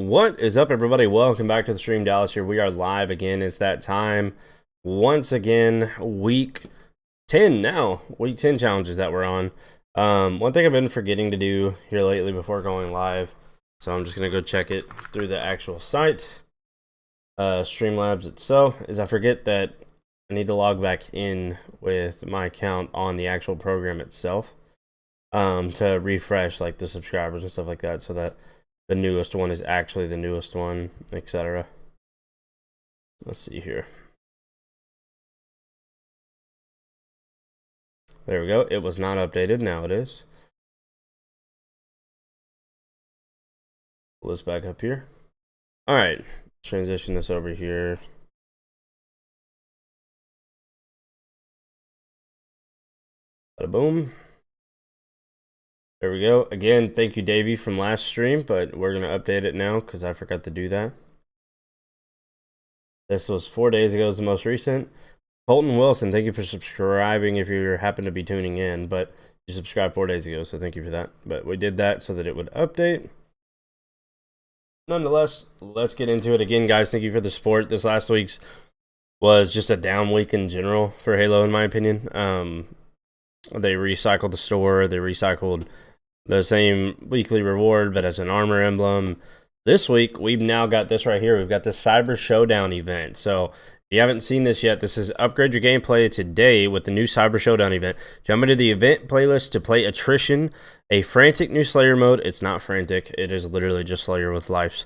What is up, everybody? Welcome back to the stream. Dallas here. We are live again. It's that time once again. Week 10 now. Week 10 challenges that we're on. One thing I've been forgetting to do here lately before going live, so I'm just gonna go check it through the actual site, Streamlabs itself, is I forget that I need to log back in with my account on the actual program itself, to refresh like the subscribers and stuff like that, so that the newest one is actually the newest one, etc. Let's see here. There we go. It was not updated. Now it is. Pull this back up here. All right. Transition this over here. Bada boom. There we go. Again, thank you, Davey, from last stream, but we're going to update it now because I forgot to do that. This was 4 days ago, is the most recent. Colton Wilson, thank you for subscribing if you happen to be tuning in, but you subscribed 4 days ago, so thank you for that. But we did that so that it would update. Nonetheless, let's get into it again, guys. Thank you for the support. This last week's was just a down week in general for Halo, in my opinion. They recycled the store. They recycled the same weekly reward, but as an armor emblem. This week, we've now got this right here. We've got the Cyber Showdown event. So if you haven't seen this yet, this is upgrade your gameplay today with the new Cyber Showdown event. Jump into the event playlist to play Attrition, a frantic new Slayer mode. It's not frantic. It is literally just Slayer with lives.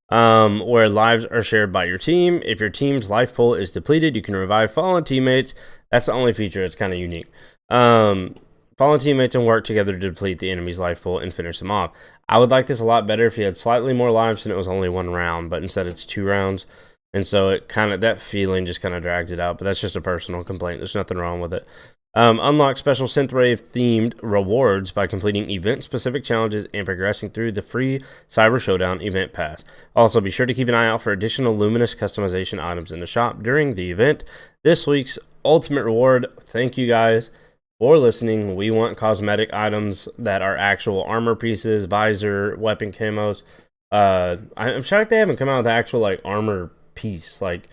Where lives are shared by your team. If your team's life pool is depleted, you can revive fallen teammates. That's the only feature. It's kind of unique. Fallen teammates and work together to deplete the enemy's life pool and finish them off. I would like this a lot better if you had slightly more lives and it was only 1 round, but instead it's 2 rounds. And so it kind of, that feeling just kind of drags it out, but that's just a personal complaint. There's nothing wrong with it. Unlock special Synthwave themed rewards by completing event specific challenges and progressing through the free Cyber Showdown event pass. Also, be sure to keep an eye out for additional Luminous customization items in the shop during the event. This week's ultimate reward, thank you guys for listening. We want cosmetic items that are actual armor pieces, visor, weapon camos. I'm shocked they haven't come out with the actual like armor piece, like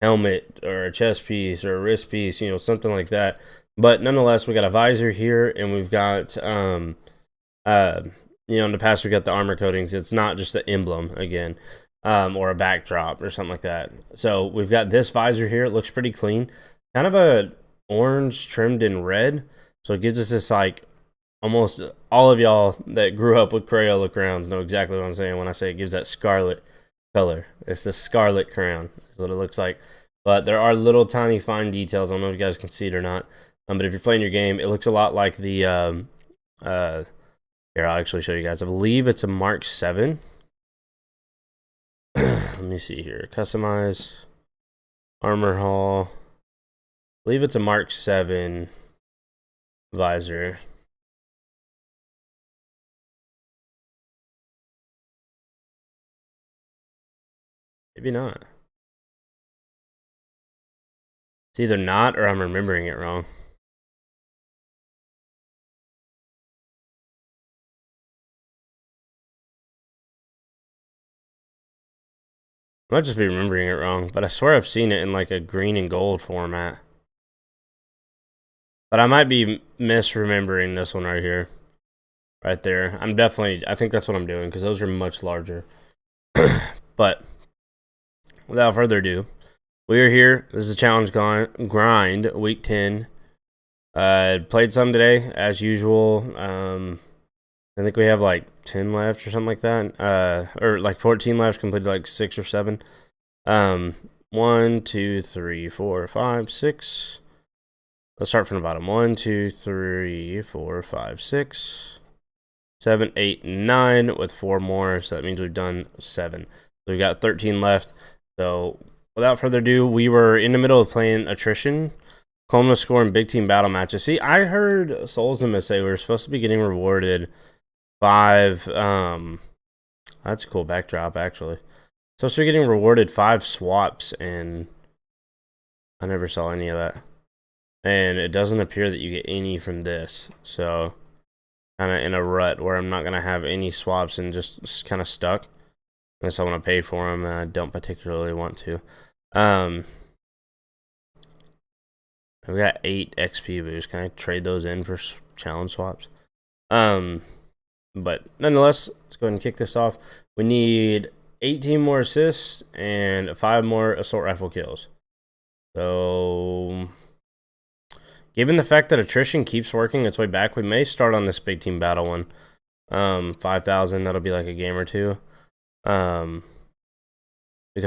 helmet or a chest piece or a wrist piece, you know, something like that. But nonetheless, we got a visor here, and we've got you know, in the past we got the armor coatings. It's not just the emblem again, or a backdrop or something like that. So we've got this visor here. It looks pretty clean, kind of a orange trimmed in red. So it gives us this, like, almost all of y'all that grew up with Crayola crowns know exactly what I'm saying when I say it gives that scarlet color. It's the scarlet crown is what it looks like. But there are little tiny fine details. I don't know if you guys can see it or not. But if you're playing your game, it looks a lot like the here, I'll actually show you guys. I believe it's a Mark 7. Let me see here. Customize Armor Hall. I believe it's a Mark 7 visor. Maybe not. It's either not or I'm remembering it wrong. I might just be remembering it wrong, but I swear I've seen it in like a green and gold format. But I might be misremembering this one right here. Right there. I think that's what I'm doing, because those are much larger. But without further ado, we are here. This is a challenge grind, week 10. Played some today, as usual. I think we have like 10 left or something like that. Or like 14 left, completed like 6 or 7. 1, 2, 3, 4, 5, 6. Let's start from the bottom. 1, 2, 3, 4, 5, 6, 7, 8, 9 with 4 more. So that means we've done 7. So we've got 13 left. So without further ado, we were in the middle of playing Attrition, Coma score and big team battle matches. See, I heard Souls and say we were supposed to be getting rewarded 5. That's a cool backdrop, actually. So we're getting rewarded 5 swaps, and I never saw any of that. And it doesn't appear that you get any from this. So kind of in a rut where I'm not going to have any swaps and just kind of stuck. unless I want to pay for them, and I don't particularly want to. I've got 8 XP boosts. Can I trade those in for challenge swaps? But nonetheless, let's go ahead and kick this off. We need 18 more assists and 5 more assault rifle kills. So, given the fact that attrition keeps working its way back, we may start on this big team battle one. 5,000, that'll be like a game or two. Because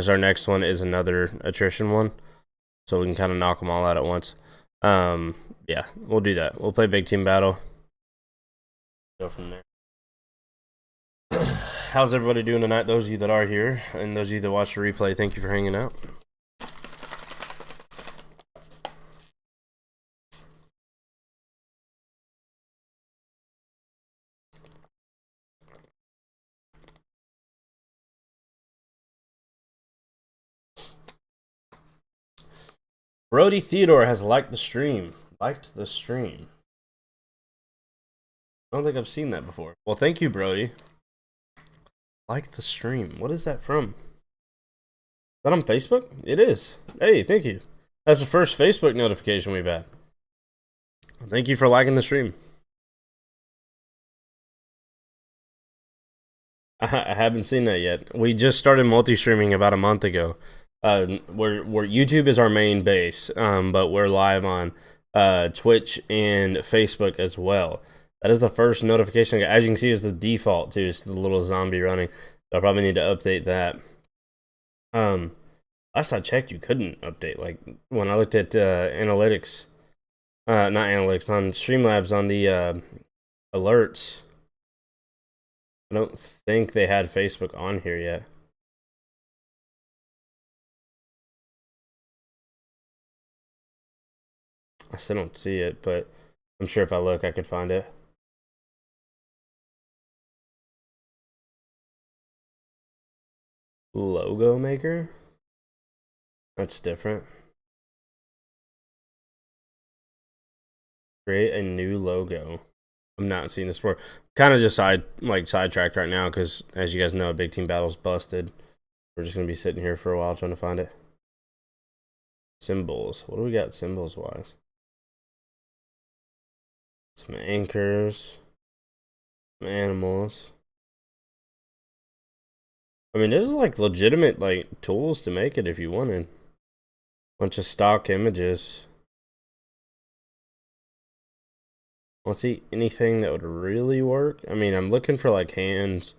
our next one is another attrition one. So we can kind of knock them all out at once. Yeah, we'll do that. We'll play big team battle. Go from there. How's everybody doing tonight? Those of you that are here, and those of you that watch the replay, thank you for hanging out. Brody Theodore has liked the stream. Liked the stream. I don't think I've seen that before. Well, thank you, Brody. Like the stream. What is that from? Is that on Facebook? It is. Hey, thank you. That's the first Facebook notification we've had. Thank you for liking the stream. I haven't seen that yet. We just started multi-streaming about a month ago. Where YouTube is our main base, but we're live on Twitch and Facebook as well. That is the first notification. As you can see, is the default too. It's the little zombie running. So I probably need to update that. Last I checked, you couldn't update. Like when I looked at analytics, not analytics, on Streamlabs on the alerts. I don't think they had Facebook on here yet. I still don't see it, but I'm sure if I look, I could find it. Logo maker? That's different. Create a new logo. I'm not seeing this before. Kind of just sidetracked right now because, as you guys know, Big Team Battle's busted. We're just gonna be sitting here for a while trying to find it. Symbols. What do we got symbols wise? Some anchors. Some animals. I mean, this is like legitimate like tools to make it if you wanted. Bunch of stock images. Want to see anything that would really work? I mean, I'm looking for like hands.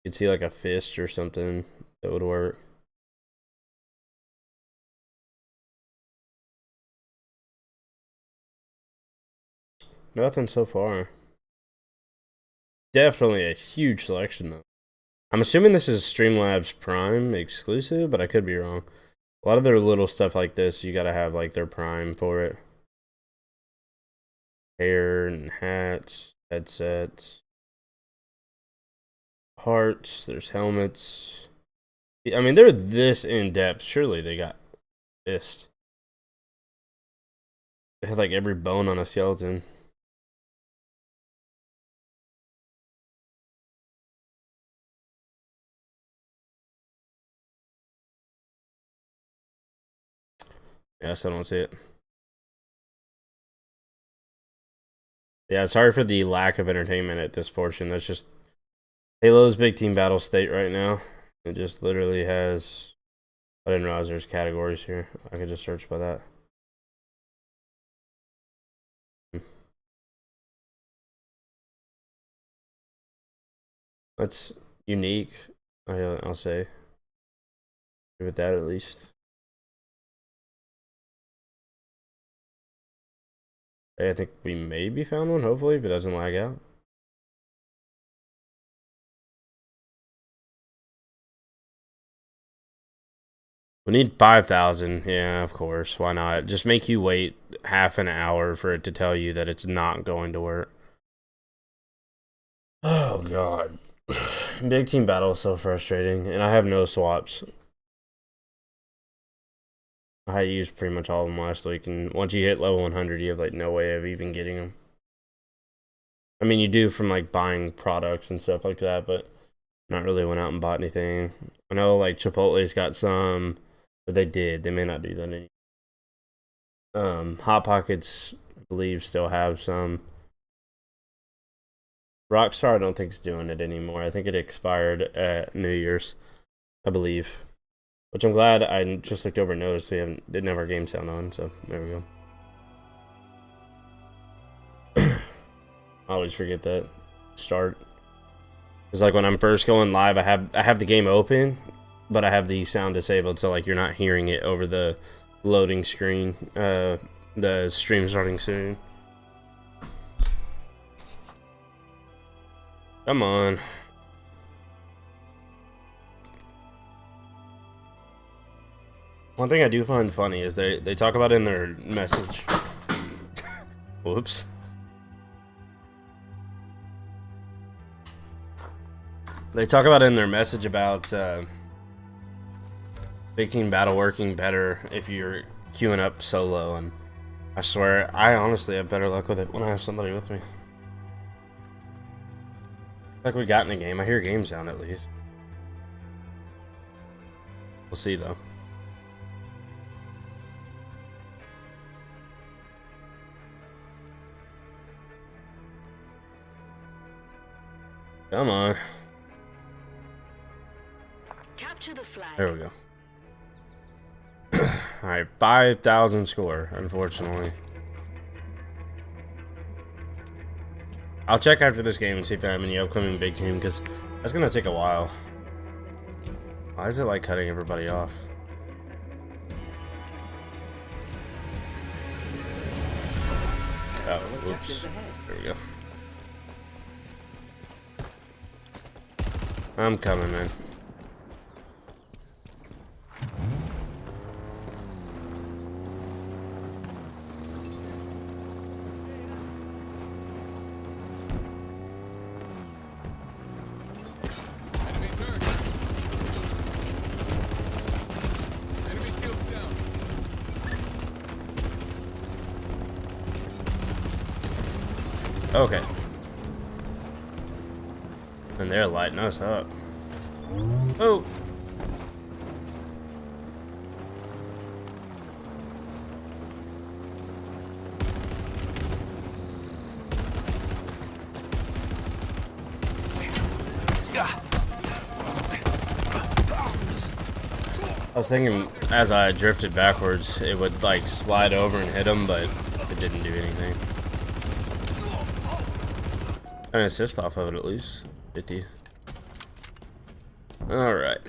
You'd see like a fist or something that would work. Nothing so far. Definitely a huge selection though. I'm assuming this is Streamlabs Prime exclusive, but I could be wrong. A lot of their little stuff like this, you gotta have like their Prime for it. Hair and hats, headsets, hearts, there's helmets. I mean, they're this in depth. Surely they got fist. They have like every bone on a skeleton. Yes, I don't see it. Yeah, sorry for the lack of entertainment at this portion. That's just Halo's Big Team Battle state right now. It just literally has. I didn't realize there's categories here. I could just search by that. That's unique. I'll say. Give it that at least. Hey, I think we maybe found one. Hopefully, if it doesn't lag out. We need 5,000. Yeah, of course. Why not? Just make you wait half an hour for it to tell you that it's not going to work. Oh, God. Big Team Battle is so frustrating, and I have no swaps. I used pretty much all of them last week, and once you hit level 100, you have like no way of even getting them. I mean, you do from like buying products and stuff like that, but Not really went out and bought anything. I know like Chipotle's got some, but they did. They may not do that anymore. Hot Pockets, I believe, still have some. Rockstar, I don't think is doing it anymore. I think it expired at New Year's, I believe. Which I'm glad. I just looked over and noticed didn't have our game sound on, so there we go. I always forget that start. It's like when I'm first going live, I have the game open, but I have the sound disabled, so like you're not hearing it over the loading screen. The stream starting soon. Come on. One thing I do find funny is they talk about in their message. Whoops. They talk about in their message about Big Team Battle working better if you're queuing up solo, and I swear, I honestly have better luck with it when I have somebody with me. Like we got in a game. I hear game sound at least. We'll see though. Come on. Capture the flag. There we go. Alright, 5,000 score, unfortunately. I'll check after this game and see if I have any upcoming big team, because that's gonna take a while. Why is it like cutting everybody off? Oh, whoops. There we go. I'm coming, man. Okay. And they're lighting us up. Oh! I was thinking as I drifted backwards, it would like slide over and hit him, but it didn't do anything. An assist off of it at least. 50. Alright.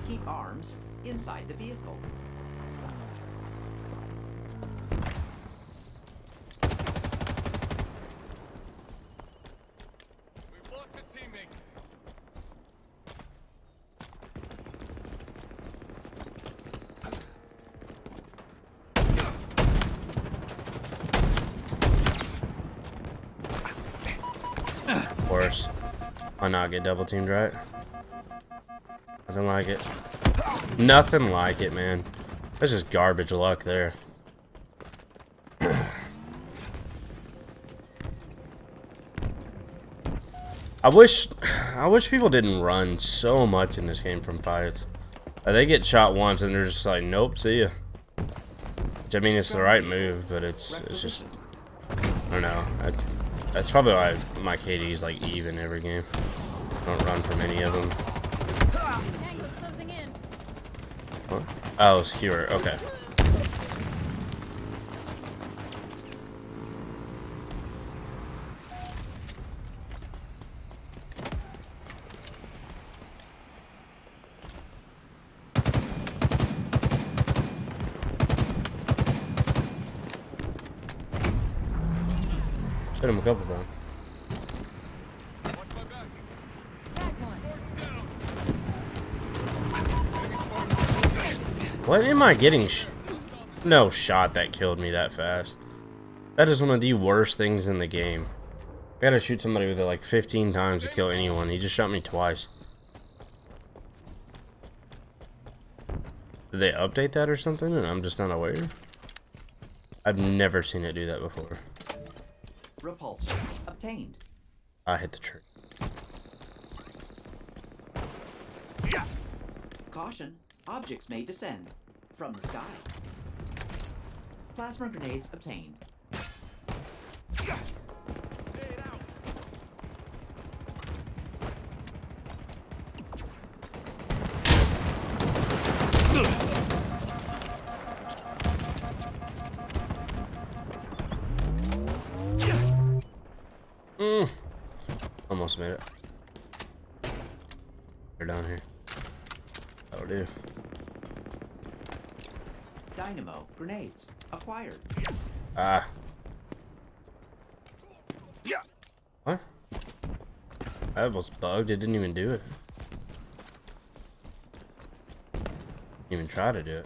Keep arms inside the vehicle. We've lost a teammate. Of course. Why not get double teamed, right? Nothing like it. Nothing like it, man. That's just garbage luck there. I wish people didn't run so much in this game from fights. They get shot once and they're just like, nope, see ya. Which, I mean, it's the right move, but it's just, I don't know. That's probably why my KD is like even every game. I don't run from any of them. Tango's closing in. What? Oh, skewer. Okay. Hit him a couple times. Watch my back. Tag one. What am I getting? No shot that killed me that fast. That is one of the worst things in the game. I gotta shoot somebody with it like 15 times to kill anyone. He just shot me twice. Did they update that or something and I'm just unaware? I've never seen it do that before. Repulsor obtained. I hit the tree. Caution, objects may descend from the sky. Plasma grenades obtained. Almost made it. They're down here. That'll do. Dynamo grenades acquired. Ah. What? That was bugged. It didn't even do it. Didn't even try to do it.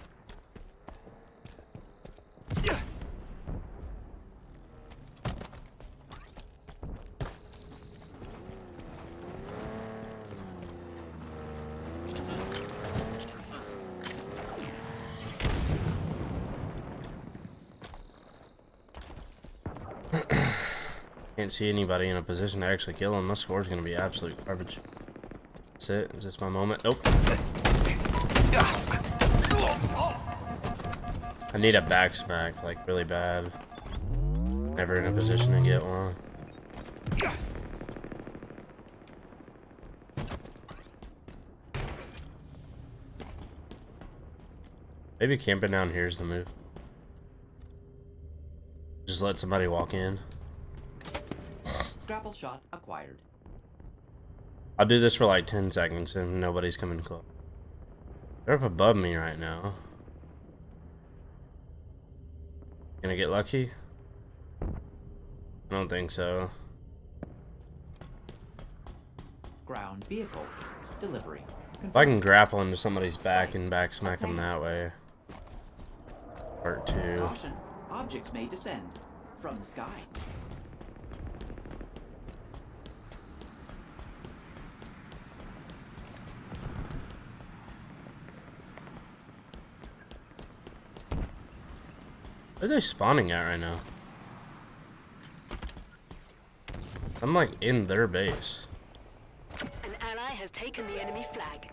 Can't see anybody in a position to actually kill him. My score's gonna be absolute garbage. That's it. Is this my moment? Nope. I need a back smack, like, really bad. Never in a position to get one. Maybe camping down here is the move. Just let somebody walk in. Grapple shot acquired. I'll do this for like 10 seconds and nobody's coming close. They're up above me right now. Gonna get lucky? I don't think so. Ground vehicle delivery. If I can grapple into somebody's back and back smack them that way. Part 2. Caution, objects may descend from the sky. Where are they spawning at right now? I'm like in their base. An ally has taken the enemy flag.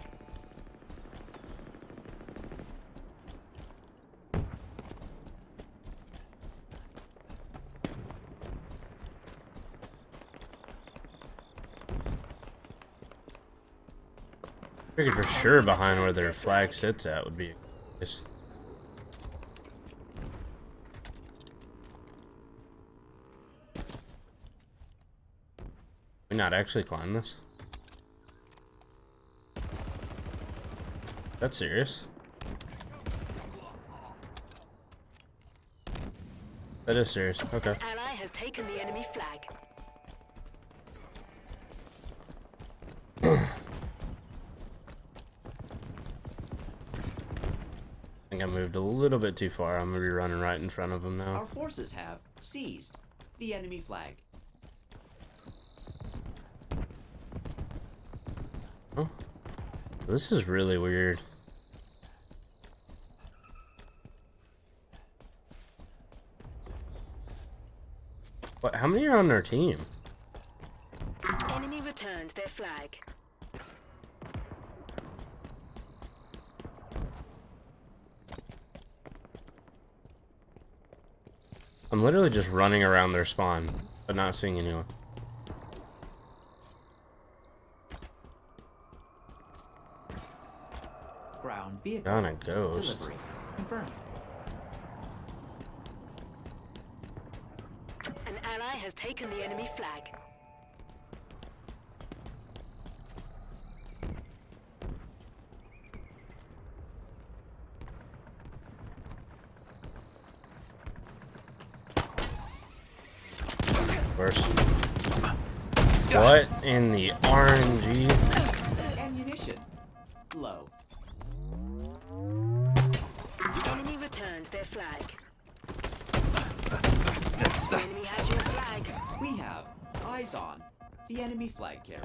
Figured for sure behind where their flag sits at would be. We not actually climb this? That's serious? That is serious. Okay. An ally has taken the enemy flag. I think I moved a little bit too far. I'm gonna be running right in front of them now. Our forces have seized the enemy flag. Oh. This is really weird. What? How many are on their team? Enemy returns their flag. I'm literally just running around their spawn, but not seeing anyone. Ground vehicle Down a ghost. delivery confirmed. An ally has taken the enemy flag. Worse. What in the RNG? Ammunition low. Enemy returns their flag. The enemy has your flag. We have eyes on the enemy flag carrier.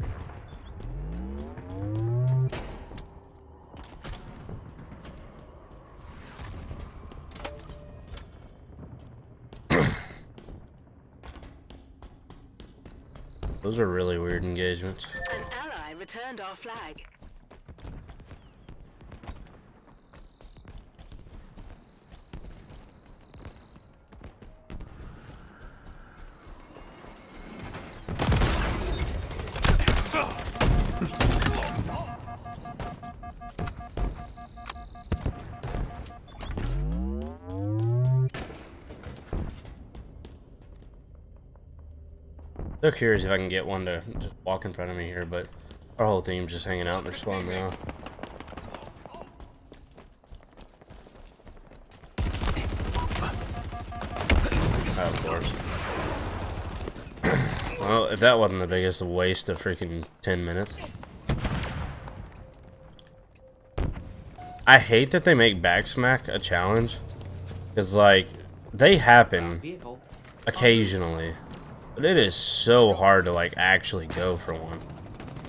Those are really weird engagements. An ally returned our flag. So curious if I can get one to just walk in front of me here, but our whole team's just hanging out in their spawn now. Oh, of course. Well, if that wasn't the biggest waste of freaking 10 minutes. I hate that they make backsmack a challenge. Because, like, they happen Vehicle. occasionally. But it is so hard to, like, actually go for one.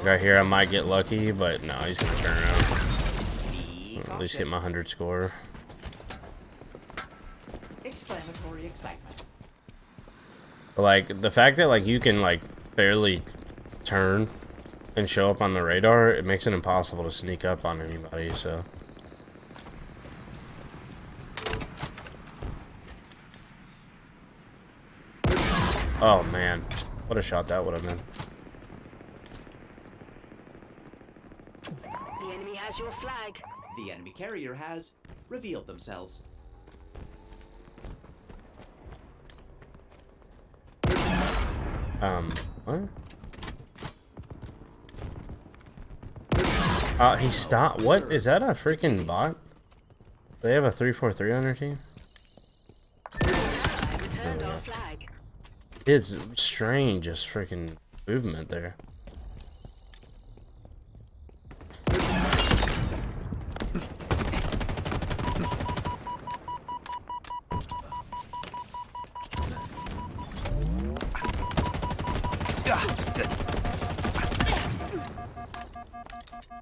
Right here, I might get lucky, but no, he's gonna turn around. Be At least hit my 100 score. Exclamatory excitement. But, like, the fact that, like, you can, like, barely turn and show up on the radar, it makes it impossible to sneak up on anybody, so. Oh, man. What a shot that would have been. The enemy has your flag. The enemy carrier has revealed themselves. What? He stopped. What? Is that a freaking bot? They have a 343 on their team? An ally returned our flag. It's strange, just freaking movement there.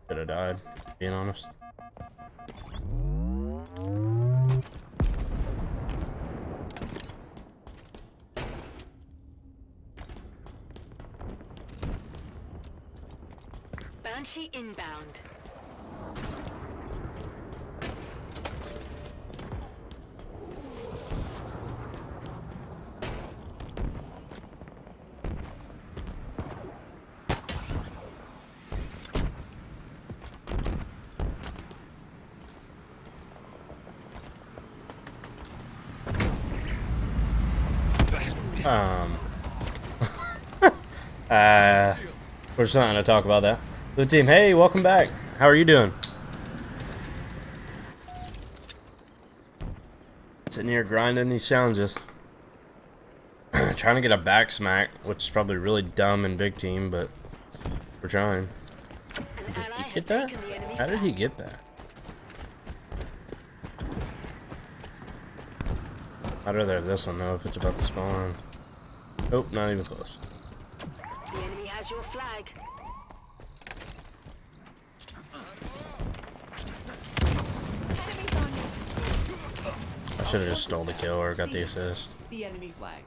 Could have died, being honest. Banshee inbound. We're just not gonna talk about that. Blue team, hey, welcome back. How are you doing? Sitting here grinding these challenges. Trying to get a back smack, which is probably really dumb in big team, but we're trying. An Did ally he has get that? taken the enemy How did he flag. get that? I'd rather have this one though if it's about to spawn. Nope, not even close. The enemy has your flag. I should have just stole the kill or got the assist. The enemy flag.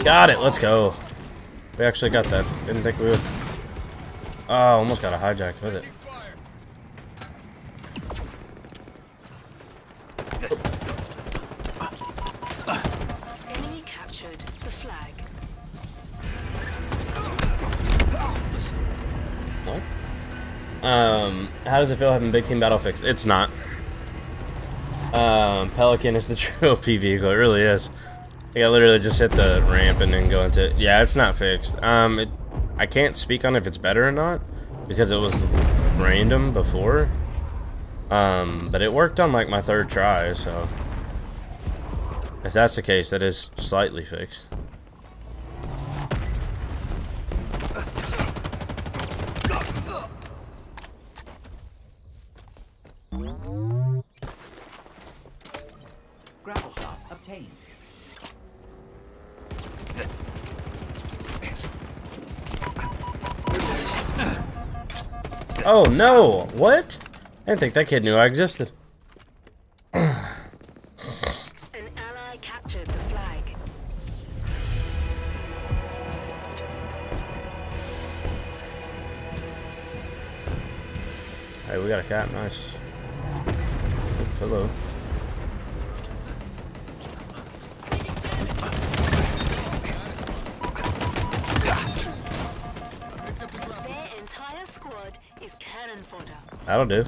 Got it, let's go. We actually got that. Didn't think we would. Oh, almost got a hijack with it. Enemy captured the flag. What? How does it feel having big team battle fixed? It's not. Pelican is the true OP vehicle. It really is. I literally just hit the ramp and then go into it. Yeah, it's not fixed. I can't speak on if it's better or not because it was random before. But it worked on like my third try, so if that's the case, that is slightly fixed. Grapple shot obtained. Oh no! What? I didn't think that kid knew I existed. An ally captured the flag. we got a cat. Nice. Hello. Their entire squad is cannon fodder. That'll do.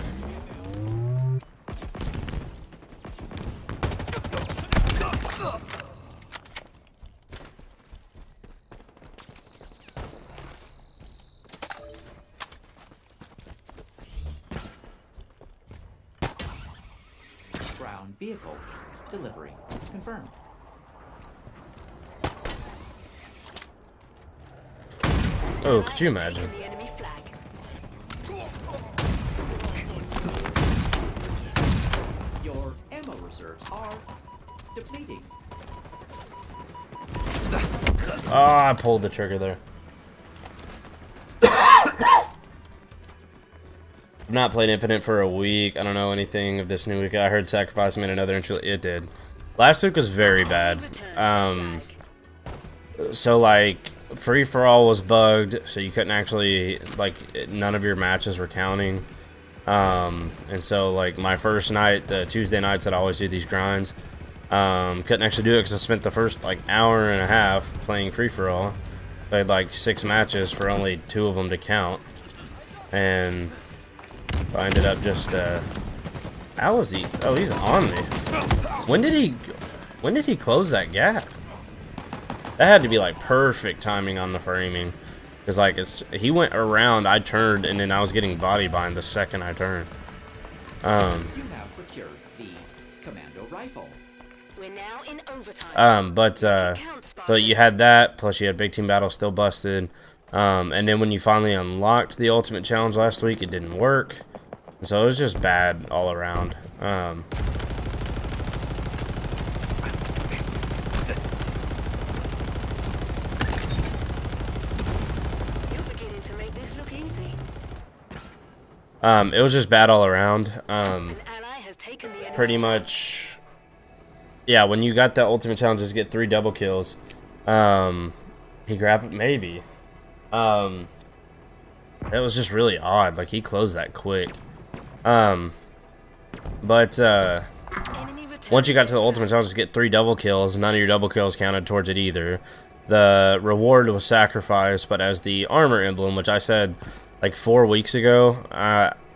Ground vehicle. Delivery. Confirmed. Oh, could you imagine? The enemy flag. Your ammo reserves are depleting. Oh, I pulled the trigger there. I've not played Infinite for a week. I don't know anything of this new week. I heard Sacrifice made another entry. It did. Last week was very bad. So like free for all was bugged, so you couldn't actually, like, none of your matches were counting. And so like my first night, the Tuesday nights that I always do these grinds, couldn't actually do it because I spent the first like hour and a half playing free for all. Played like 6 matches for only 2 of them to count, and I ended up just how was he? Oh, he's on me. When did he close that gap? That had to be like perfect timing on the framing, because like he went around, I turned, and then I was getting body bind the second I turned. You have procured the commando rifle. We're now in overtime. So you had that, plus you had Big Team Battle still busted. And then when you finally unlocked the Ultimate Challenge last week, it didn't work. So it was just bad all around. You're beginning to make this look easy. It was just bad all around. An ally has taken the enemy. Pretty much, yeah, when you got that Ultimate Challenge, just get 3 double kills. He grabbed it, maybe. That was just really odd. Like, he closed that quick. Enemy Once you got to the return. Ultimate Challenge, just get 3 double kills. None of your double kills counted towards it either. The reward was sacrificed, but as the armor emblem, which I said like 4 weeks ago,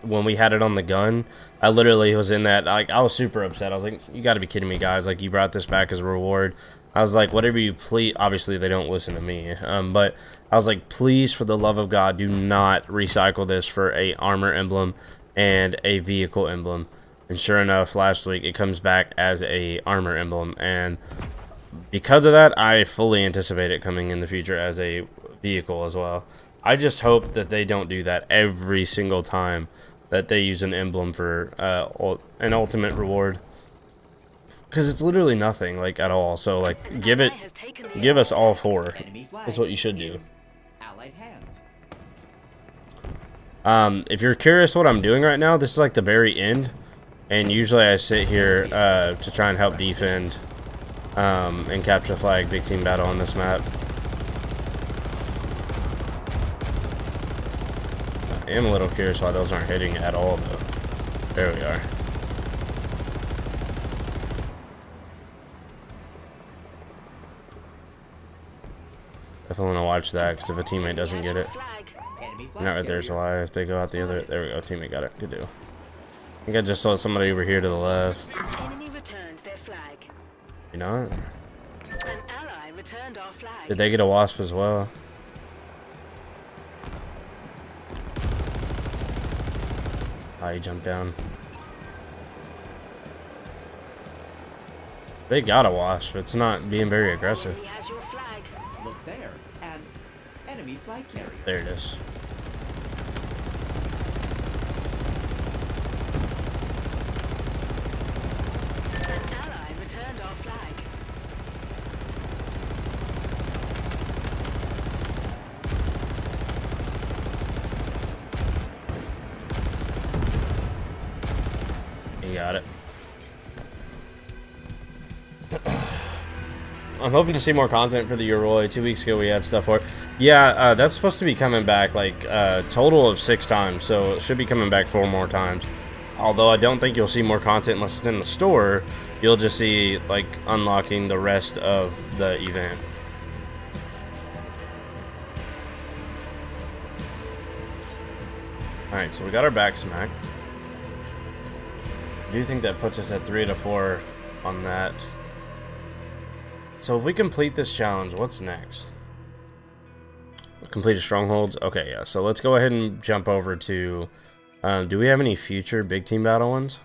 when we had it on the gun, I literally was in that, like, I was super upset. I was like, you gotta be kidding me, guys. Like, you brought this back as a reward. I was like, whatever you please. Obviously, they don't listen to me. But I was like, please, for the love of God, do not recycle this for a armor emblem and a vehicle emblem. And sure enough, last week it comes back as a armor emblem, and because of that, I fully anticipate it coming in the future as a vehicle as well. I just hope that they don't do that every single time that they use an emblem for an ultimate reward, because it's literally nothing, like, at all. So like, give us all 4. Enemy flags. That's what you should do. in Allied hands. If you're curious what I'm doing right now, this is like the very end, and usually I sit here to try and help defend and capture flag Big Team Battle on this map. I am a little curious why those aren't hitting at all, though. There we are. Definitely want to watch that, because if a teammate doesn't get it. Flag. Enemy flag Not right there's carrier. why. If they go out the other, there we go. Teammate got it. Good deal. I think I just saw somebody over here to the left. An enemy returned their flag. You know? An ally returned our flag. Did they get a wasp as well? Oh, he jumped down. They got a wasp. It's not being very aggressive. Enemy has your flag. Look there. An enemy flag carrier. There it is. An ally returned our flag. He got it. I'm hoping to see more content for the Yoroi. 2 weeks ago we had stuff for it. Yeah, that's supposed to be coming back like total of 6 times, so it should be coming back 4 more times. Although I don't think you'll see more content unless it's in the store. You'll just see like unlocking the rest of the event. Alright, so we got our back smack. I do think that puts us at 3 to 4 on that. So if we complete this challenge, what's next? Completed strongholds? Okay, yeah. So let's go ahead and jump over to... do we have any future big team battle ones?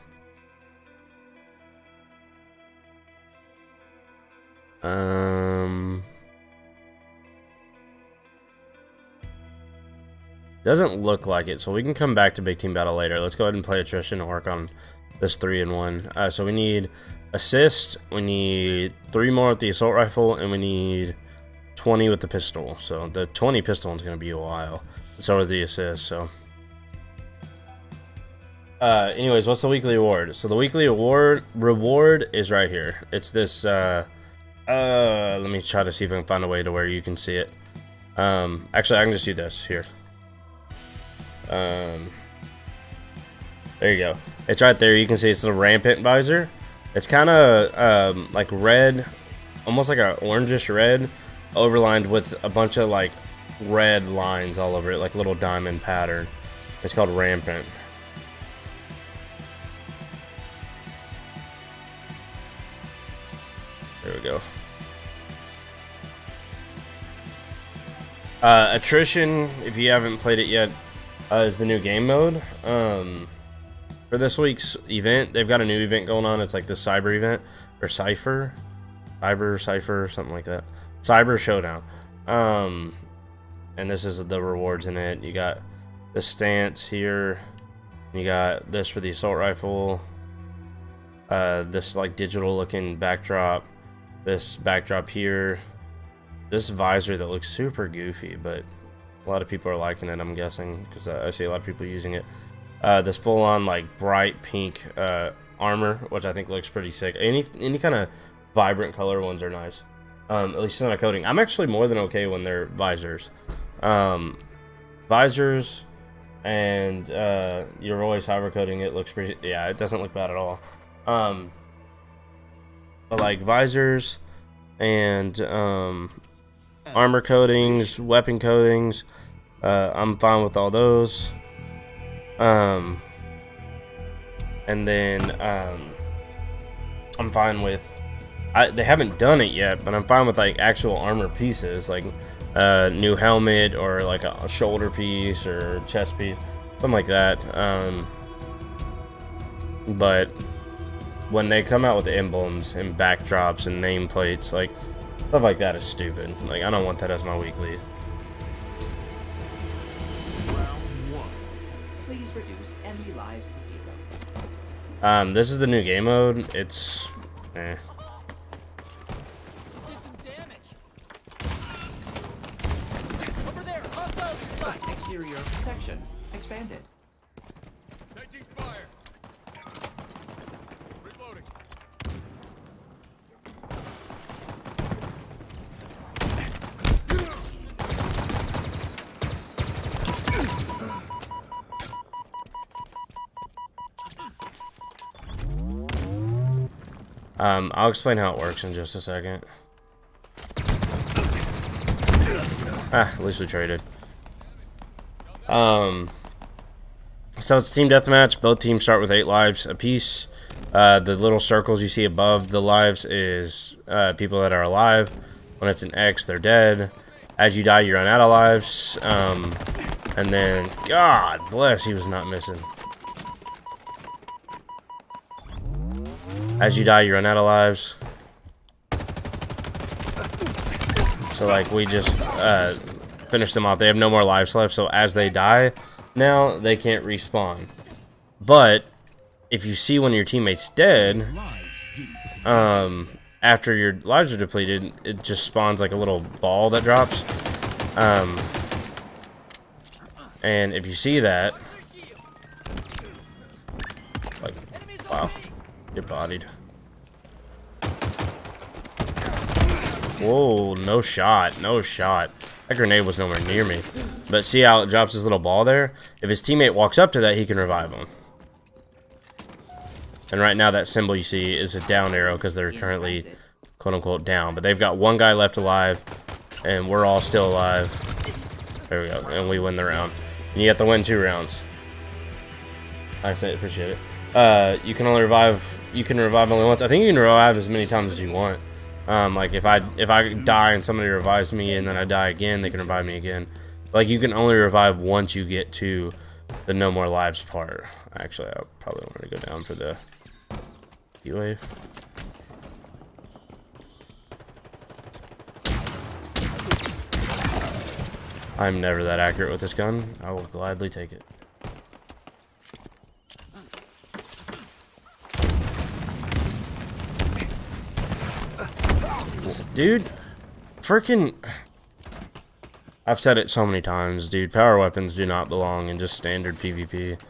Doesn't look like it, so we can come back to big team battle later. Let's go ahead and play attrition and work on this 3-in-1. So we need assist, we need 3 more with the assault rifle, and we need 20 with the pistol. So the 20 pistol one's gonna be a while. So with the assist, so. Anyways, what's the weekly award? So the weekly reward is right here. It's this, let me try to see if I can find a way to where you can see it. Actually, I can just do this here. There you go. It's right there. You can see it's the rampant visor. It's kind of like red, almost like an orangish red, overlined with a bunch of like red lines all over it, like little diamond pattern. It's called rampant. There we go. Attrition, if you haven't played it yet, is the new game mode. For this week's event, they've got a new event going on. It's like the Cyber event, or Cypher, something like that. Cyber Showdown. And this is the rewards in it. You got the stance here. You got this for the assault rifle. This like digital looking backdrop. This backdrop here. This visor that looks super goofy, but a lot of people are liking it, I'm guessing, because I see a lot of people using it. This full-on like bright pink armor, which I think looks pretty sick. Any kind of vibrant color ones are nice. At least it's not a coating. I'm actually more than okay when they're visors. Visors and Yoroi cyber coating, it looks pretty. Yeah, it doesn't look bad at all. But like visors and armor coatings, weapon coatings, I'm fine with all those. And then I'm fine with, they haven't done it yet, but I'm fine with like actual armor pieces, like new helmet or like a shoulder piece or chest piece, something like that. But when they come out with emblems and backdrops and nameplates, like stuff like that is stupid. Like I don't want that as my weekly. Please reduce enemy lives to 0. This is the new game mode. It's Did some damage. Over there, hostiles in sight. Exterior protection expanded. Taking fire. Reloading. I'll explain how it works in just a second. At least we traded. So it's team deathmatch. Both teams start with 8 lives apiece. The little circles you see above the lives is people that are alive. When it's an X, they're dead. As you die, you run out of lives. And then, God bless, he was not missing. As you die, you run out of lives. So, like, we just finished them off. They have no more lives left, so as they die, now they can't respawn. But, if you see one of your teammates dead, after your lives are depleted, it just spawns like a little ball that drops. And if you see that, like, wow. Get bodied. Whoa, no shot. No shot. That grenade was nowhere near me. But see how it drops his little ball there? If his teammate walks up to that, he can revive him. And right now that symbol you see is a down arrow because they're currently quote-unquote down. But they've got one guy left alive, and we're all still alive. There we go. And we win the round. And you have to win 2 rounds. I appreciate it. You can only revive. You can revive only once. I think you can revive as many times as you want. Like if I die and somebody revives me and then I die again, they can revive me again. Like you can only revive once you get to the no more lives part. Actually, I probably want to go down for the heat wave. I'm never that accurate with this gun. I will gladly take it. Dude, freaking... I've said it so many times, dude. Power weapons do not belong in just standard PvP.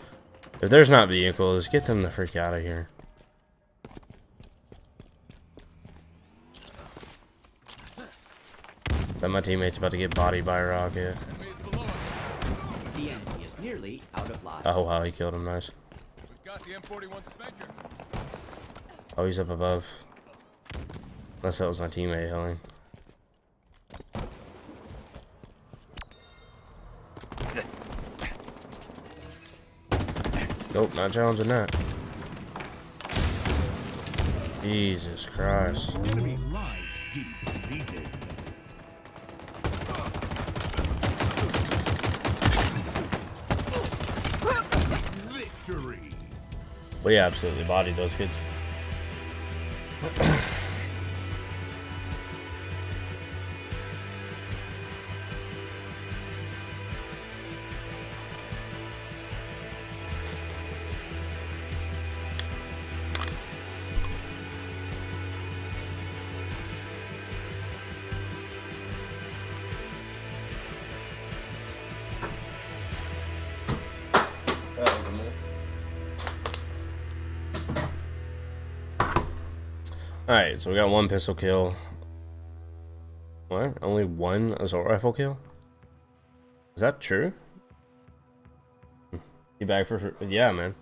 If there's not vehicles, get them the freak out of here. But my teammate's about to get bodied by a rocket. Enemy is below us. The enemy is nearly out of lives. Oh wow, he killed him, nice. We've got the M41 Spencer. Oh, he's up above. Unless that was my teammate healing. Nope, not challenging that. Jesus Christ. Enemy lives depleted. Victory. We absolutely bodied those kids. Alright, so we got 1 pistol kill. What? Only 1 assault rifle kill? Is that true? You back for yeah, man.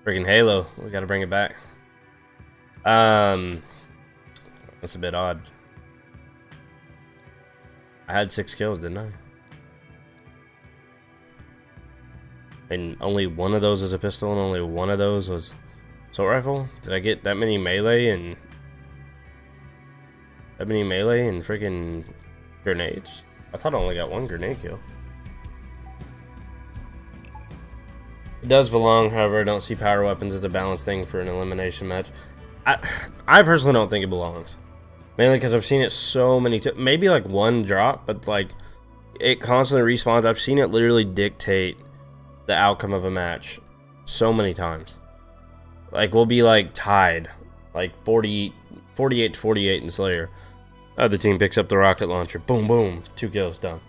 Freaking Halo. We gotta bring it back. That's a bit odd. I had 6 kills, didn't I? And only 1 of those is a pistol, and only 1 of those was assault rifle? Did I get that many melee and freaking grenades? I thought I only got 1 grenade kill. It does belong, however, I don't see power weapons as a balanced thing for an elimination match. I personally don't think it belongs. Mainly because I've seen it so many times. Maybe like 1 drop, but like it constantly respawns. I've seen it literally dictate the outcome of a match so many times. Like we'll be like tied, like 48 to 48 in Slayer. Other team picks up the rocket launcher. Boom, boom. 2 kills, done.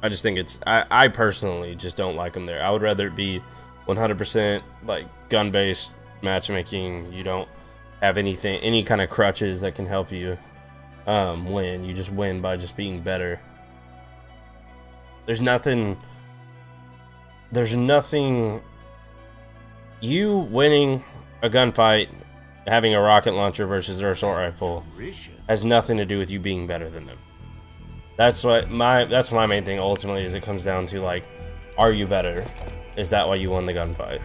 I just think it's... I personally just don't like them there. I would rather it be 100% like gun-based matchmaking. You don't have anything, any kind of crutches that can help you win. You just win by just being better. There's nothing... You winning a gunfight, having a rocket launcher versus their assault rifle, has nothing to do with you being better than them. That's my main thing ultimately, is it comes down to like, are you better? Is that why you won the gunfight?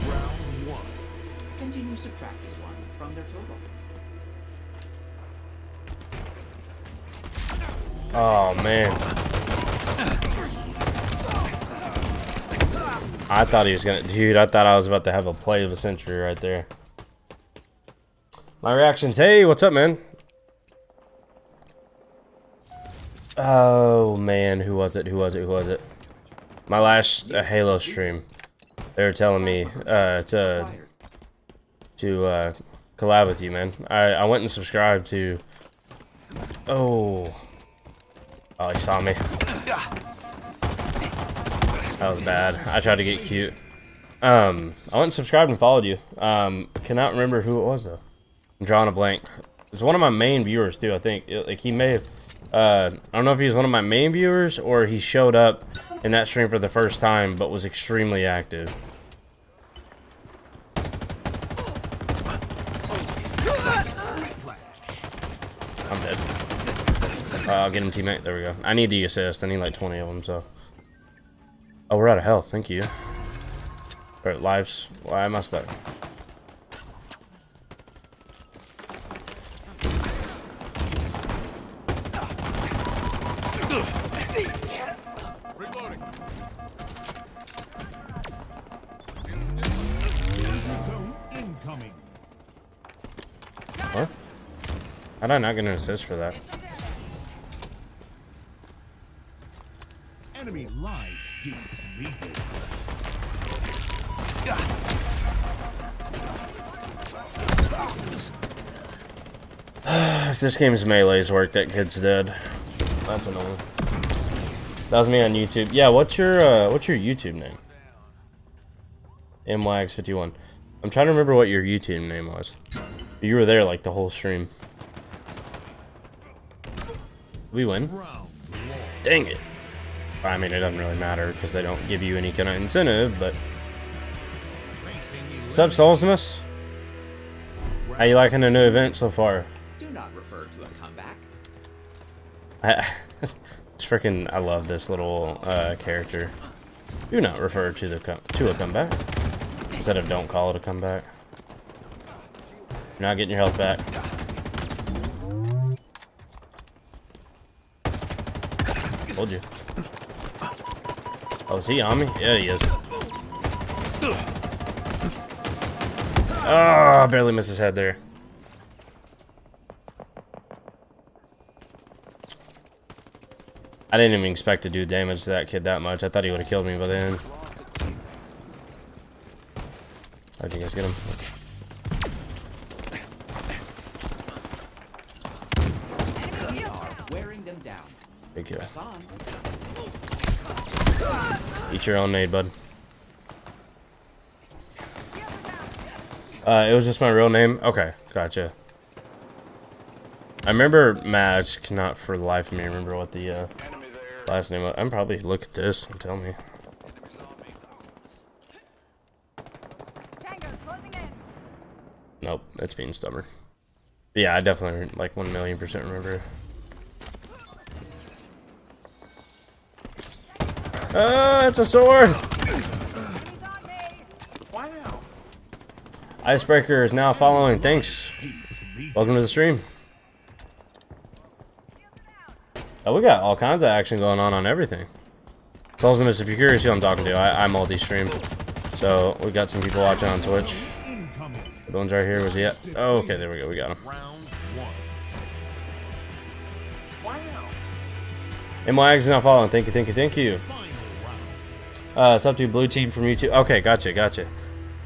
Round 1. Continue subtracting 1 from their total. Oh man. I thought he was gonna... Dude, I thought I was about to have a play of the century right there. My reactions. Hey, what's up, man? Oh man, who was it? My last Halo stream. They were telling me to collab with you, man. I went and subscribed to... Oh... Oh, he saw me. That was bad. I tried to get cute. I went and subscribed and followed you. Cannot remember who it was though. I'm drawing a blank. It's one of my main viewers too. I think like he may have. I don't know if he's one of my main viewers or he showed up in that stream for the first time, but was extremely active. I'm dead. I'll get him, teammate. There we go. I need the assist. I need like 20 of them. So. Oh, we're out of health. Thank you. Alright, lives. Why am I stuck? Reloading. Danger zone incoming. What? How did I not get an assist for that? Enemy lives depleted. If this game's melee's work, that kid's dead. That's annoying. That was me on YouTube. Yeah, what's your YouTube name? MYX51. I'm trying to remember what your YouTube name was. You were there like the whole stream. We win. Dang it. I mean, it doesn't really matter because they don't give you any kind of incentive, but... What's up, Solsimus? How you liking the new event so far? Do not refer to a comeback. It's freaking... I love this little character. Do not refer to a comeback. Instead of don't call it a comeback. You're not getting your health back. Told you. Oh, is he on me? Yeah, he is. Oh, I barely missed his head there. I didn't even expect to do damage to that kid that much. I thought he would have killed me by then. How'd you guys get him? We are wearing them down. Big kill. Press on. Eat your own nade, bud. It was just my real name? Okay, gotcha. I remember Matt, cannot for the life of me remember what the last name was. I'm probably look at this and tell me. Tango's closing in. Nope, it's being stubborn. But yeah, I definitely like 1,000,000% remember. It's a sword! Wow. Icebreaker is now following. Thanks. Welcome to the stream. Oh, we got all kinds of action going on everything. Solzimus, if you're curious who I'm talking to, I multi-stream. So, we got some people watching on Twitch. The ones right here, was he at? Oh, okay, there we go, we got him. Round one. MYX is now following. Thank you, thank you, thank you. Final round. It's up to Blue Team from YouTube. Okay, gotcha, gotcha.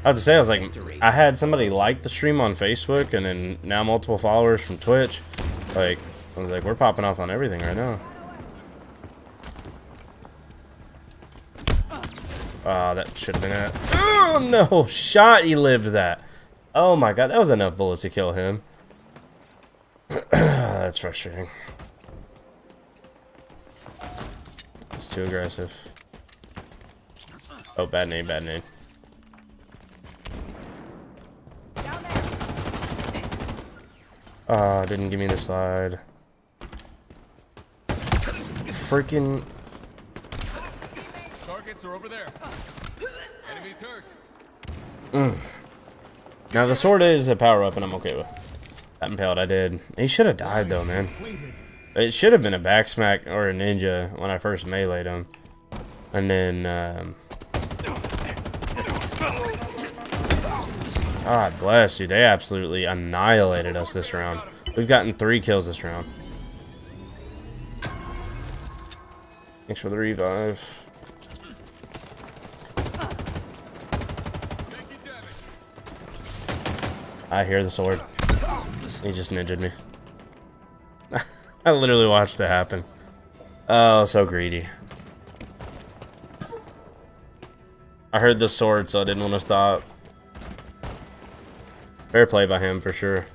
I have to say, I was like, I had somebody like the stream on Facebook, and then now multiple followers from Twitch. Like, I was like, we're popping off on everything right now. Oh, that should have been it. Oh, no. Shot, he lived that. Oh, my God. That was enough bullets to kill him. That's frustrating. It's too aggressive. Oh, bad name, bad name. Oh, didn't give me the slide. Freaking... Targets are over there. Enemies hurt. Now, the sword is a power weapon I'm okay with. That impaled, I did. He should have died, though, man. It should have been a back smack or a ninja when I first meleeed him. And then, God bless you. They absolutely annihilated us this round. We've gotten 3 kills this round. Thanks for the revive. Taking damage. I hear the sword. He just ninja'd me. I literally watched that happen. Oh, so greedy. I heard the sword, so I didn't want to stop. Fair play by him, for sure.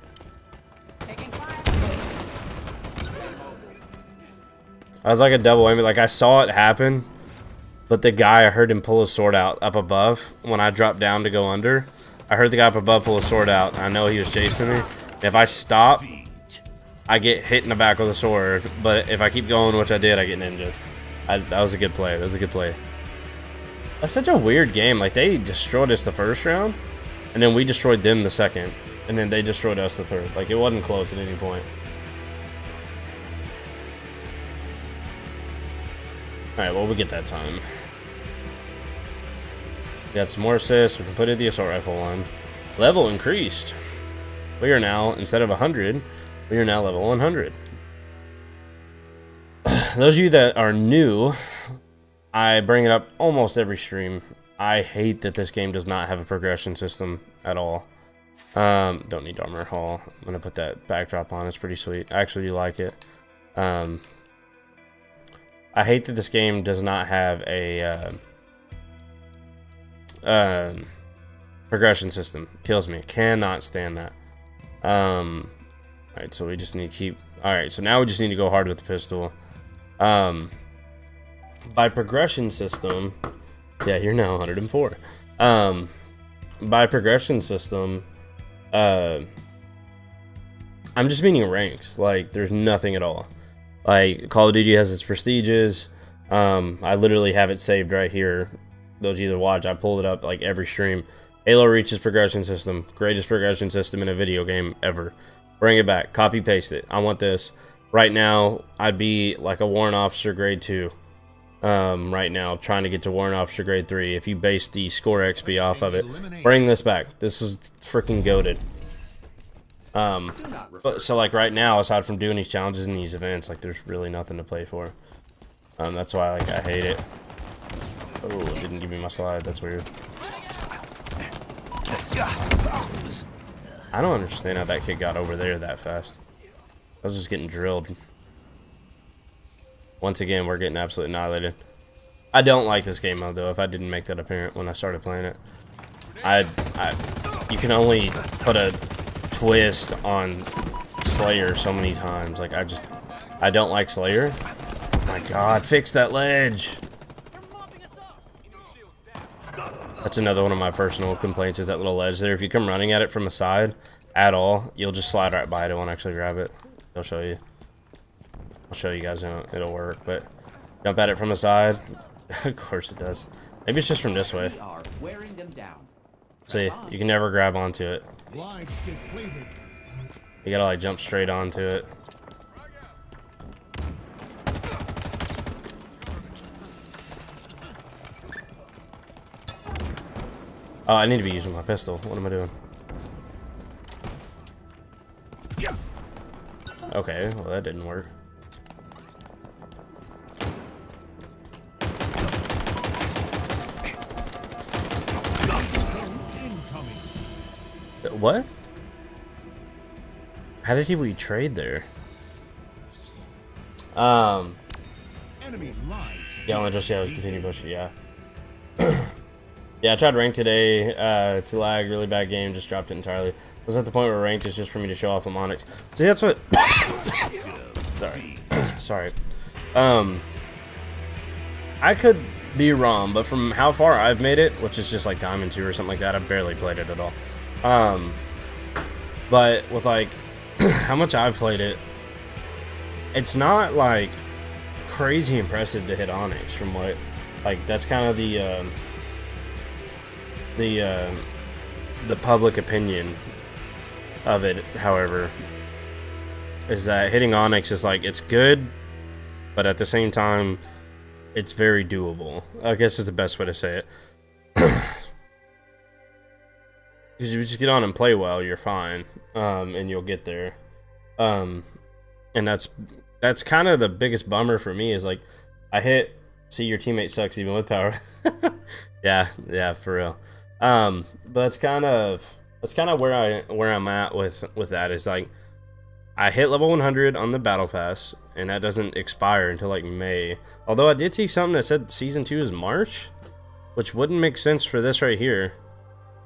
I was like a double whammy. Like, I saw it happen, but the guy, I heard him pull his sword out up above. When I dropped down to go under, I heard the guy up above pull his sword out. I know he was chasing me. If I stop, I get hit in the back with a sword. But if I keep going, which I did, I get ninja'd. That was a good play. That was a good play. That's such a weird game. Like, they destroyed us the first round, and then we destroyed them the second, and then they destroyed us the third. Like, it wasn't close at any point. Alright, well, we get that time. We got some more assists. We can put the assault rifle on. Level increased. We are now, instead of 100, we are now level 100. Those of you that are new, I bring it up almost every stream. I hate that this game does not have a progression system at all. Don't need armor hall. I'm gonna put that backdrop on. It's pretty sweet. I actually do like it. I hate that this game does not have a progression system. Kills me. Cannot stand that. Alright, so we just need to keep... Alright, so now we just need to go hard with the pistol. By progression system... Yeah, you're now 104. By progression system, I'm just meaning ranks. Like, there's nothing at all. Like, Call of Duty has its prestiges. I literally have it saved right here. Those of you that watch, I pulled it up like every stream. Halo Reach's progression system. Greatest progression system in a video game ever. Bring it back. Copy paste it. I want this. Right now, I'd be like a Warrant Officer grade 2. Right now, trying to get to Warrant Officer grade 3. If you base the score XP off of it, bring this back. This is freaking goated. But so like right now, aside from doing these challenges and these events, like there's really nothing to play for. That's why like I hate it. Oh, it didn't give me my slide. That's weird. I don't understand how that kid got over there that fast. I was just getting drilled. Once again, we're getting absolutely annihilated. I don't like this game mode though. If I didn't make that apparent when I started playing it, you can only put a twist on Slayer so many times. Like I don't like Slayer. Oh my God, fix that ledge. That's another one of my personal complaints is that little ledge there. If you come running at it from the side at all, you'll just slide right by it. It won't actually grab it. I'll show you. I'll show you guys. It'll work. But jump at it from the side. Of course it does. Maybe it's just from this way. We are wearing them down. See, you can never grab onto it. Lives depleted. You gotta like jump straight onto it. Oh, I need to be using my pistol. What am I doing? Okay, well that didn't work. What? How did we trade there? Enemy lives. Yeah, I'll just continue pushing. Yeah. Yeah, I tried ranked today. To lag, really bad game. Just dropped it entirely. I was at the point where ranked is just for me to show off on Onyx. See, that's what. Sorry, sorry. I could be wrong, but from how far I've made it, which is just like Diamond 2 or something like that, I've barely played it at all. But with like how much I've played it, it's not like crazy impressive to hit Onyx from what, like that's kind of the public opinion of it. However, is that hitting Onyx is like, it's good, but at the same time, it's very doable. I guess is the best way to say it. Because if you just get on and play well, you're fine, and you'll get there. And that's kind of the biggest bummer for me is like, I hit, see your teammate sucks even with power. yeah, for real. But that's kind of where I'm at with that is like, I hit level 100 on the battle pass, and that doesn't expire until like May. Although I did see something that said season 2 is March, which wouldn't make sense for this right here.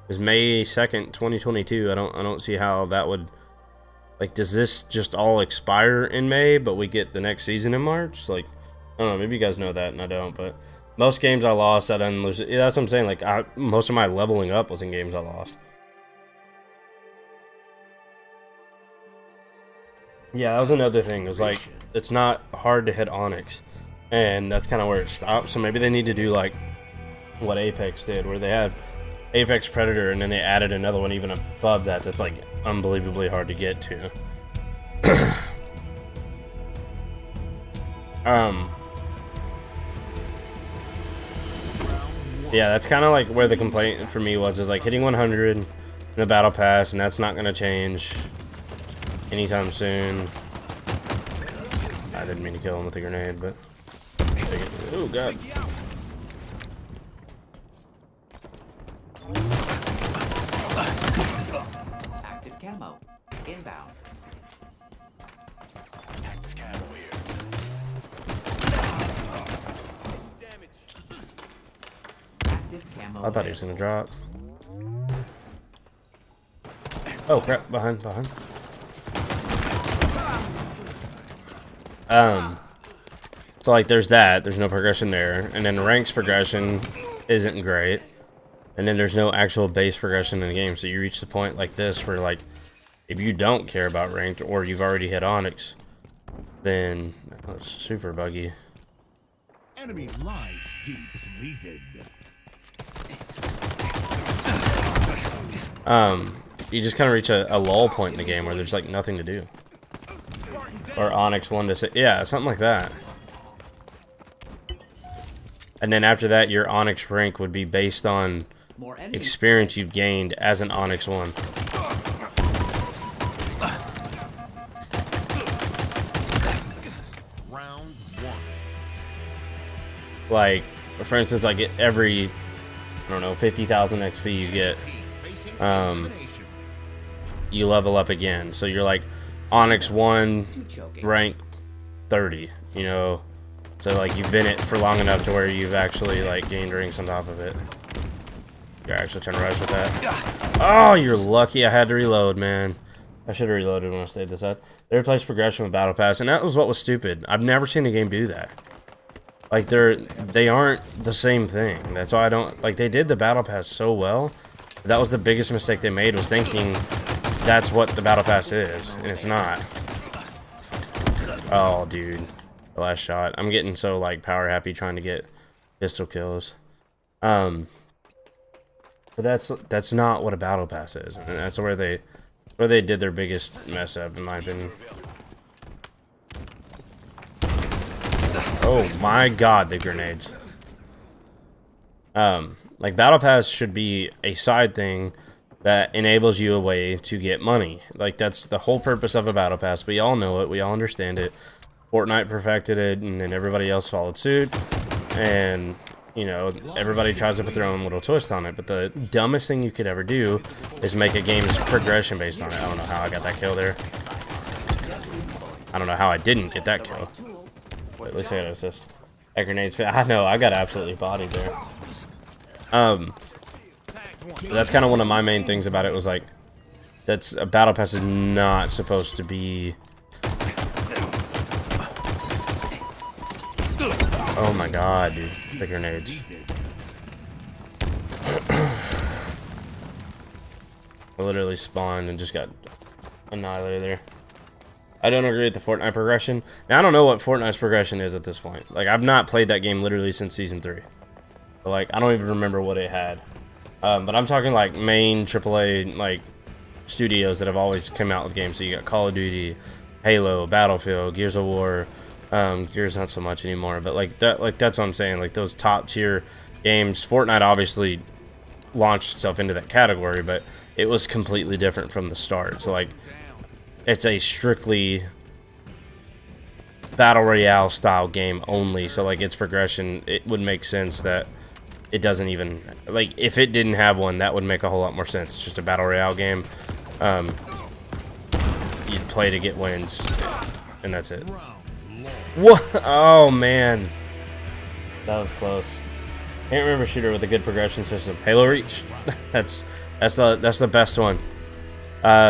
It's May 2nd, 2022. I don't see how that would, like, does this just all expire in May, but we get the next season in March? Like, I don't know, maybe you guys know that and I don't, but most games I lost, I didn't lose. Yeah, that's what I'm saying. Like, most of my leveling up was in games I lost. Yeah, that was another thing. It was like, it's not hard to hit Onyx, and that's kind of where it stops. So maybe they need to do like what Apex did, where they had Apex Predator, and then they added another one even above that that's like unbelievably hard to get to. Yeah, that's kind of like where the complaint for me was, is like hitting 100 in the battle pass, and that's not going to change anytime soon. I didn't mean to kill him with the grenade, but oh god. Active camo. Inbound. Active camo. I thought he was gonna drop. Oh crap! Behind. So like there's that. There's no progression there, and then ranks progression isn't great, and then there's no actual base progression in the game. So you reach the point like this where like if you don't care about ranked or you've already hit Onyx, then it's super buggy. Enemy lives depleted. You just kind of reach a lull point in the game where there's like nothing to do. Or Onyx 1 to 6. Yeah, something like that. And then after that, your Onyx rank would be based on More enemies. experience you've gained as an Onyx 1. Round 1. Like, for instance, I get every, I don't know, 50,000 XP you get, Facing Um, elimination. you level up again. So you're like Onyx 1, Too choking. rank 30, you know? So like you've been it for long enough to where you've actually like gained ranks on top of it. You're actually trying to rise with that. Oh, you're lucky I had to reload, man. I should have reloaded when I stayed this up. They replaced progression with battle pass, and that was what was stupid. I've never seen a game do that. Like they aren't the same thing. That's why I don't like. They did the battle pass so well. That was the biggest mistake they made, was thinking that's what the battle pass is, and it's not. Oh, dude. The last shot. I'm getting so like power happy trying to get pistol kills. But that's not what a battle pass is, and that's where they did their biggest mess up, in my opinion. Oh my god, the grenades. Like battle pass should be a side thing that enables you a way to get money. Like that's the whole purpose of a battle pass. We all know it, we all understand it. Fortnite perfected it, and then everybody else followed suit, and you know, everybody tries to put their own little twist on it. But the dumbest thing you could ever do is make a game's progression based on it. I don't know how I got that kill there. I don't know how I didn't get that kill. But at least I got an assist. That grenade's, I know, I got absolutely bodied there. That's kind of one of my main things about it, was like, that's a battle pass is not supposed to be. Oh my god, dude. The grenades. I literally spawned and just got annihilated there. I don't agree with the Fortnite progression. Now, I don't know what Fortnite's progression is at this point. Like, I've not played that game literally since Season 3. But, like, I don't even remember what it had. But I'm talking, like, main AAA, like, studios that have always come out with games. So you got Call of Duty, Halo, Battlefield, Gears of War. Gears not so much anymore, but like that's what I'm saying. Like those top tier games, Fortnite obviously launched itself into that category, but it was completely different from the start. So like, it's a strictly battle royale style game only. So like its progression, it would make sense that it doesn't even, like, if it didn't have one, that would make a whole lot more sense. It's just a battle royale game. you play to get wins, and that's it. Round lost. What? Oh man, that was close. Can't remember a shooter with a good progression system. Halo Reach. that's the best one.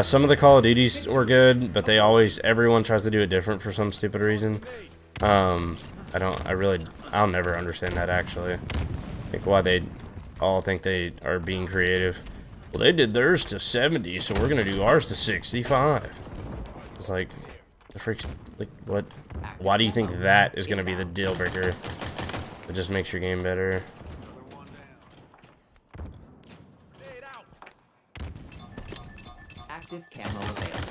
Some of the Call of Duties were good, but everyone tries to do it different for some stupid reason. I'll never understand that actually. I think why they all think they are being creative. Well, they did theirs to 70, so we're gonna do ours to 65. It's like, the freaks, like, what? Why do you think that is gonna be the deal breaker? It just makes your game better. Active camo available.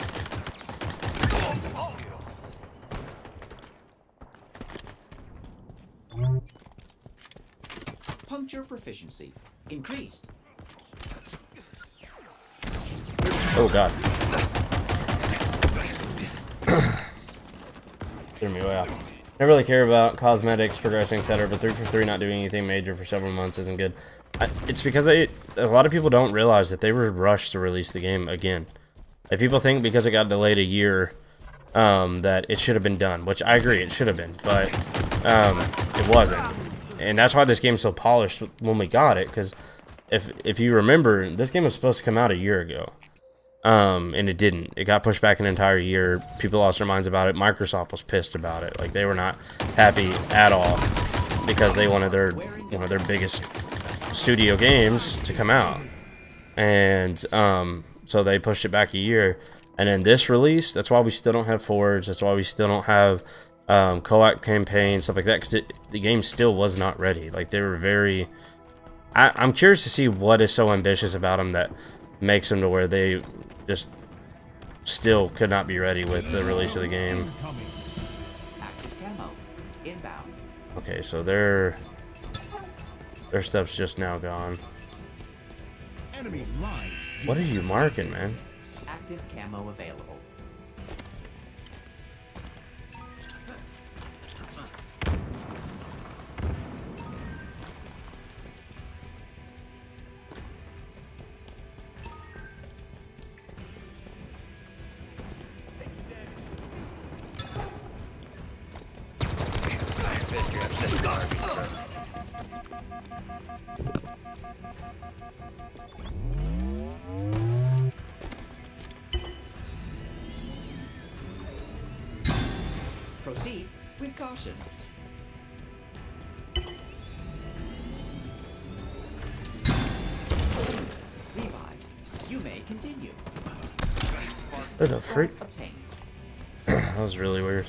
Puncture proficiency increased. Oh god. Threw me way off. Never really care about cosmetics, progressing, etc. But 3 for 3 not doing anything major for several months isn't good. It's because a lot of people don't realize that they were rushed to release the game again. Like, people think because it got delayed a year, that it should have been done, which I agree, it should have been, but it wasn't. And that's why this game's so polished when we got it, because if you remember, this game was supposed to come out a year ago. And it didn't. It got pushed back an entire year. People lost their minds about it. Microsoft was pissed about it. Like, they were not happy at all because they wanted one of their biggest studio games to come out. And so they pushed it back a year. And then this release, that's why we still don't have Forge. That's why we still don't have co-op campaign, stuff like that, because the game still was not ready. Like, they were very... I'm curious to see what is so ambitious about them that makes them to where they just still could not be ready with the release of the game. Incoming. Active camo inbound. Okay, so their stuff's just now gone. Enemy lives. What are you marking, man? Active camo available. Proceed with caution. Revived. You may continue. What the freak? Obtained. That was really weird.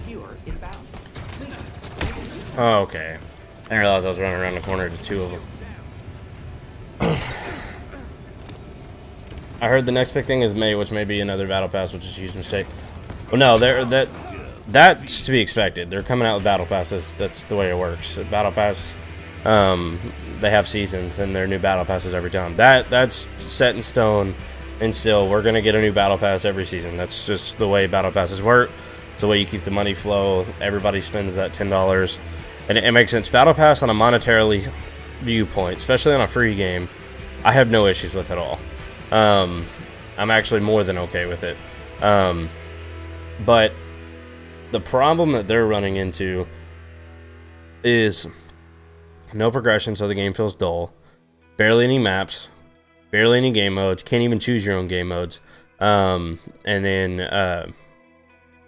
Viewer inbound. Oh, okay. I didn't realize I was running around the corner to 2 of them. I heard the next big thing is May, which may be another battle pass, which is a huge mistake. Well, no, that's to be expected. They're coming out with battle passes. That's the way it works. Battle pass, they have seasons, and they're new battle passes every time. That's set in stone, and still, we're gonna get a new battle pass every season. That's just the way battle passes work. It's the way you keep the money flow. Everybody spends that $10, and it makes sense. Battle pass on a monetarily viewpoint, especially on a free game, I have no issues with at all. I'm actually more than okay with it. But the problem that they're running into is no progression, so the game feels dull. Barely any maps, barely any game modes. Can't even choose your own game modes. And then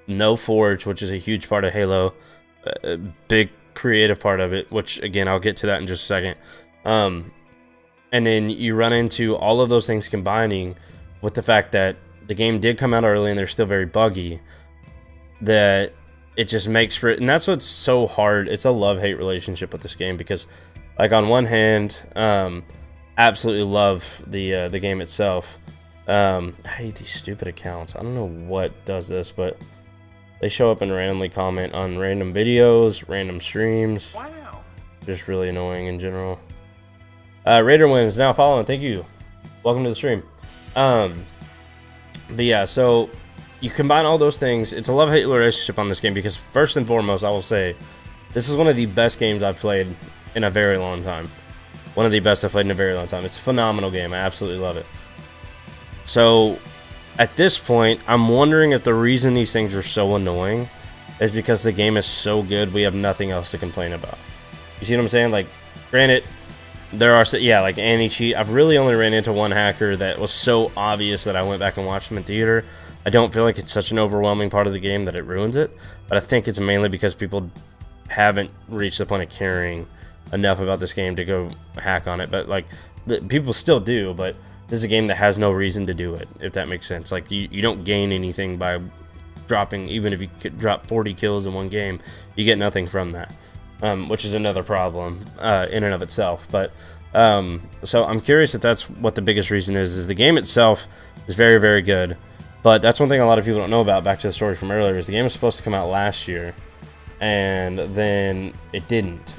no Forge, which is a huge part of Halo, a big creative part of it, which again I'll get to that in just a second. And then you run into all of those things combining with the fact that the game did come out early and they're still very buggy, that it just makes for it. And that's what's so hard. It's a love-hate relationship with this game, because like on one hand, absolutely love the game itself. I hate these stupid accounts. I don't know what does this, but they show up and randomly comment on random videos, random streams. Wow. Just really annoying in general. Raider wins now following. Thank you. Welcome to the stream. But yeah, so you combine all those things. It's a love-hate relationship on this game, because first and foremost, I will say this is one of the best games I've played in a very long time. One of the best I've played in a very long time. It's a phenomenal game. I absolutely love it. So at this point, I'm wondering if the reason these things are so annoying is because the game is so good we have nothing else to complain about. You see what I'm saying? Like, granted, there are, yeah, like anti-cheat. I've really only ran into one hacker that was so obvious that I went back and watched him in theater. I don't feel like it's such an overwhelming part of the game that it ruins it, but I think it's mainly because people haven't reached the point of caring enough about this game to go hack on it. But like, people still do, but this is a game that has no reason to do it, if that makes sense. Like, you don't gain anything by dropping, even if you could drop 40 kills in one game, you get nothing from that, which is another problem in and of itself. But so I'm curious if that's what the biggest reason is the game itself is very, very good. But that's one thing a lot of people don't know about, back to the story from earlier, is the game was supposed to come out last year, and then it didn't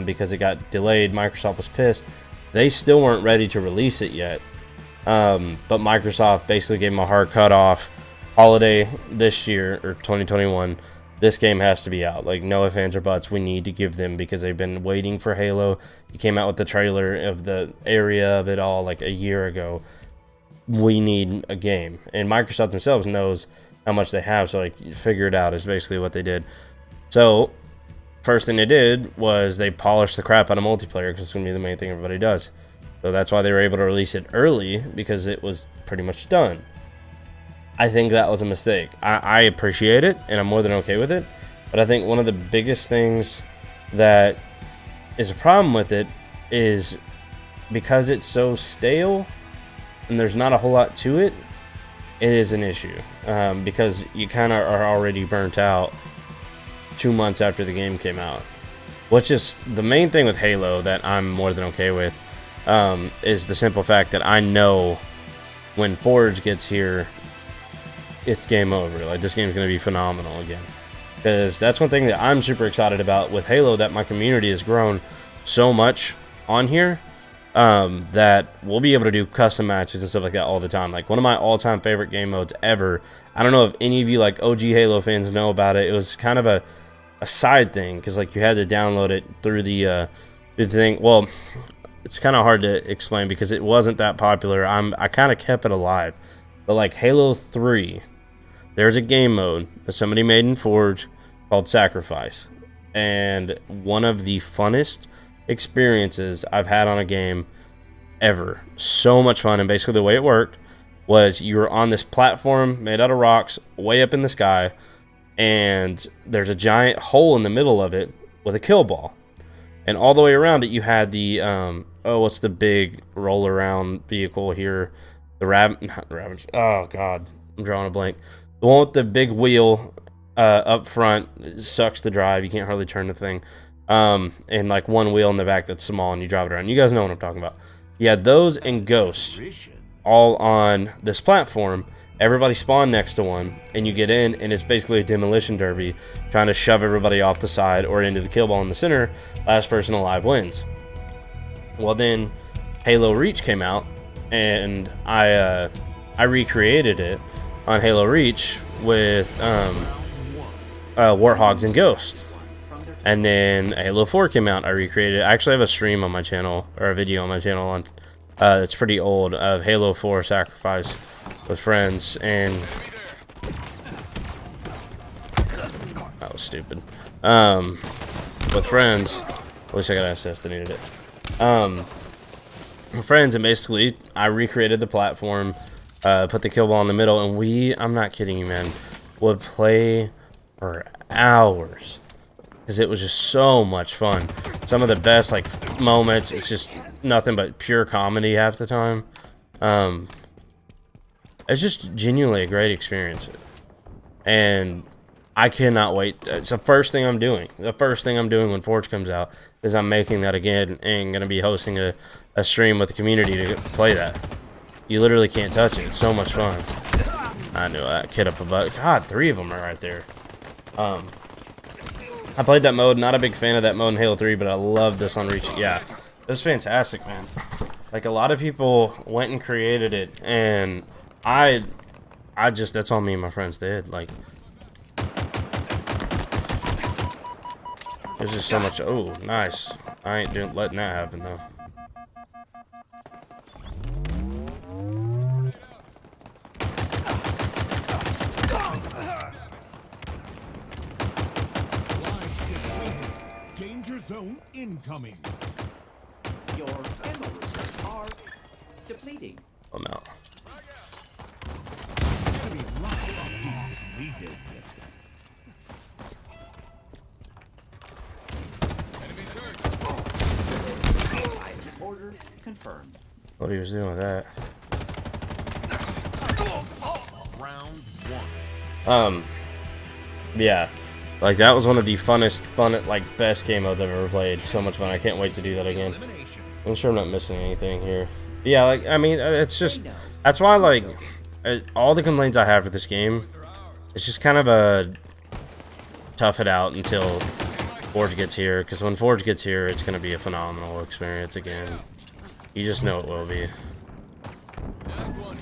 because it got delayed. Microsoft was pissed. They still weren't ready to release it yet. But Microsoft basically gave them a hard cutoff. Holiday this year, or 2021, this game has to be out. Like, no ifs, ands, or buts. We need to give them, because they've been waiting for Halo. He came out with the trailer of the area of it all like a year ago. We need a game. And Microsoft themselves knows how much they have, so like, figure it out is basically what they did. So, first thing they did was they polished the crap out of multiplayer, because it's going to be the main thing everybody does. So that's why they were able to release it early, because it was pretty much done. I think that was a mistake. I appreciate it, and I'm more than okay with it. But I think one of the biggest things that is a problem with it is because it's so stale and there's not a whole lot to it, it is an issue. Because you kind of are already burnt out 2 months after the game came out. Which is the main thing with Halo that I'm more than okay with, is the simple fact that I know when Forge gets here, it's game over. Like, this game's going to be phenomenal again. Because that's one thing that I'm super excited about with Halo, that my community has grown so much on here, that we'll be able to do custom matches and stuff like that all the time. Like, one of my all-time favorite game modes ever, I don't know if any of you like OG Halo fans know about it. It was kind of a side thing, because like, you had to download it through the thing. Well, it's kind of hard to explain because it wasn't that popular. I kind of kept it alive. But like Halo 3, there's a game mode that somebody made in Forge called Sacrifice. And one of the funnest experiences I've had on a game ever. So much fun. And basically the way it worked was you were on this platform made out of rocks way up in the sky. And there's a giant hole in the middle of it with a kill ball. And all the way around it you had the, what's the big roll around vehicle here? The Ravage. Oh, God. I'm drawing a blank. The one with the big wheel up front sucks the drive. You can't hardly turn the thing. And like one wheel in the back that's small and you drive it around. You guys know what I'm talking about. Yeah, those and Ghost all on this platform. Everybody spawned next to one, and you get in, and it's basically a demolition derby, trying to shove everybody off the side or into the kill ball in the center. Last person alive wins. Well, then Halo Reach came out, and I recreated it on Halo Reach with Warthogs and Ghost. And then Halo 4 came out. I recreated it. I actually have a stream on my channel, or a video on my channel on it's pretty old, of Halo 4 Sacrifice with friends, and that was stupid. With friends, at least I got access to needed it. With friends, and basically I recreated the platform, put the kill ball in the middle, and I'm not kidding you, man, would play for hours. Because it was just so much fun. Some of the best like moments. It's just nothing but pure comedy half the time. It's just genuinely a great experience, and I cannot wait. It's the first thing I'm doing. The first thing I'm doing when Forge comes out is I'm making that again and gonna be hosting a stream with the community to play that. You literally can't touch it. It's so much fun. I knew that kid up above. God, 3 of them are right there. I played that mode, not a big fan of that mode in Halo 3, but I love this on Reach. Yeah, it was fantastic, man. Like, a lot of people went and created it, and I just, that's all me and my friends did. Like, there's just so much. Oh, nice. I ain't letting that happen, though. zone incoming. Your ammo reserves are depleting. I'm out. Enemy line depleted. Enemies hurt. Item order confirmed. What he was doing with that. Round 1. Yeah. Like, that was one of the best game modes I've ever played. So much fun. I can't wait to do that again. Elimination. I'm sure I'm not missing anything here. Yeah, like, I mean, it's just, that's why, like, all the complaints I have for this game, it's just kind of a tough it out until Forge gets here, because when Forge gets here, it's going to be a phenomenal experience again. You just know it will be. Down one.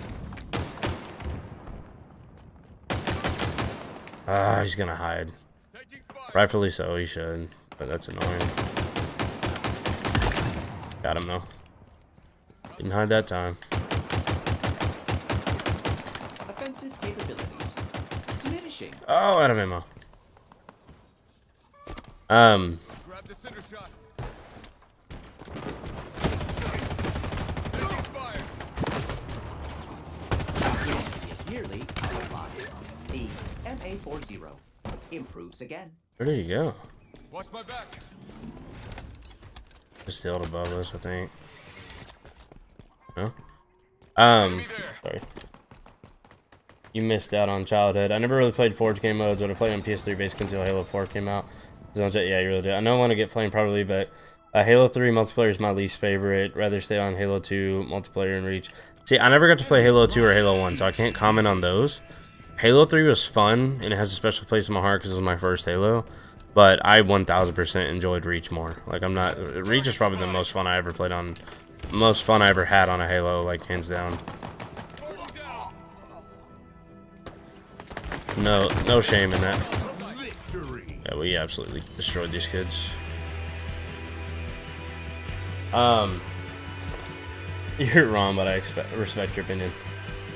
Ah, he's going to hide. Taking fire. Rightfully so, he should, but that's annoying. Got him, though. Didn't hide that time. Offensive capabilities diminishing. Oh, out of ammo. Grab the center shot. Taking fire. Is nearly out of lives. The MA40 improves again. Where did he go? Watch my back. Just still above us, I think. No? Sorry. You missed out on childhood. I never really played Forge game modes, but I played on PS3 basically until Halo 4 came out. Yeah, you really did. I know I want to get Flame probably, but Halo 3 multiplayer is my least favorite. Rather stay on Halo 2 multiplayer and Reach. See, I never got to play Halo 2 or Halo 1, so I can't comment on those. Halo 3 was fun, and it has a special place in my heart because it was my first Halo. But I 1000% enjoyed Reach more. Like, Reach is probably the most fun I ever played on, most fun I ever had on a Halo, like, hands down. No shame in that. Victory. Yeah, we absolutely destroyed these kids. You're wrong, but I respect your opinion.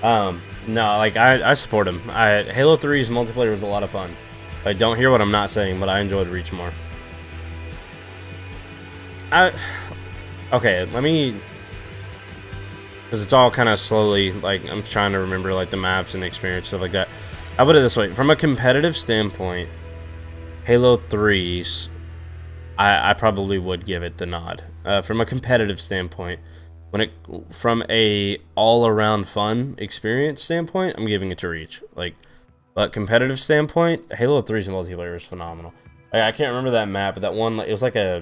No, like, I support him. Halo 3's multiplayer was a lot of fun. I don't hear what I'm not saying, but I enjoyed Reach more. Okay, let me, because it's all kind of slowly, like, I'm trying to remember, like, the maps and the experience, stuff like that. I'll put it this way. From a competitive standpoint, Halo 3's, I probably would give it the nod. From a competitive standpoint, from a all-around fun experience standpoint, I'm giving it to Reach. Like, but competitive standpoint, Halo 3's multiplayer is phenomenal. I can't remember that map, but that one, it was like I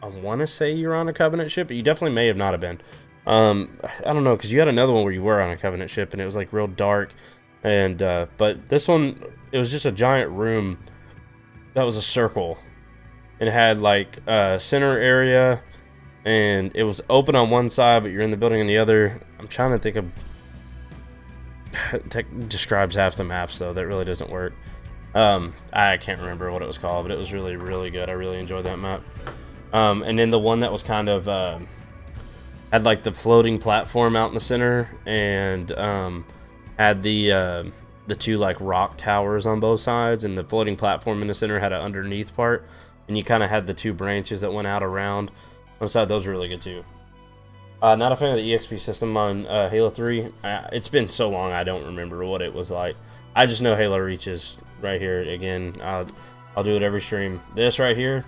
want to say you're on a Covenant ship, but you definitely may have not have been. I don't know, because you had another one where you were on a Covenant ship, and it was like real dark. And but this one, it was just a giant room that was a circle. It had like a center area, and it was open on one side, but you're in the building on the other. I'm trying to think of. Tech describes half the maps though. That really doesn't work. I can't remember what it was called, but it was really, really good. I really enjoyed that map. And then the one that was kind of had like the floating platform out in the center, and had the two like rock towers on both sides, and the floating platform in the center had an underneath part, and you kind of had the two branches that went out around on the side. Those were really good too. Not a fan of the EXP system on Halo 3. It's been so long I don't remember what it was like. I just know Halo Reach is right here again. I'll do it every stream. This right here,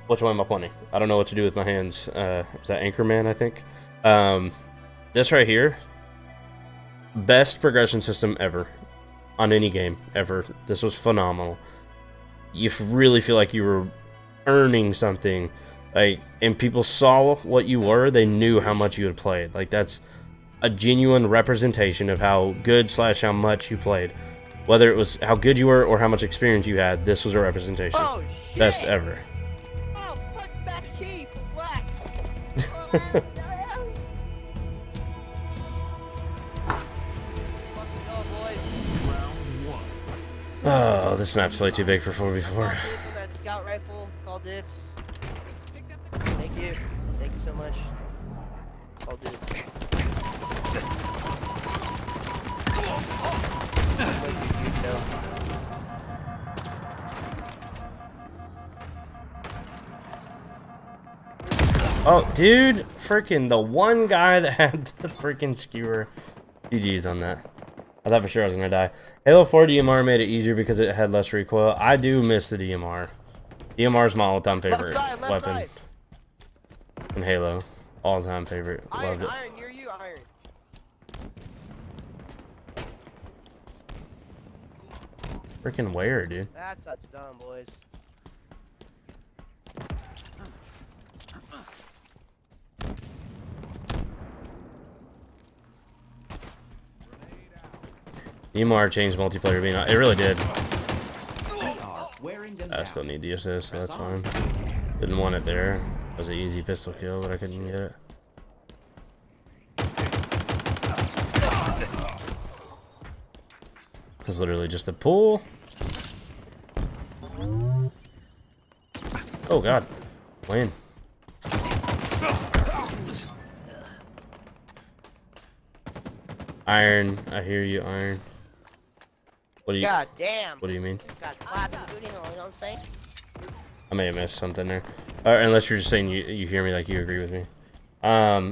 which one am I pointing? I don't know what to do with my hands. Is that Anchorman, I think? This right here, best progression system ever on any game ever. This was phenomenal. You really feel like you were earning something. Like, and people saw what you were, they knew how much you had played. Like, that's a genuine representation of how good / how much you played. Whether it was how good you were or how much experience you had, this was a representation. Oh, shit. Best ever. Oh, fuck back chief, black. Oh, boy. Round 1. Oh, this map's way too big for 4v4. That scout rifle, call dibs. Thank you. Thank you so much. Call dibs. Oh, dude, freaking the one guy that had the freaking skewer. GG's on that. I thought for sure I was gonna die. Halo 4 DMR made it easier because it had less recoil. I do miss the DMR. DMR is my all-time favorite left weapon side. in Halo. All-time favorite. Iron, Loved it. iron, near you, iron. Freaking where, dude? That's dumb, boys. DMR changed multiplayer being. It really did. We are wearing them I down. still need the assist, so Press that's on. fine. Didn't want it there. It was an easy pistol kill, but I couldn't get it. It's literally just a pull. Oh god. Win. Iron. I hear you, Iron. What do you God damn. What do you mean? Got clapped and booty, you know what I'm saying? I may have missed something there. Unless you're just saying you hear me like you agree with me.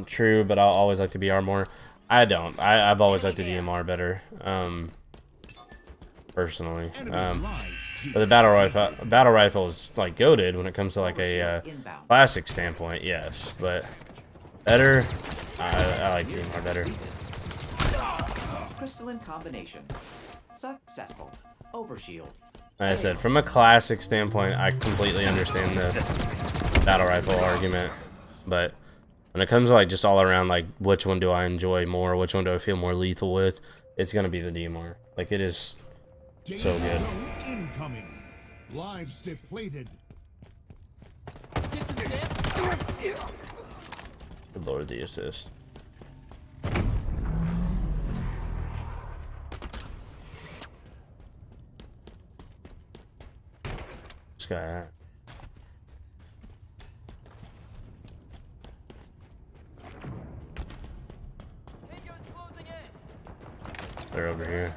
True, but I'll always like to be Armor. I don't. I've always liked the DMR better. Personally. But the battle rifle is like goated when it comes to like a classic standpoint, yes. But better, I like DMR better. Crystalline combination. Successful. Overshield. Like I said, from a classic standpoint, I completely understand the battle rifle argument. But when it comes to like just all around, like which one do I enjoy more, which one do I feel more lethal with, it's gonna be the DMR. Like it is so good. Incoming. Lives depleted. Good lord, the assist. This guy. They're over here.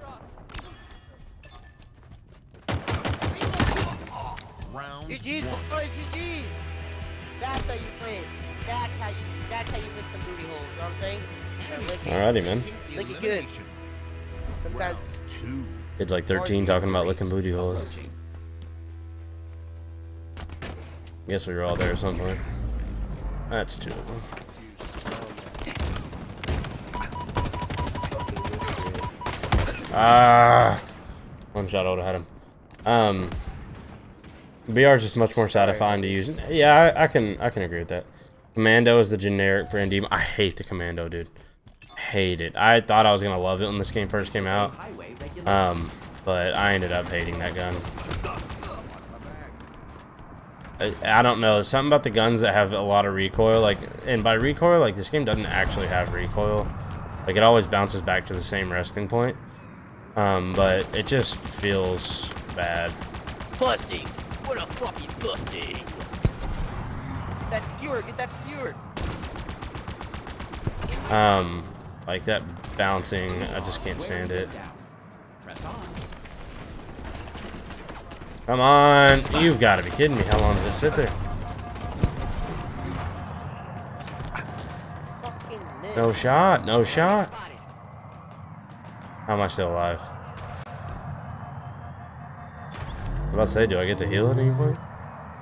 Round GG's, one. boys, GG's. That's how you play it. That's how you lick some booty holes, you know what I'm saying? Lick it. Alrighty, man. Lick it good. Sometimes, Round two. Kids like 13 talking about licking booty holes. Approaching. Guess we were all there at some point. That's two of them. Ah, one shot I would have had him. VR is just much more satisfying to use. Yeah, I can agree with that. Commando is the generic brand demon. I hate the Commando, dude. Hate it. I thought I was gonna love it when this game first came out. Highway regulation. But I ended up hating that gun. I don't know, something about the guns that have a lot of recoil, like, and by recoil, like, this game doesn't actually have recoil. Like, it always bounces back to the same resting point. But it just feels bad. pussy. What a fucking pussy. That skewer, get that skewer. Like that bouncing, I just can't stand it. Press on. Come on, you've got to be kidding me. How long does it sit there? Fucking miss. No shot, no shot. How am I still alive? I'm about to say, do I get to heal at any point?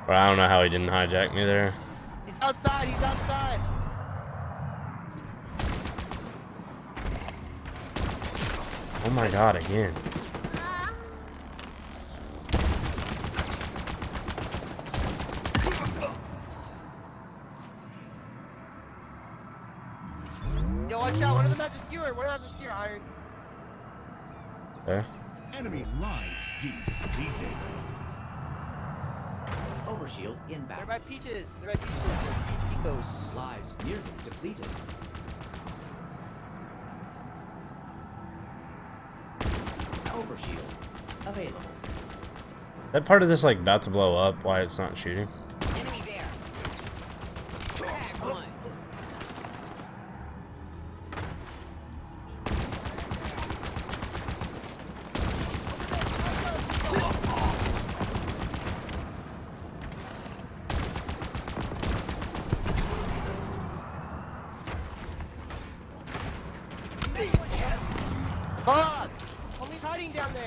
Or I don't know how he didn't hijack me there. He's outside, he's outside. Oh my god, again. Yo, watch out, one of them has a skewer, one has a skewer, Iron. Okay. Enemy lives depleted. Overshield They're inbound. by Peaches, they're by Peaches, they're Picos. Lives nearly depleted. Overshield available. That part of this like about to blow up, why it's not shooting. Enemy there. Tag one.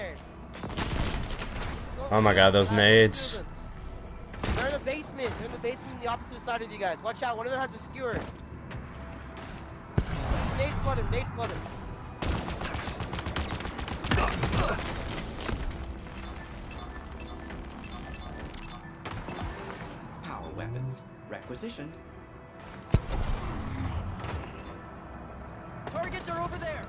there. Oh my god, those nades. They're in the basement. They're in the basement on the opposite side of you guys. Watch out. One of them has a skewer. Nade flood him. Nade flood him. Power weapons requisitioned. Targets are over there.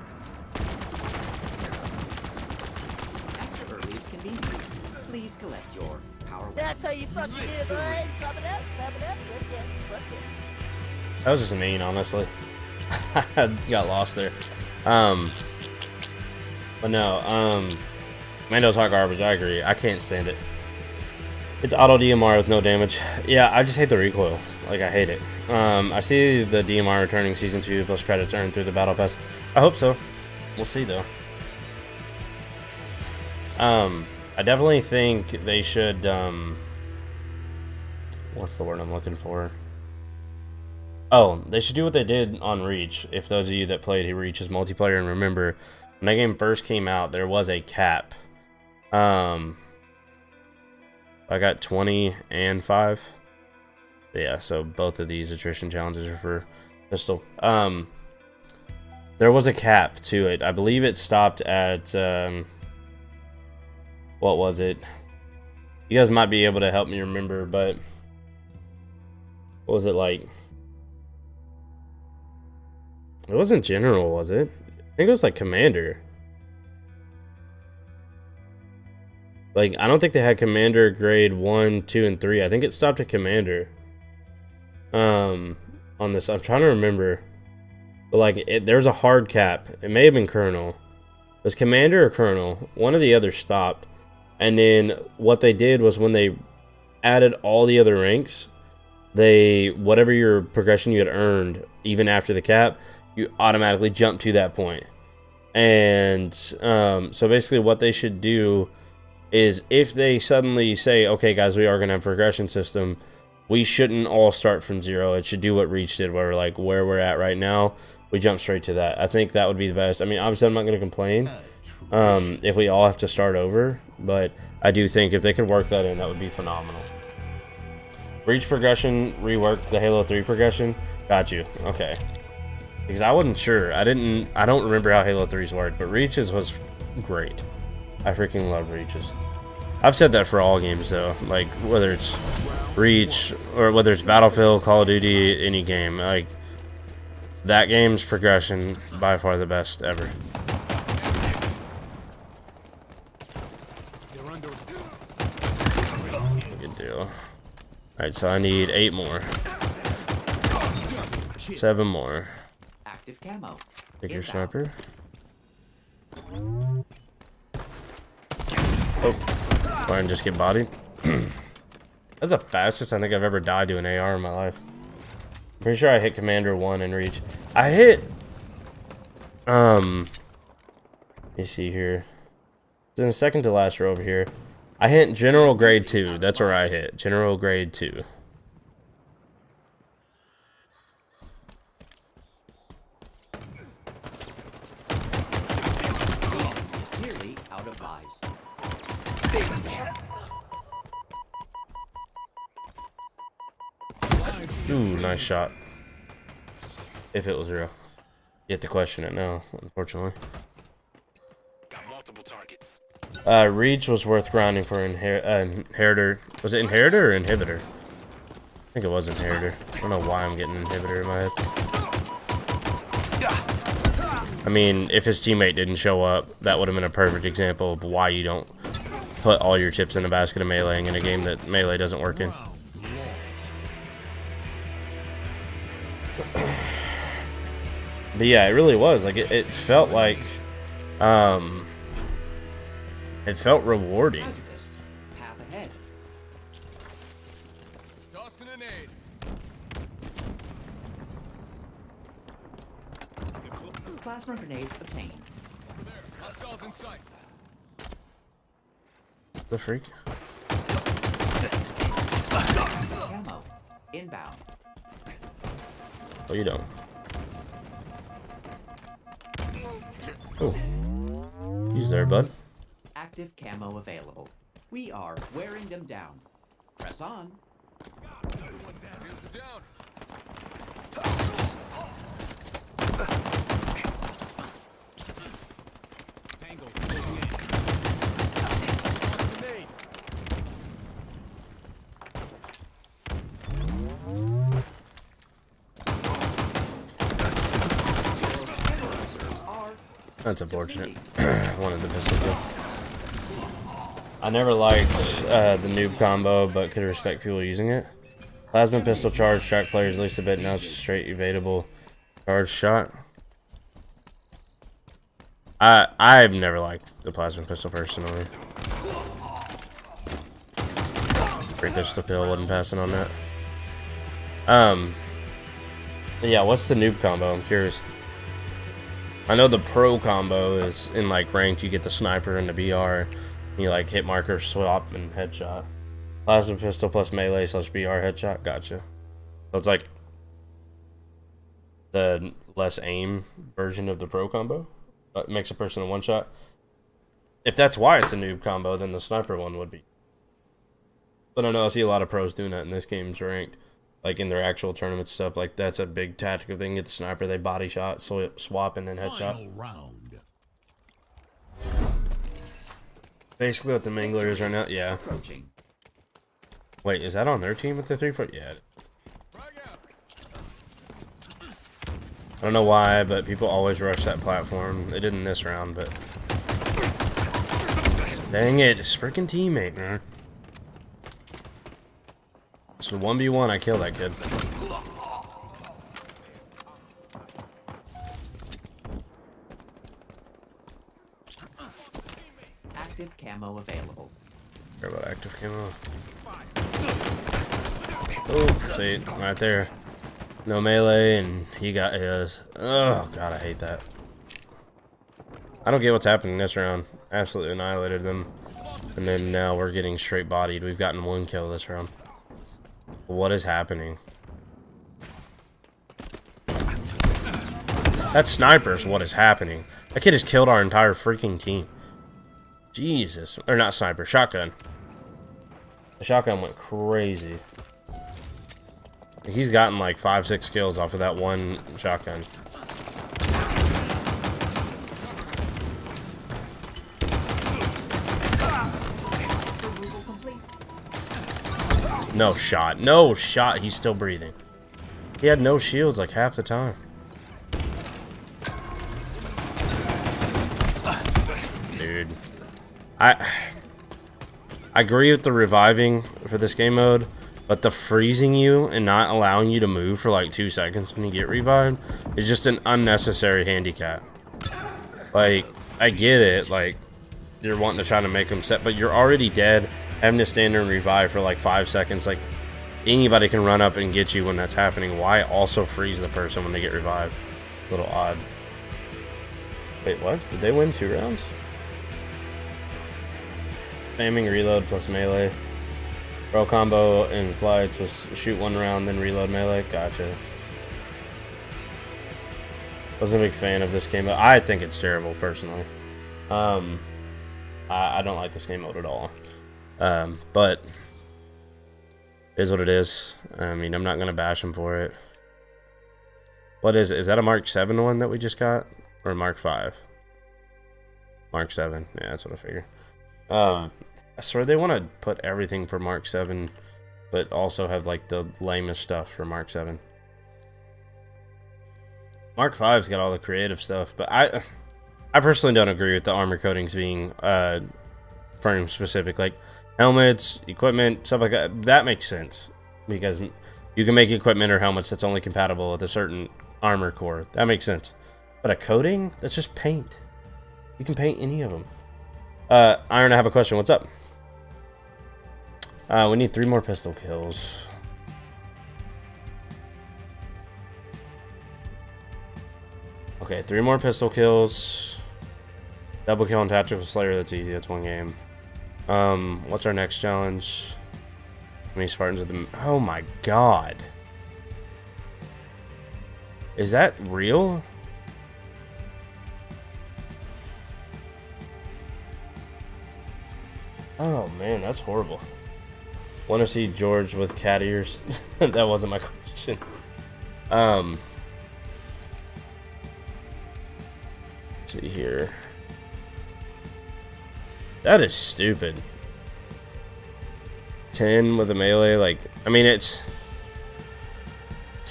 At your earliest convenience, please collect your power weapons. That's how you fucking do it, boys. Clap it up. Clap it up. Let's go. Let's go. That was just mean, honestly. I got lost there. But no, Mando's hot garbage. I agree. I can't stand it. It's auto DMR with no damage. Yeah, I just hate the recoil. Like, I hate it. I see the DMR returning season 2 plus credits earned through the battle pass. I hope so. We'll see though. I definitely think they should. What's the word I'm looking for? Oh, they should do what they did on Reach. If those of you that played Reach's multiplayer and remember, when that game first came out, there was a cap. I got 20 and 5. Yeah, so both of these attrition challenges are for pistol. There was a cap to it. I believe it stopped at what was it? You guys might be able to help me remember, but what was it like? It wasn't general, was it? I think it was like commander. Like, I don't think they had commander grade 1, 2, and 3. I think it stopped at commander. On this, I'm trying to remember. But like, there's a hard cap. It may have been colonel. It was commander or colonel. One of the others stopped. And then what they did was when they added all the other ranks, whatever your progression you had earned, even after the cap, you automatically jump to that point. And so basically what they should do is if they suddenly say, okay guys, we are going to have a progression system, we shouldn't all start from 0. It should do what Reach did, where like where we're at right now, we jump straight to that. I think that would be the best. I mean, obviously I'm not going to complain if we all have to start over, but I do think if they could work that in, that would be phenomenal. Reach progression reworked the Halo 3 progression. Got you. Okay. Because I wasn't sure. I don't remember how Halo 3's worked, but Reach's was great. I freaking love Reach's. I've said that for all games though, like whether it's Reach or whether it's Battlefield, Call of Duty, any game, like that game's progression by far the best ever. Good deal. Alright, so I need 8 more. 7 more. Active camo. Pick your Inbound. sniper. Oh, try and just get bodied. That's the fastest I think I've ever died to an AR in my life. Pretty sure I hit Commander 1 in Reach. I hit let me see here. It's in the second to last row over here. I hit General Grade 2. That's where I hit. General Grade 2. Nearly out of lives. Ooh, nice shot. If it was real. You have to question it now, unfortunately. Got multiple targets. Reach was worth grinding for Inheritor. Was it Inheritor or Inhibitor? I think it was Inheritor. I don't know why I'm getting Inhibitor in my head. I mean, if his teammate didn't show up, that would have been a perfect example of why you don't put all your chips in a basket of meleeing in a game that melee doesn't work in. But yeah, it really was. Like, it felt like, it felt rewarding. Hazardous. Path ahead. Tossing an aid. Plasma grenades obtained. There. Hostiles in sight. The freak? Camo. Inbound. Oh, you don't. Oh. He's there, bud. Active Active camo available. We are wearing them down. Press on. Shields are down. Tango closing in. Grenade. Reserves are That's unfortunate. depleting. Wanted the pistol kill. I never liked the noob combo, but could respect people using it. Plasma pistol charge, track players at least a bit. Now it's just straight evadable charge shot. I've never liked the plasma pistol personally. Free pistol kill, wasn't passing on that. Yeah, what's the noob combo? I'm curious. I know the pro combo is in like ranked, you get the sniper and the BR, and you like hit marker, swap, and headshot. Plasma pistol plus melee slash BR headshot, gotcha. So it's like the less aim version of the pro combo. Makes a person a one shot. If that's why it's a noob combo, then the sniper one would be. But I know I see a lot of pros doing that in this game's ranked. Like in their actual tournament stuff, like that's a big tactical thing. Get the sniper, they body shot, swap, and then headshot. Final round. Basically what the Mangler is right now, yeah. Approaching. Wait, is that on their team with the 3-foot? Yeah. Frag out. I don't know why, but people always rush that platform. They did in this round, but... Dang it, it's freaking teammate, man. So 1v1, I killed that kid. Active camo available. Care about active camo. Oh, see, right there. No melee, and he got his. Oh, God, I hate that. I don't get what's happening this round. Absolutely annihilated them. And then now we're getting straight bodied. We've gotten 1 kill this round. What is happening? That sniper's what is happening. That kid has killed our entire freaking team. Jesus. Or not sniper, shotgun. The shotgun went crazy. He's gotten like 5-6 kills off of that one shotgun. Removal complete. No shot. No shot. He's still breathing. He had no shields like half the time. Dude. I agree with the reviving for this game mode, but the freezing you and not allowing you to move for like 2 seconds when you get revived is just an unnecessary handicap. Like, I get it, like, you're wanting to try to make them set, but you're already dead, having to stand there and revive for like 5 seconds. Like, anybody can run up and get you when that's happening. Why also freeze the person when they get revived? It's a little odd. Wait, what? Did they win 2 rounds? Spamming reload plus melee. Pro combo in flights was shoot 1 round, then reload melee. Gotcha. Wasn't a big fan of this game mode. I think it's terrible, personally. I don't like this game mode at all. But it is what it is. I mean, I'm not going to bash him for it. What is it? Is that a Mark 7 one that we just got? Or Mark 5? Mark 7. Yeah, that's what I figure. I swear they want to put everything for Mark 7, but also have like the lamest stuff for Mark 7. Mark 5's got all the creative stuff, but I personally don't agree with the armor coatings being frame specific. Like helmets, equipment, stuff like that. That makes sense because you can make equipment or helmets that's only compatible with a certain armor core. That makes sense. But a coating, that's just paint. You can paint any of them. Iron, I have a question. What's up? We need 3 more pistol kills. Okay, 3 more pistol kills. Double kill on Tactical Slayer, that's easy, that's 1 game. What's our next challenge? How many Spartans at the... Oh my god. Is that real? Oh man, that's horrible. Want to see George with cat ears? That wasn't my question. Let's see here. That is stupid. 10 with a melee, like, I mean, it's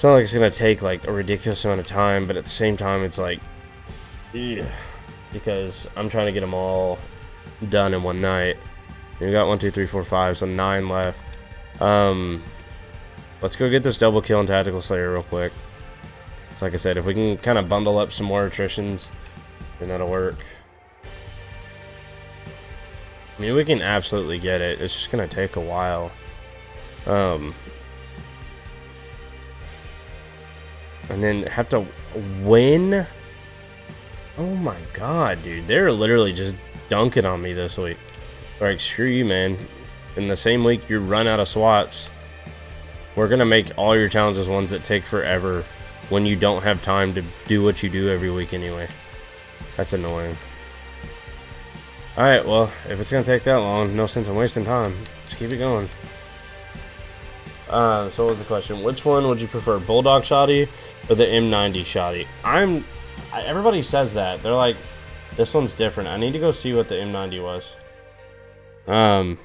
not like it's gonna take like a ridiculous amount of time, but at the same time, it's like, yeah, because I'm trying to get them all done in one night. We got 1, 2, 3, 4, 5, so 9 left. Let's go get this double kill in Tactical Slayer real quick. So like I said, if we can kind of bundle up some more attritions, then that'll work. I mean, we can absolutely get it. It's just gonna take a while. And then have to win. Oh my god, dude. They're literally just dunking on me this week. Like, screw you, man. In the same week you run out of swaps, we're gonna make all your challenges ones that take forever when you don't have time to do what you do every week anyway. That's annoying. Alright, well, if it's gonna take that long, no sense in wasting time. Let's keep it going. So what was the question? Which one would you prefer, Bulldog Shoddy or the M90 Shoddy? Everybody says that. They're like, this one's different. I need to go see what the M90 was. I'm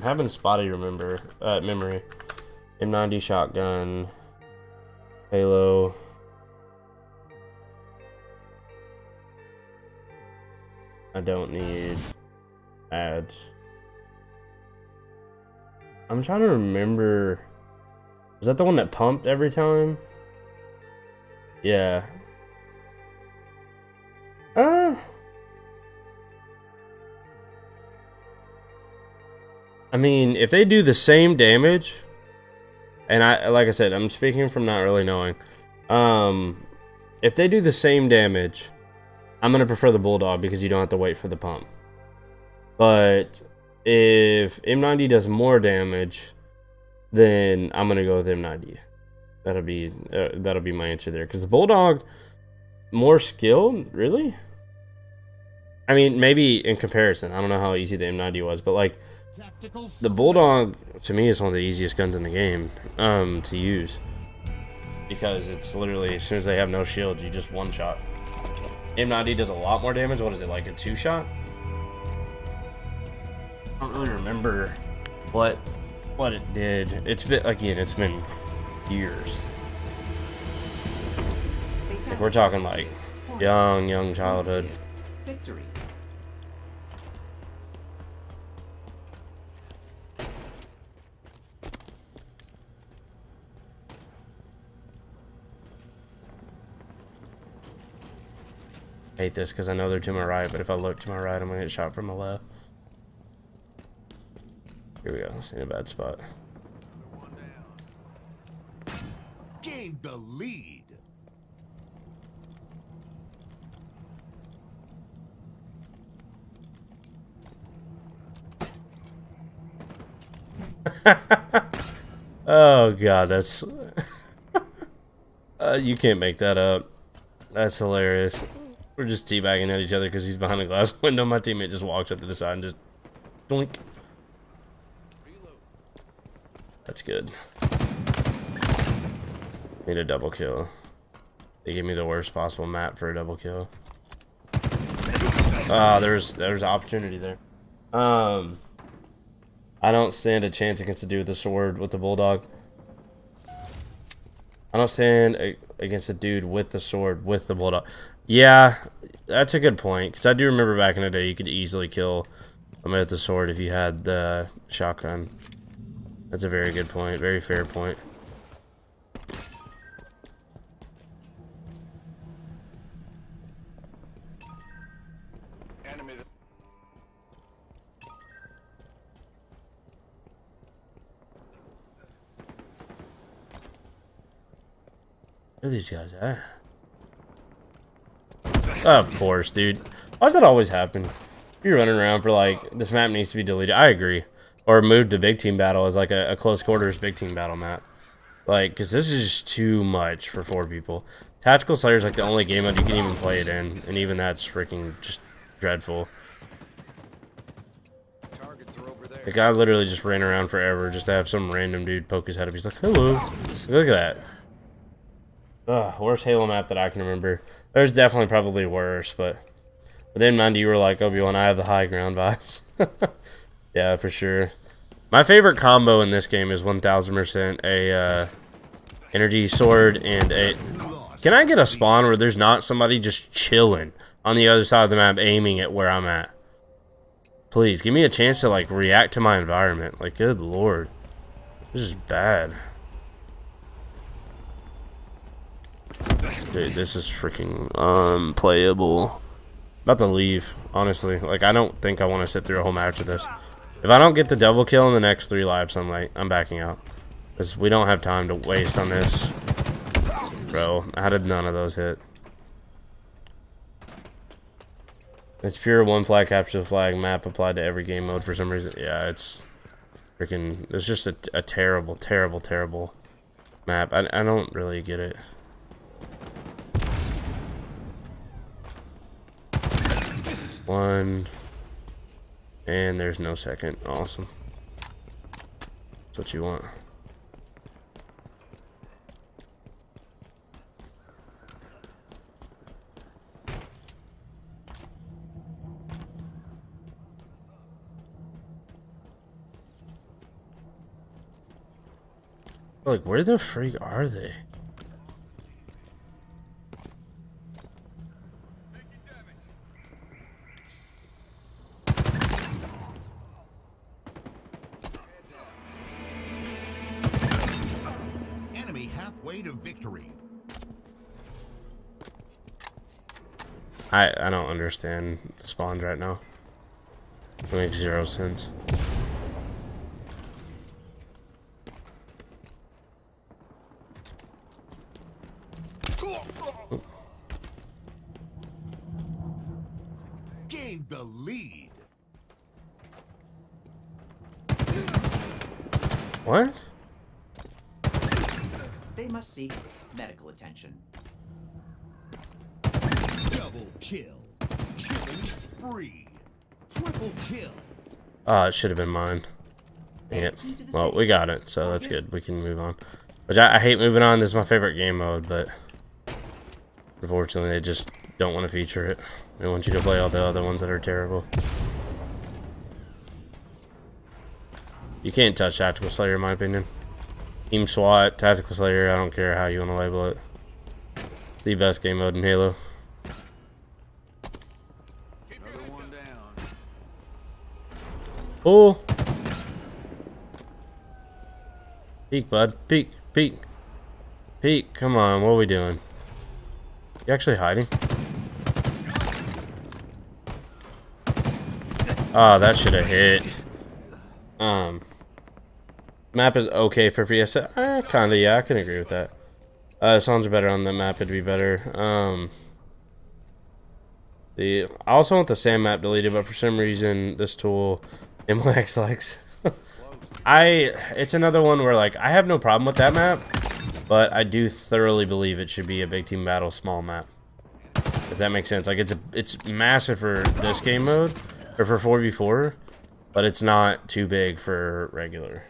having spotty memory. M90 shotgun, Halo. I don't need ads. I'm trying to remember. Was that the one that pumped every time? Yeah. I mean, if they do the same damage, and like I said, I'm speaking from not really knowing. If they do the same damage, I'm gonna prefer the Bulldog because you don't have to wait for the pump. But if M90 does more damage, then I'm gonna go with M90. That'll be my answer there. Because the Bulldog, more skill, really? I mean, maybe in comparison. I don't know how easy the M90 was, but like, the Bulldog to me is one of the easiest guns in the game to use, because it's literally, as soon as they have no shields, you just one shot. M90 does a lot more damage. What is it, like a 2-shot? I don't really remember what it did. It's been years. Like, we're talking like young childhood. Victory. I hate this because I know they're to my right, but if I look to my right, I'm gonna get shot from my left. Here we go. It's in a bad spot. Gained the lead. Oh god, that's you can't make that up. That's hilarious. We're just teabagging at each other because he's behind a glass window. My teammate just walks up to the side and just doink. That's good. Need a double kill. They gave me the worst possible map for a double kill. Ah, there's opportunity there. I don't stand a chance against the dude with the sword with the Bulldog. I don't stand against a dude with the sword with the Bulldog. Yeah, that's a good point, because I do remember back in the day you could easily kill him with the sword if you had the shotgun. That's a very good point, very fair point. Where are these guys at? Of course, dude. Why does that always happen? You're running around for like, this map needs to be deleted. I agree. Or moved to big team battle as like a close quarters big team battle map. Like, because this is just too much for 4 people. Tactical Slayer is like the only game mode you can even play it in. And even that's freaking just dreadful. The guy literally just ran around forever just to have some random dude poke his head up. He's like, hello. Look at that. Ugh, worst Halo map that I can remember. There's definitely probably worse, but then mind you were like, Obi-Wan, I have the high ground vibes. Yeah, for sure. My favorite combo in this game is 1000% a energy sword and a... Can I get a spawn where there's not somebody just chilling on the other side of the map aiming at where I'm at? Please, give me a chance to, like, react to my environment. Like, good lord. This is bad. Dude, this is freaking unplayable. About to leave, honestly. Like, I don't think I want to sit through a whole match of this. If I don't get the double kill in the next 3 laps, I'm backing out. Because we don't have time to waste on this. Bro, how did none of those hit? It's pure one flag capture the flag map applied to every game mode for some reason. Yeah, it's freaking... It's just a terrible, terrible, terrible map. I don't really get it. One. And there's no second. Awesome. That's what you want. Like, where the freak are they? Enemy halfway to victory. I don't understand the spawns right now. It makes 0 sense. Gain the lead. What? They must seek medical attention. Double kill. Killing spree. Triple kill. Oh, it should have been mine. Dang it. Well, we got it, so that's good. We can move on. Which I hate moving on. This is my favorite game mode, but unfortunately, they just don't want to feature it. They want you to play all the other ones that are terrible. You can't touch Tactical Slayer, in my opinion. Team SWAT, Tactical Slayer, I don't care how you want to label it. It's the best game mode in Halo. Another one down. Oh! Peek, bud. Peek, peek. Peek, come on, what are we doing? You actually hiding? Oh, that should have hit. Map is okay for Fiesta. Kinda, yeah, I can agree with that. Sounds better on the map, it'd be better. I also want the sand map deleted, but for some reason, this tool, MLX likes. It's another one where, like, I have no problem with that map, but I do thoroughly believe it should be a big team battle small map. If that makes sense. Like, it's massive for this game mode, or for 4v4, but it's not too big for regular.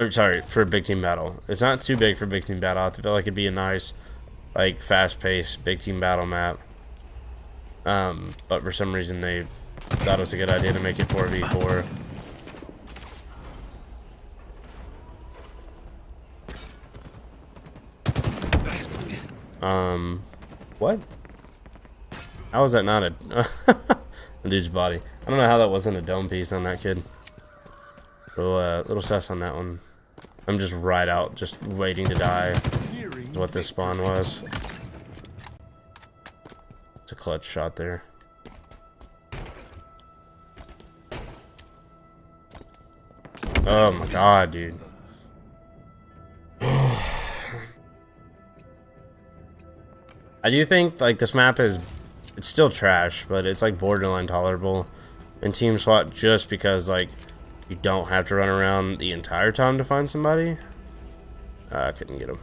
Or, sorry, for big team battle. It's not too big for big team battle. I feel like it'd be a nice, like, fast-paced big team battle map. But for some reason they thought it was a good idea to make it 4v4. What? How was that not a the dude's body? I don't know how that wasn't a dome piece on that kid. Little sus on that one. I'm just right out, just waiting to die. Is what this spawn was. It's a clutch shot there. Oh my god, dude. I do think, like, this map is, it's still trash, but it's, like, borderline tolerable in Team SWAT just because, like, you don't have to run around the entire time to find somebody. I couldn't get him.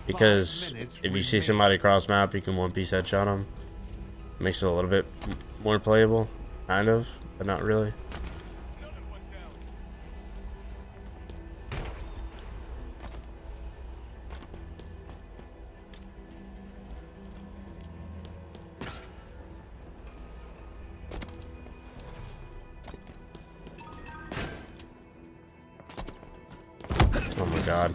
Because if you see somebody cross map, you can one-piece headshot them. Makes it a little bit more playable. Kind of, but not really. Oh my god.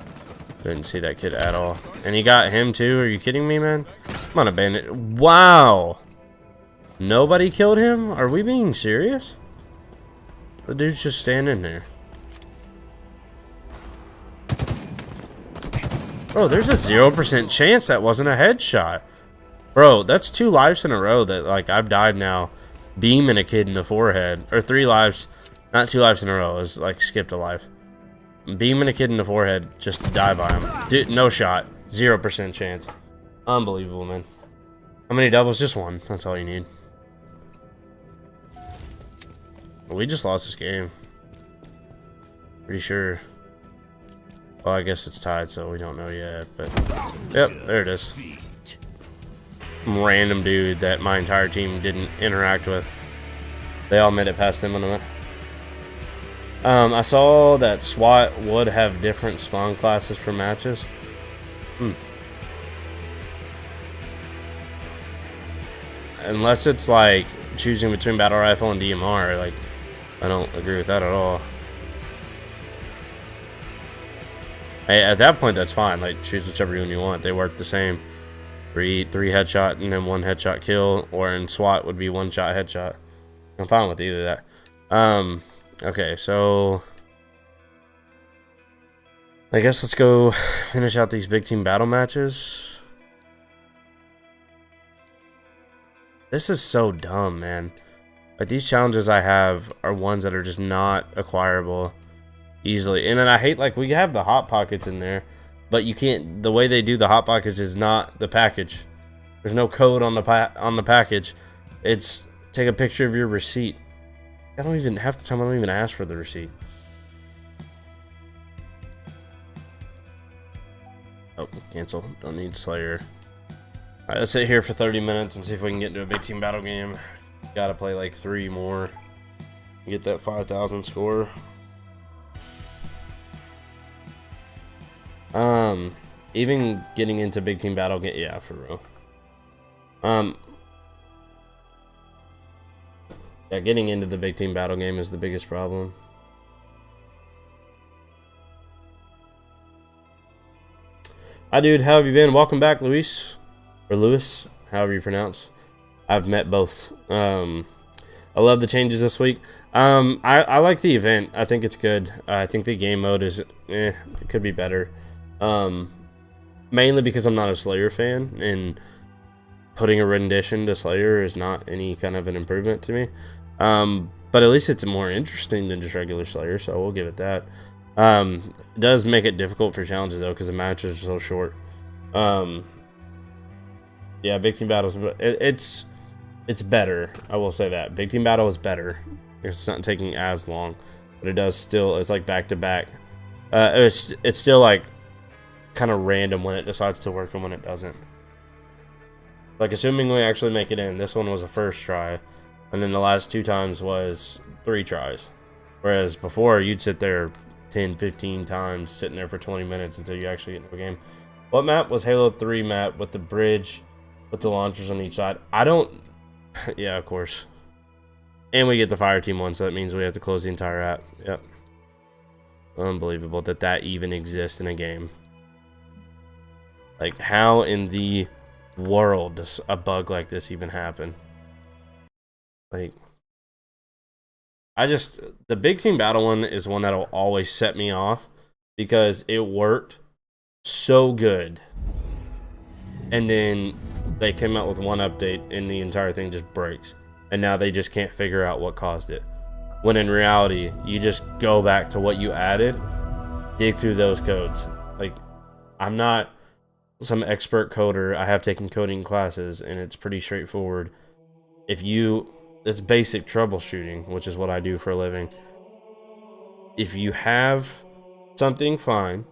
Didn't see that kid at all. And he got him too? Are you kidding me, man? Come on, a bandit. Wow! Nobody killed him? Are we being serious? The dude's just standing there. Bro, there's a 0% chance that wasn't a headshot. Bro, that's 2 lives in a row that, like, I've died now beaming a kid in the forehead. Or 3 lives, not 2 lives in a row. It's like skipped a life. Beaming a kid in the forehead just to die by him. Dude, no shot. 0% chance. Unbelievable, man. How many doubles? Just 1. That's all you need. We just lost this game. Pretty sure. Well, I guess it's tied, so we don't know yet. But yep, there it is. Some random dude that my entire team didn't interact with. They all made it past him on the. I saw that SWAT would have different spawn classes for matches. Unless it's like choosing between battle rifle and DMR, like I don't agree with that at all. Hey, at that point, that's fine. Like choose whichever one you want. They work the same. Three headshot and then 1 headshot kill, or in SWAT would be 1 shot headshot. I'm fine with either of that. Okay, so I guess let's go finish out these big team battle matches. This is so dumb, man. Like, these challenges I have are ones that are just not acquirable easily. And then I hate, like, we have the Hot Pockets in there, but you can't, the way they do the Hot Pockets is not the package. There's no code on the package. It's take a picture of your receipt. I don't even, half the time I don't even ask for the receipt. Oh, cancel. Don't need Slayer. Alright, let's sit here for 30 minutes and see if we can get into a big team battle game. Gotta play like 3 more. Get that 5,000 score. Even getting into big team battle game, yeah, for real. Yeah, getting into the big team battle game is the biggest problem. Hi, dude. How have you been? Welcome back, Luis. Or Lewis, however you pronounce. I've met both. I love the changes this week. I like the event. I think it's good. I think the game mode is, it could be better. Mainly because I'm not a Slayer fan, and putting a rendition to Slayer is not any kind of an improvement to me. But at least it's more interesting than just regular Slayer, so we'll give it that. It does make it difficult for challenges though, because the matches are so short. Yeah, big team battles, it's better. I will say that big team battle is better. It's not taking as long, but it does still. It's like back to back. It's still like kind of random when it decides to work and when it doesn't. Like, assuming we actually make it in, this one was a first try, and then the last 2 times was 3 tries. Whereas before, you'd sit there 10, 15 times, sitting there for 20 minutes until you actually get into a game. What map was Halo 3 map with the bridge, with the launchers on each side? I don't... Yeah, of course. And we get the fire team one, so that means we have to close the entire app. Yep. Unbelievable that that even exists in a game. Like, how in the world does a bug like this even happen? Like, the big team battle one is one that'll always set me off because it worked so good, and then they came out with one update and the entire thing just breaks, and now they just can't figure out what caused it, when in reality you just go back to what you added, dig through those codes. Like, I'm not some expert coder. I have taken coding classes, and it's pretty straightforward. It's basic troubleshooting, which is what I do for a living. If you have something fine,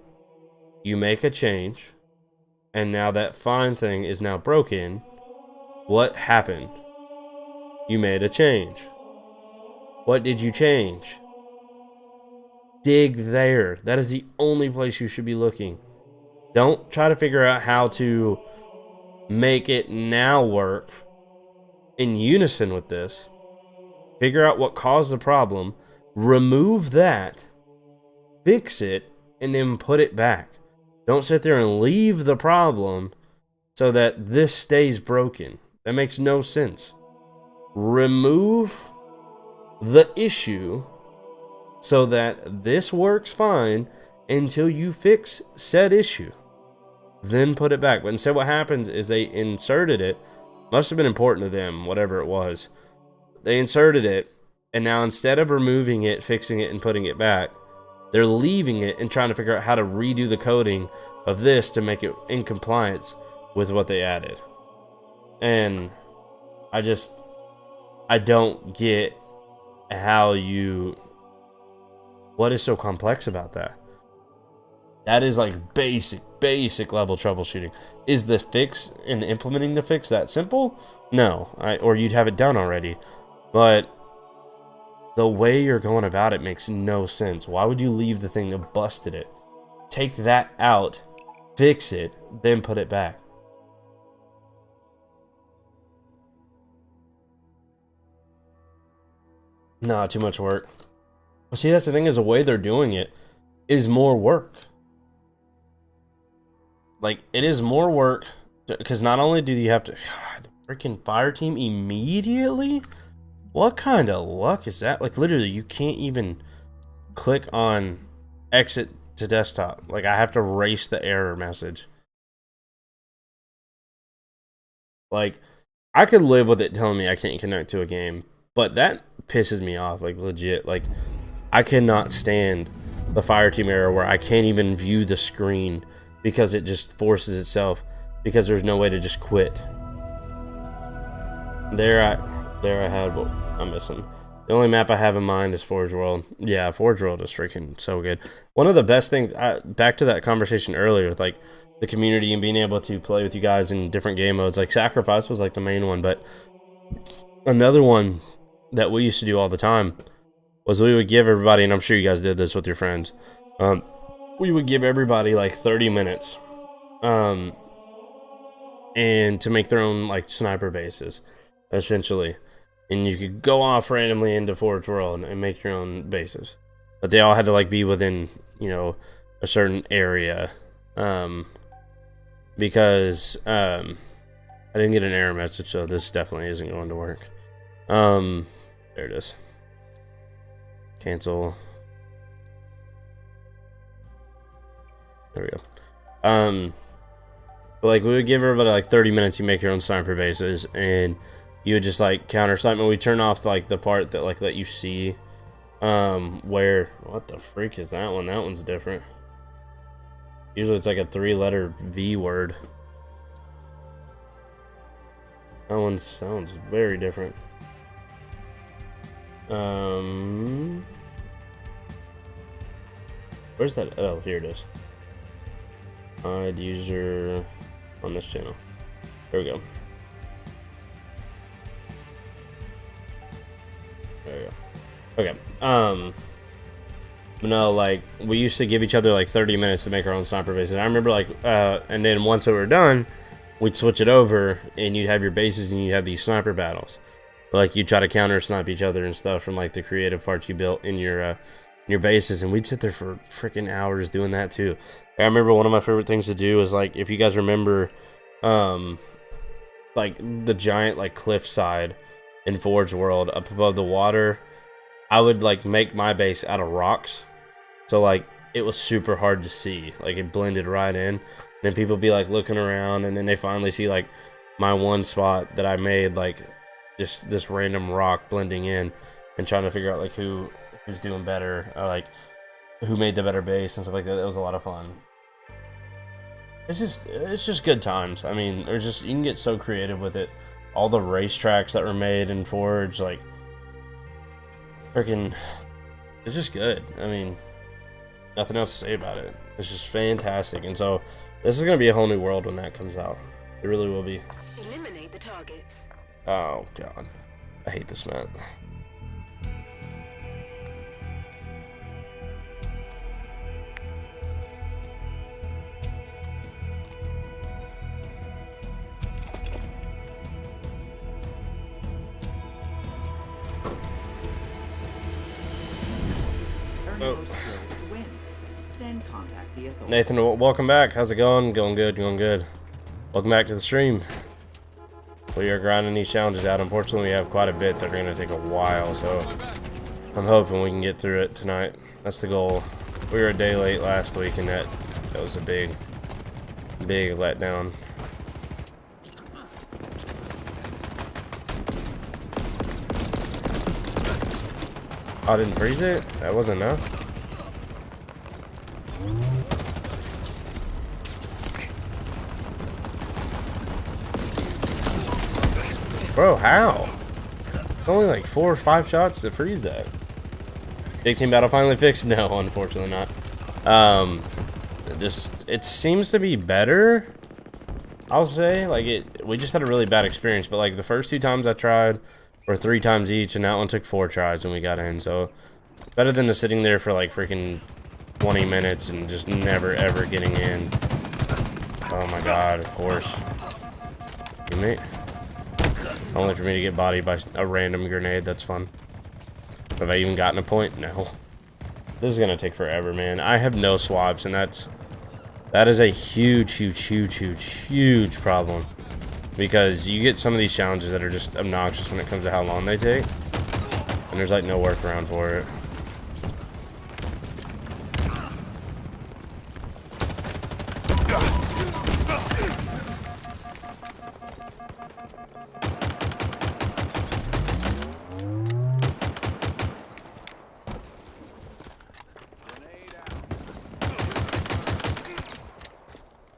you make a change, and now that fine thing is now broken. What happened? You made a change. What did you change? Dig there. That is the only place you should be looking. Don't try to figure out how to make it now work in unison with this. Figure out what caused the problem, remove that, fix it, and then put it back. Don't sit there and leave the problem so that this stays broken. That makes no sense. Remove the issue so that this works fine until you fix said issue. Then put it back. But instead what happens is they inserted it. Must have been important to them, whatever it was. They inserted it, and now instead of removing it, fixing it, and putting it back, they're leaving it and trying to figure out how to redo the coding of this to make it in compliance with what they added. And I don't get how you... What is so complex about that? That is like basic level troubleshooting. Is the fix and implementing the fix that simple? No, or you'd have it done already. But the way you're going about it makes no sense. Why would you leave the thing that busted it? Take that out, fix it, then put it back. Nah, too much work. Well, see, that's the thing, is the way they're doing it is more work. Like, it is more work, because not only do you have to... God, the freaking fire team immediately? What kind of luck is that? Like, literally, you can't even click on exit to desktop. Like, I have to erase the error message. Like, I could live with it telling me I can't connect to a game, but that pisses me off, like, legit. Like, I cannot stand the fire team error where I can't even view the screen because it just forces itself, because there's no way to just quit. There I had what I'm missing. The only map I have in mind is Forge World. Yeah, Forge World is freaking so good. One of the best things, back to that conversation earlier with like the community and being able to play with you guys in different game modes, like Sacrifice was like the main one, but another one that we used to do all the time was we would give everybody, and I'm sure you guys did this with your friends, we would give everybody like 30 minutes and to make their own like sniper bases, essentially. And you could go off randomly into Forge World and make your own bases. But they all had to like be within, you know, a certain area. Because I didn't get an error message, so this definitely isn't going to work. There it is. Cancel. There we go. But like we would give everybody like 30 minutes, you make your own sniper bases, and you would just like counter sniper. We turn off like the part that like let you see where, what the freak is that one? That one's different. Usually it's like a 3-letter V word. That one's very different. Where's that? Oh, here it is. Hide user on this channel. There we go. There we go. Okay. No, like we used to give each other like 30 minutes to make our own sniper bases. I remember like, and then once we were done, we'd switch it over, and you'd have your bases, and you'd have these sniper battles. Like you'd try to counter snipe each other and stuff from like the creative parts you built in your bases, and we'd sit there for freaking hours doing that too. I remember one of my favorite things to do is like, if you guys remember, like the giant like cliffside in Forge World up above the water, I would like make my base out of rocks, so like it was super hard to see, like it blended right in. And then people be like looking around, and then they finally see like my one spot that I made, like just this random rock blending in, and trying to figure out like who's doing better, or like who made the better base and stuff like that. It was a lot of fun. It's just good times. I mean, you can get so creative with it. All the racetracks that were made in Forge, like freaking, it's just good. I mean, nothing else to say about it. It's just fantastic. And so this is gonna be a whole new world when that comes out. It really will be. Eliminate the targets. Oh god, I hate this map. most kills to win. Then contact the authorities. Nathan, welcome back. How's it going? Going good, going good. Welcome back to the stream. We are grinding these challenges out. Unfortunately, we have quite a bit that are going to take a while, so I'm hoping we can get through it tonight. That's the goal. We were a day late last week, and that was a big letdown. Oh, I didn't freeze it? That wasn't enough? Bro, how? Only like 4 or 5 shots to freeze that. Big team battle finally fixed? No, unfortunately not. It seems to be better. I'll say, like, we just had a really bad experience, but like the first 2 times I tried were 3 times each, and that one took 4 tries and we got in. So better than the sitting there for like freaking 20 minutes and just never ever getting in. Oh my god, of course. Teammate. Only for me to get bodied by a random grenade. That's fun. Have I even gotten a point? No. This is gonna take forever, man. I have no swabs, and that is a huge problem. Because you get some of these challenges that are just obnoxious when it comes to how long they take, and there's like no workaround for it.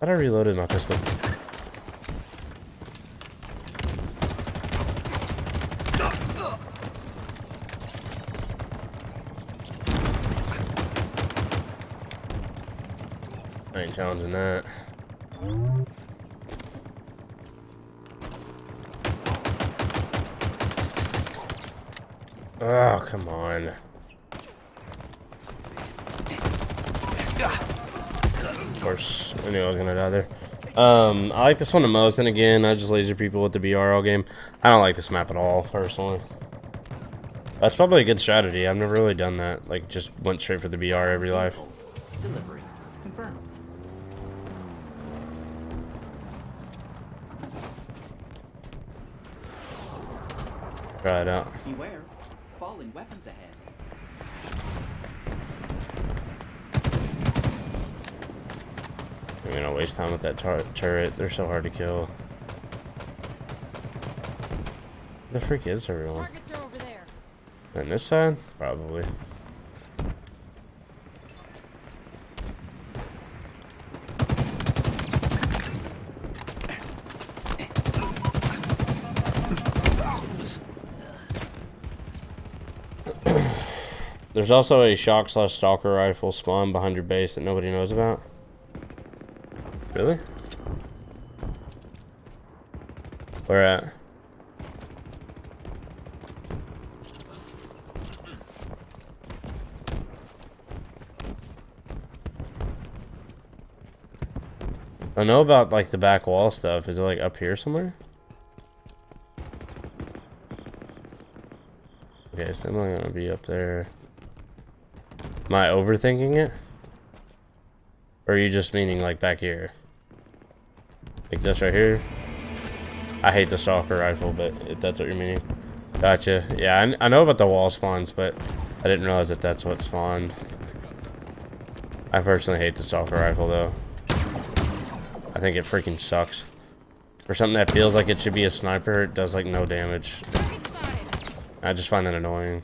I reloaded my pistol. I ain't challenging that. Oh, come on. Of course, I knew I was gonna die there. I like this one the most, and again, I just laser people with the BR all game. I don't like this map at all, personally. That's probably a good strategy. I've never really done that. Like, just went straight for the BR every life. Delivery confirmed. Try it out. Beware, falling weapons ahead. I'm gonna waste time with that turret. They're so hard to kill. The freak is everyone? Targets are over there. On this side? Probably. There's also a shock/stalker rifle spawn behind your base that nobody knows about. Really? Where at? I know about like the back wall stuff. Is it like up here somewhere? Okay, so I'm not gonna be up there. Am I overthinking it? Or are you just meaning like back here? Like this right here? I hate the stalker rifle, but if that's what you're meaning. Gotcha. Yeah, I know about the wall spawns, but I didn't realize that that's what spawned. I personally hate the stalker rifle, though. I think it freaking sucks. For something that feels like it should be a sniper, it does like no damage. I just find that annoying.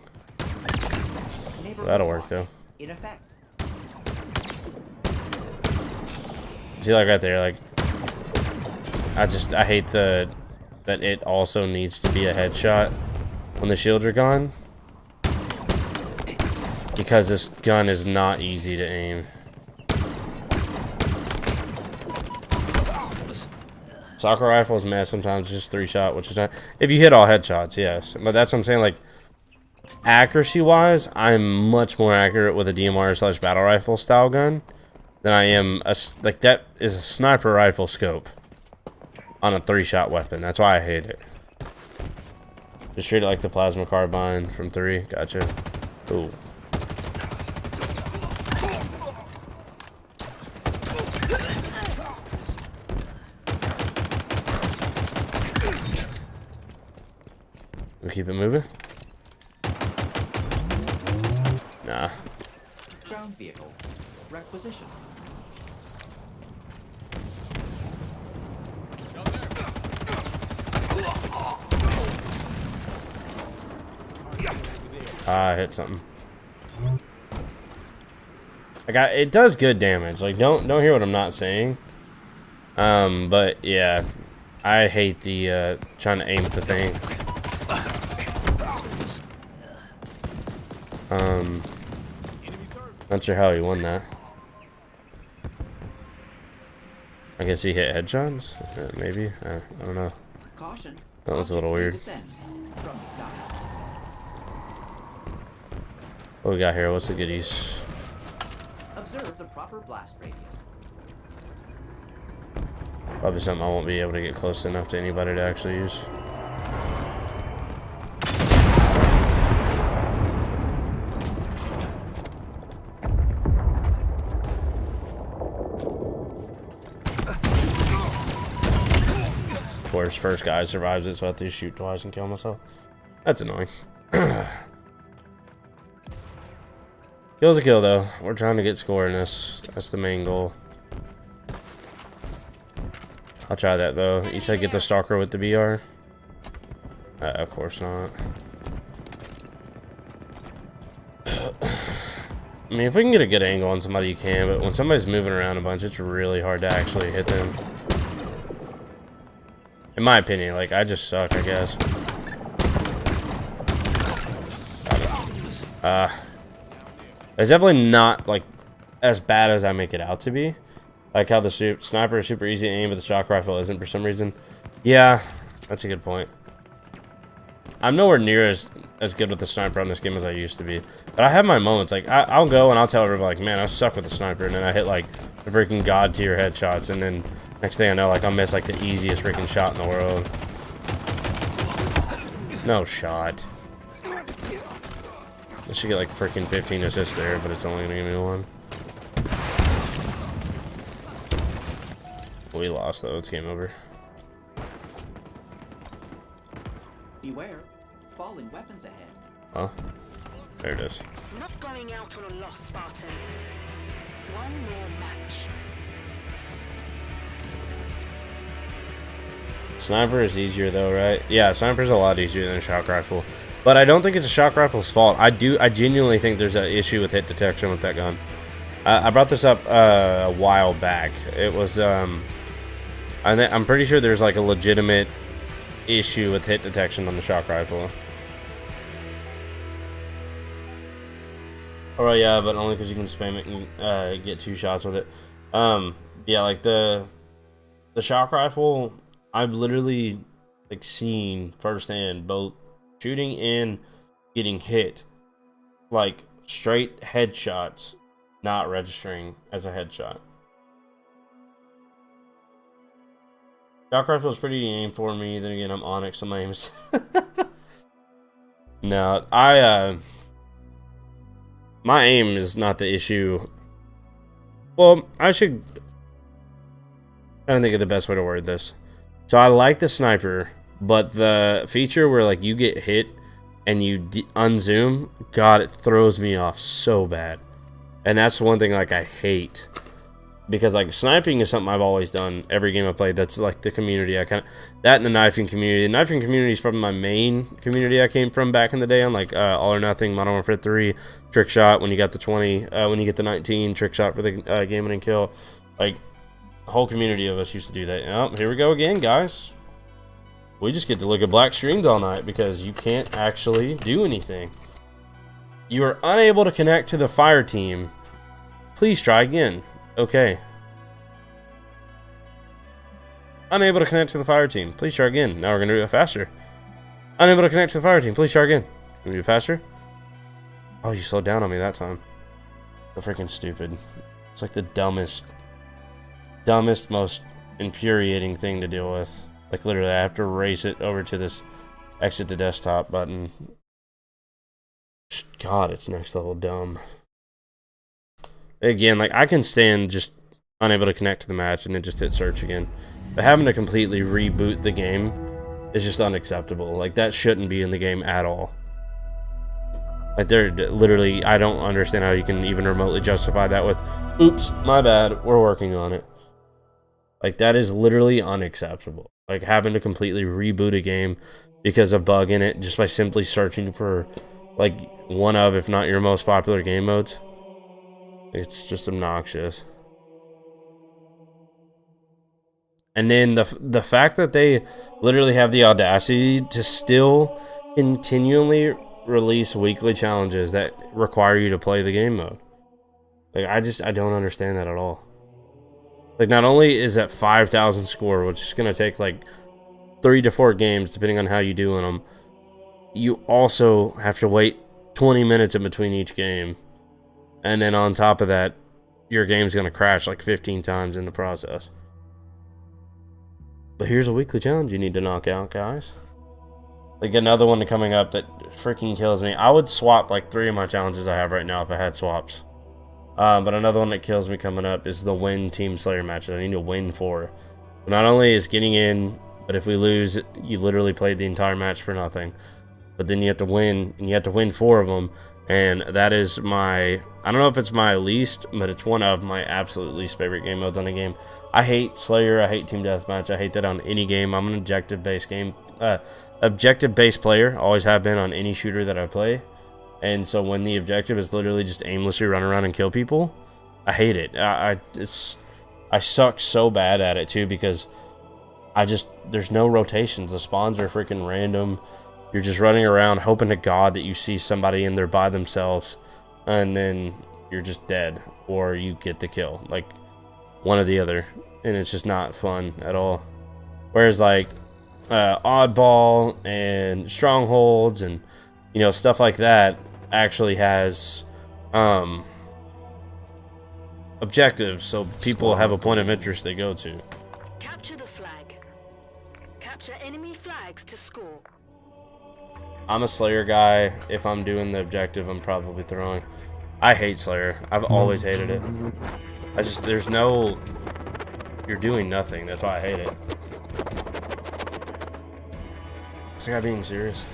That'll work, though. In effect. See, like right there, like I hate that it also needs to be a headshot when the shields are gone, because this gun is not easy to aim. Soccer rifles, man, sometimes just 3-shot, which is not, if you hit all headshots, yes, but that's what I'm saying. Like accuracy wise, I'm much more accurate with a DMR/battle rifle style gun than I am like that is a sniper rifle scope on a 3-shot weapon. That's why I hate it. Just treat it like the plasma carbine from 3. Gotcha. Ooh. keep it moving. Nah. Ground vehicle. Requisition. I hit something. It does good damage. Like don't hear what I'm not saying. But yeah, I hate the trying to aim at the thing. Not sure how he won that. I guess he hit headshots? Maybe. I don't know. Caution. That was a little weird. Descend from the sky. What we got here? What's the goodies? Observe the proper blast radius. Probably something I won't be able to get close enough to anybody to actually use. Of course, first guy survives it, so I have to shoot twice and kill myself. That's annoying. Kill's a kill, though. We're trying to get score in this. That's the main goal. I'll try that, though. You said get the stalker with the BR? Of course not. I mean, if we can get a good angle on somebody, you can, but when somebody's moving around a bunch, it's really hard to actually hit them. In my opinion, like, I just suck, I guess. It's definitely not, like, as bad as I make it out to be. Like how the sniper is super easy to aim, but the shock rifle isn't for some reason. Yeah, that's a good point. I'm nowhere near as good with the sniper on this game as I used to be. But I have my moments. Like, I'll go and I'll tell everybody, like, man, I suck with the sniper. And then I hit, like, the freaking god tier headshots. And then next thing I know, like, I'll miss, like, the easiest freaking shot in the world. No shot. I should get, like, freaking 15 assists there, but it's only going to give me one. We lost, though. It's game over. Beware. Falling weapons ahead. Oh. There it is. Not going out on a loss, Spartan. One more match. Sniper is easier, though, right? Yeah, sniper's a lot easier than a shock rifle. But I don't think it's a shock rifle's fault. I genuinely think there's an issue with hit detection with that gun. I brought this up a while back. It was, I'm pretty sure there's like a legitimate issue with hit detection on the shock rifle. Oh yeah, but only because you can spam it and get 2 shots with it. Yeah, like the shock rifle, I've literally like seen firsthand both shooting and getting hit, like straight headshots, not registering as a headshot. Shock rifle is pretty aim for me. Then again, I'm Onyx, so my aim is no, my aim is not the issue. Well, I should try to think of the best way to word this. So I like the sniper, but the feature where like you get hit and you unzoom, God, it throws me off so bad. And that's one thing like I hate. Because like sniping is something I've always done every game I played. That's like the community I kind of, that and the knifing community. The knifing community is probably my main community I came from back in the day on like All or Nothing, Modern Warfare 3, Trick Shot when you got the 20, when you get the 19, Trick Shot for the game winning kill. Like the whole community of us used to do that. Oh, here we go again, guys. We just get to look at black streams all night because you can't actually do anything. You are unable to connect to the fire team. Please try again. Okay. Unable to connect to the fire team. Please try again. Now we're going to do it faster. Unable to connect to the fire team. Please try again. Can we do it faster? Oh, you slowed down on me that time. So freaking stupid. It's like the dumbest, most infuriating thing to deal with. Like literally, I have to race it over to this exit to desktop button. God, it's next level dumb. Again, like I can stand just unable to connect to the match and then just hit search again. But having to completely reboot the game is just unacceptable. Like, that shouldn't be in the game at all. Like, they're literally, I don't understand how you can even remotely justify that with, oops, my bad, we're working on it. Like, that is literally unacceptable. Like, having to completely reboot a game because of a bug in it just by simply searching for, like, one of, if not your most popular game modes. It's just obnoxious. And then the fact that they literally have the audacity to still continually release weekly challenges that require you to play the game mode. Like, I don't understand that at all. Like, not only is that 5,000 score, which is going to take like 3 to 4 games depending on how you do in them, you also have to wait 20 minutes in between each game. And then on top of that, your game's going to crash like 15 times in the process. But here's a weekly challenge you need to knock out, guys. Like, another one coming up that freaking kills me. I would swap like 3 of my challenges I have right now if I had swaps. But another one that kills me coming up is the win Team Slayer matches. I need to win 4. Not only is getting in, but if we lose, you literally played the entire match for nothing. But then you have to win, and you have to win 4 of them. And that is my, I don't know if it's my least, but it's one of my absolute least favorite game modes on a game. I hate Slayer, I hate Team Deathmatch, I hate that on any game. I'm an objective-based player, always have been on any shooter that I play. And so when the objective is literally just aimlessly run around and kill people, I hate it. I suck so bad at it too, because there's no rotations. The spawns are freaking random. You're just running around hoping to God that you see somebody in there by themselves, and then you're just dead, or you get the kill, like one or the other, and it's just not fun at all. Whereas like Oddball and Strongholds and, you know, stuff like that actually has objectives, so people have a point of interest they go to. Capture the flag. Capture enemy flags to score. I'm a Slayer guy. If I'm doing the objective, I'm probably throwing. I hate Slayer. I've always hated it. There's no, you're doing nothing. That's why I hate it. Is the guy being serious?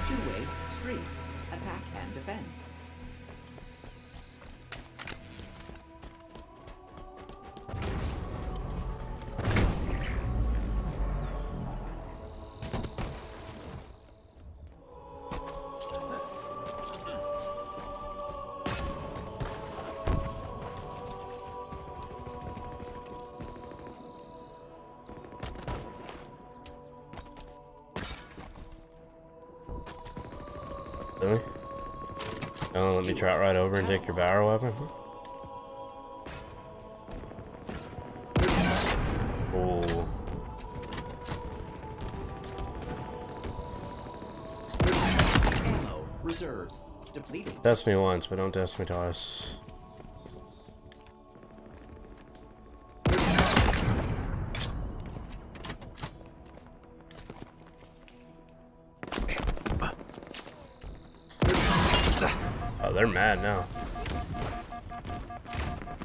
Two-way street. Attack and defend. Really? Oh, let me trot right over and take your barrel weapon. Oh. Ammo. Reserves. Depleting. Test me once, but don't test me twice. Oh, they're mad now.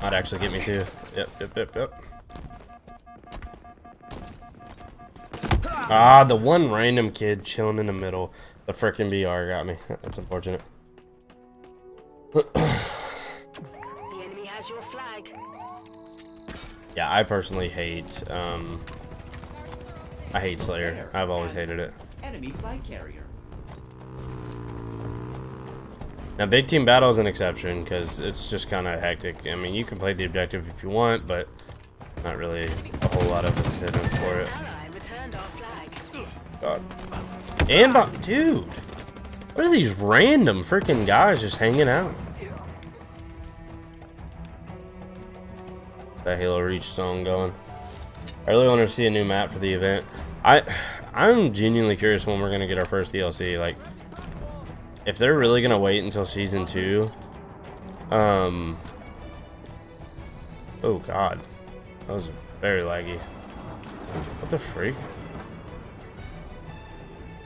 Might actually get me too. Yep. Ah, the one random kid chilling in the middle. The frickin' BR got me. That's unfortunate. The enemy has your flag. Yeah, I personally hate, I hate Slayer. I've always hated it. Enemy flag carrier. Now, Big Team Battle is an exception because it's just kind of hectic. I mean, you can play the objective if you want, but not really a whole lot of us hitting for it. Ally returned our flag. God. And, dude, what are these random freaking guys just hanging out? That Halo Reach song going. I really want to see a new map for the event. I'm genuinely curious when we're gonna get our first DLC. Like, if they're really gonna wait until season 2, oh god, that was very laggy. What the freak?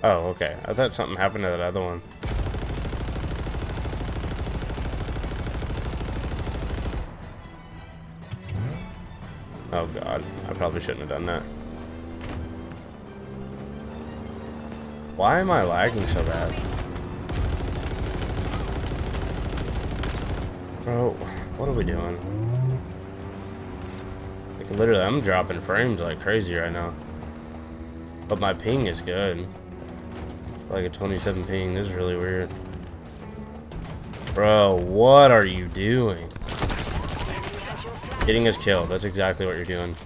Oh, okay. I thought something happened to that other one. Oh god, I probably shouldn't have done that. Why am I lagging so bad? Bro, what are we doing? Like, literally, I'm dropping frames like crazy right now. But my ping is good. Like a 27 ping. This is really weird. Bro, what are you doing? Getting us killed. That's exactly what you're doing.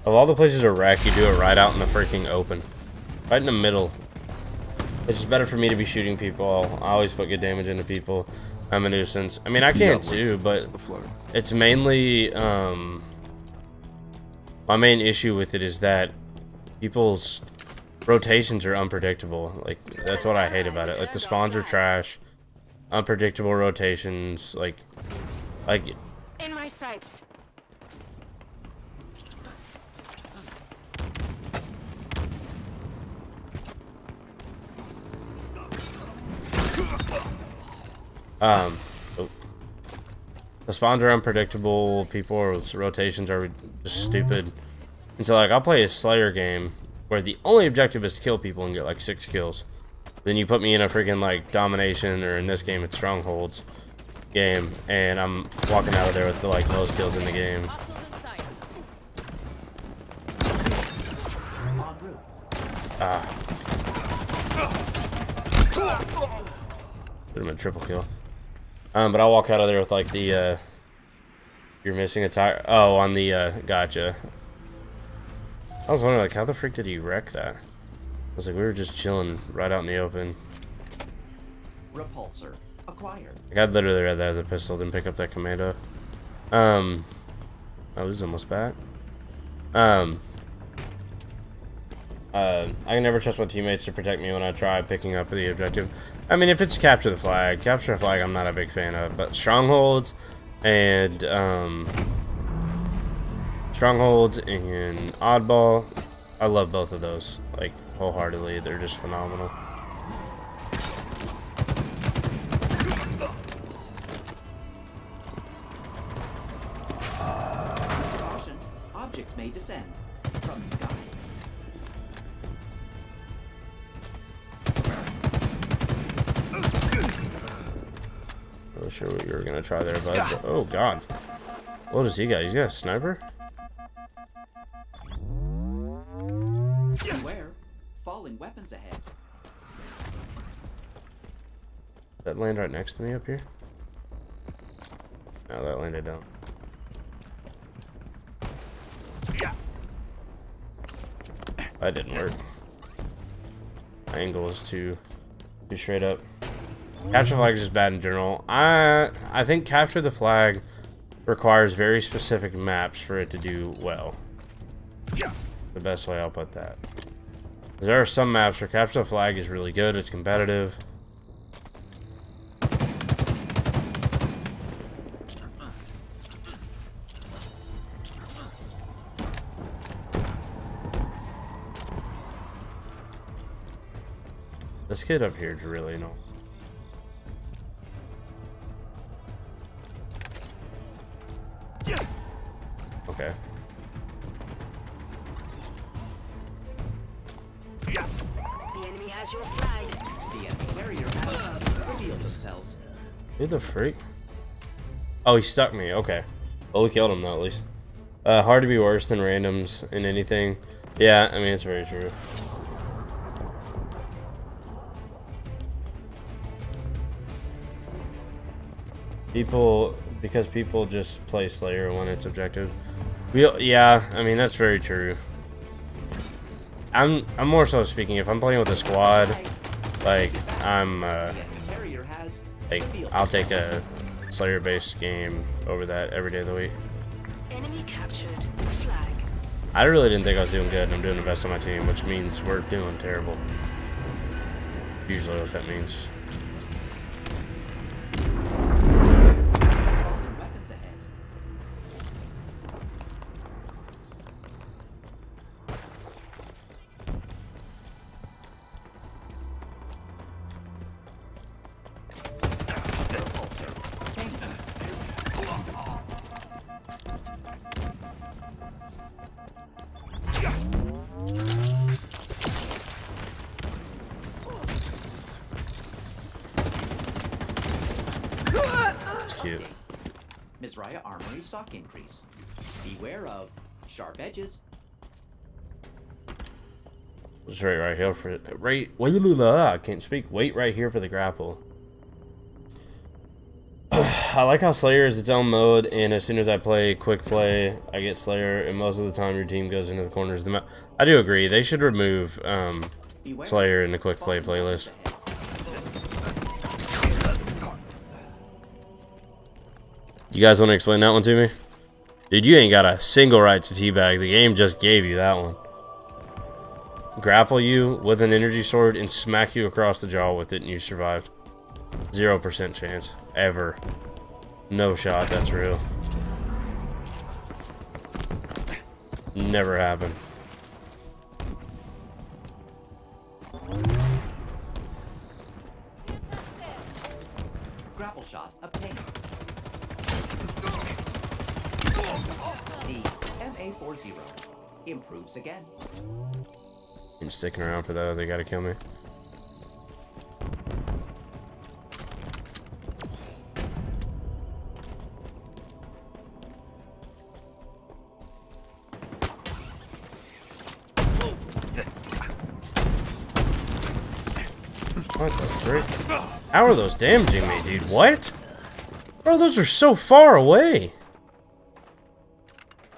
Of all the places to wreck, you do it right out in the freaking open. Right in the middle. It's just better for me to be shooting people. I always put good damage into people. I'm a nuisance. I mean, I can too, but it's mainly, my main issue with it is that people's rotations are unpredictable. Like, that's what I hate about it. Like, the spawns are trash. Unpredictable rotations. Like, In my sights. oh. The spawns are unpredictable. People's rotations are just stupid. And so, like, I'll play a Slayer game where the only objective is to kill people and get, like, 6 kills. Then you put me in a freaking, like, domination, or in this game, it's strongholds game, and I'm walking out of there with, the, like, most kills in the game. Put him in triple kill. But I'll walk out of there with, like, the, you're missing a tire. Oh, on the, gotcha. I was wondering, like, how the frick did he wreck that? I was like, we were just chilling right out in the open. Repulsor acquired. Like, I'd literally read that as a pistol, then pick up that commando. Oh, this is almost back. I can never trust my teammates to protect me when I try picking up the objective. I mean, if it's capture the flag I'm not a big fan of, but strongholds and oddball, I love both of those, like, wholeheartedly. They're just phenomenal. Caution, objects may descend from the sky. Not sure what you were gonna try there, bud. But, oh god, what does he got? He's got a sniper. Beware, falling weapons ahead. That land right next to me up here? No, that landed down. That didn't work. My angle is too straight up. Capture flag is just bad in general. I think capture the flag requires very specific maps for it to do well. The best way I'll put that. There are some maps where capture the flag is really good. It's competitive. This kid up here is really annoying. Okay. The enemy has your flag. The enemy carrier has revealed themselves. Who the freak? Oh, he stuck me. Okay. Well, we killed him though, at least. Hard to be worse than randoms in anything. Yeah, I mean, it's very true. Because people just play Slayer when it's objective. Yeah, I mean, that's very true. I'm more so speaking, if I'm playing with a squad, like, Carrier has like, I'll take a Slayer-based game over that every day of the week. Enemy captured. Flag. I really didn't think I was doing good, and I'm doing the best on my team, which means we're doing terrible. Usually what that means. falling weapons ahead. Repulsor obtained. cute. Mizraya Armory stock increase. Beware of sharp edges. Just right here for right. I can't speak. Wait right here for the grapple. I like how Slayer is its own mode, and as soon as I play quick play, I get Slayer, and most of the time your team goes into the corners of the map. I do agree. They should remove Slayer in the quick play playlist. You guys want to explain that one to me? Dude, you ain't got a single right to teabag. The game just gave you that one. Grapple you with an energy sword and smack you across the jaw with it, and you survived. 0% chance. Ever. No shot, that's real. Never happened. Grapple shot obtained. The MA40 improves again. I'm sticking around for that. They gotta kill me. What the frick? How are those damaging me, dude? What? Bro, those are so far away.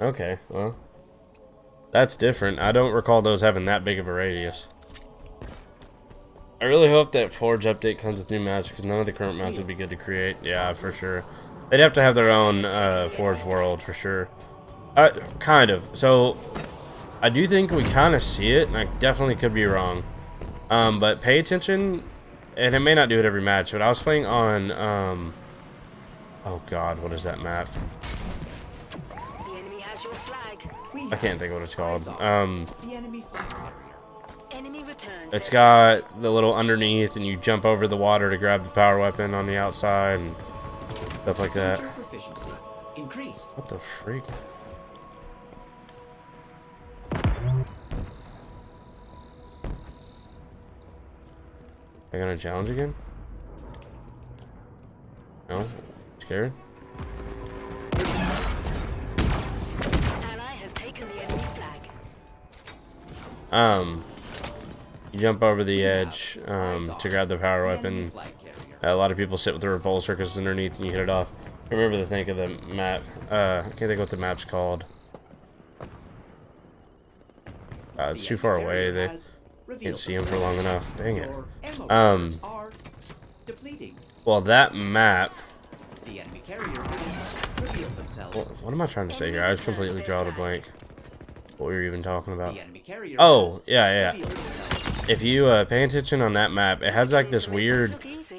Okay, well. That's different. I don't recall those having that big of a radius. I really hope that Forge update comes with new maps, because none of the current maps would be good to create. Yeah, for sure. They'd have to have their own Forge world, for sure. Kind of. So, I do think we kind of see it, and I definitely could be wrong. But pay attention, and it may not do it every match, but I was playing on, oh god, what is that map? The enemy has your flag. I can't think of what it's called. The enemy flag carrier. Enemy returns. It's got the little underneath, and you jump over the water to grab the power weapon on the outside, and stuff like that. Hunter proficiency increased. What the freak? Are you gonna challenge again? No? Scared? Ally has taken the enemy flag. You jump over the edge to grab the power weapon. Flag carrier. A lot of people sit with the repulsor because it's underneath and you hit it off. I remember to think of the map. I can't think of what the map's called. It's too far away. They can't see him for long enough. Dang it. Are depleting. Well, that map. The enemy carrier reveal themselves. What am I trying to say here? I just completely drawed a blank. What we were even talking about. The enemy carrier Oh, yeah. revealed themselves. If you pay attention on that map, it has like this weird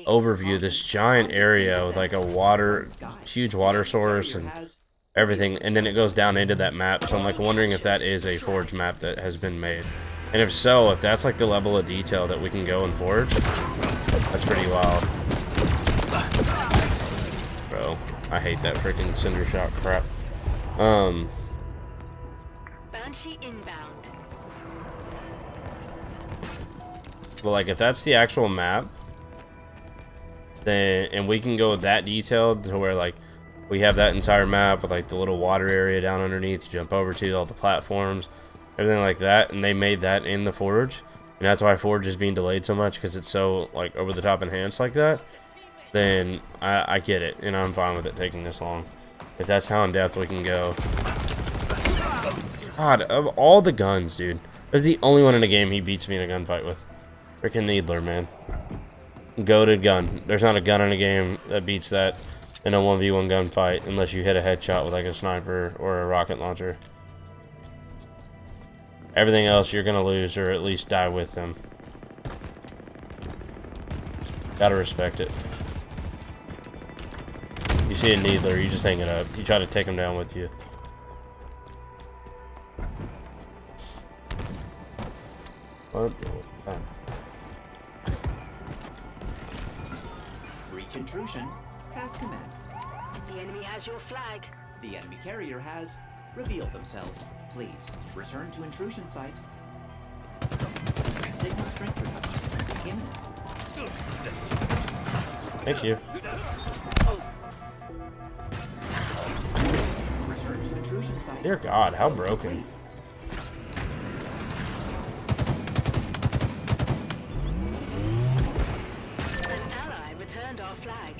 overview, this giant area with like a huge water source and everything, and then it goes down into that map. So I'm like wondering if that is a Forge map that has been made, and if so, if that's like the level of detail that we can go in Forge, that's pretty wild. Bro, I hate that freaking cinder shot crap. Banshee inbound. But like if that's the actual map, then and we can go that detailed to where like we have that entire map with like the little water area down underneath you jump over to, all the platforms, everything like that, and they made that in the Forge, and that's why Forge is being delayed so much, because it's so like over the top enhanced like that. Then I get it, and I'm fine with it taking this long if that's how in depth we can go. God, of all the guns, dude, that's the only one in the game he beats me in a gunfight with. Freaking Needler, man. Goated gun. There's not a gun in a game that beats that in a 1v1 gunfight unless you hit a headshot with like a sniper or a rocket launcher. Everything else you're gonna lose or at least die with them. Gotta respect it. You see a Needler, you just hang it up. You try to take him down with you. What? Breach intrusion has commenced. The enemy has your flag. The enemy carrier has revealed themselves. Please return to intrusion site. Signal strength reduction imminent. Thank you. sight. Dear God, how broken. An ally returned our flag.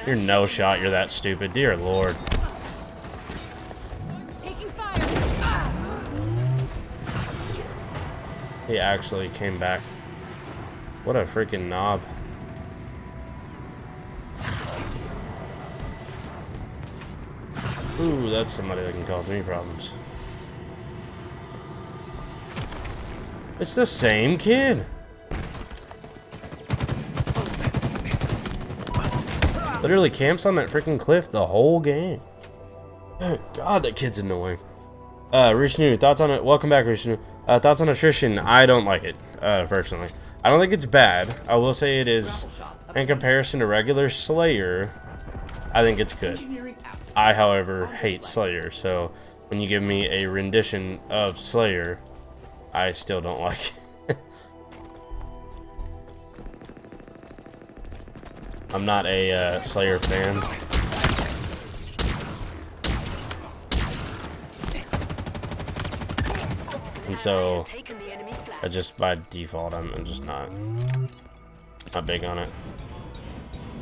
You're no shot. You're that stupid. Dear Lord. Taking fire. He actually came back. What a freaking knob. Ooh, that's somebody that can cause me problems. It's the same kid. Literally camps on that freaking cliff the whole game. God, that kid's annoying. Rishnu, thoughts on it? Welcome back, Rishnu. Thoughts on attrition? I don't like it, personally. I don't think it's bad. I will say it is, in comparison to regular Slayer, I think it's good. Engineering out. I, however, hate Slayer, so when you give me a rendition of Slayer, I still don't like it. I'm not a Slayer fan. And so, Taken the enemy flag. I just by default, I'm just not big on it.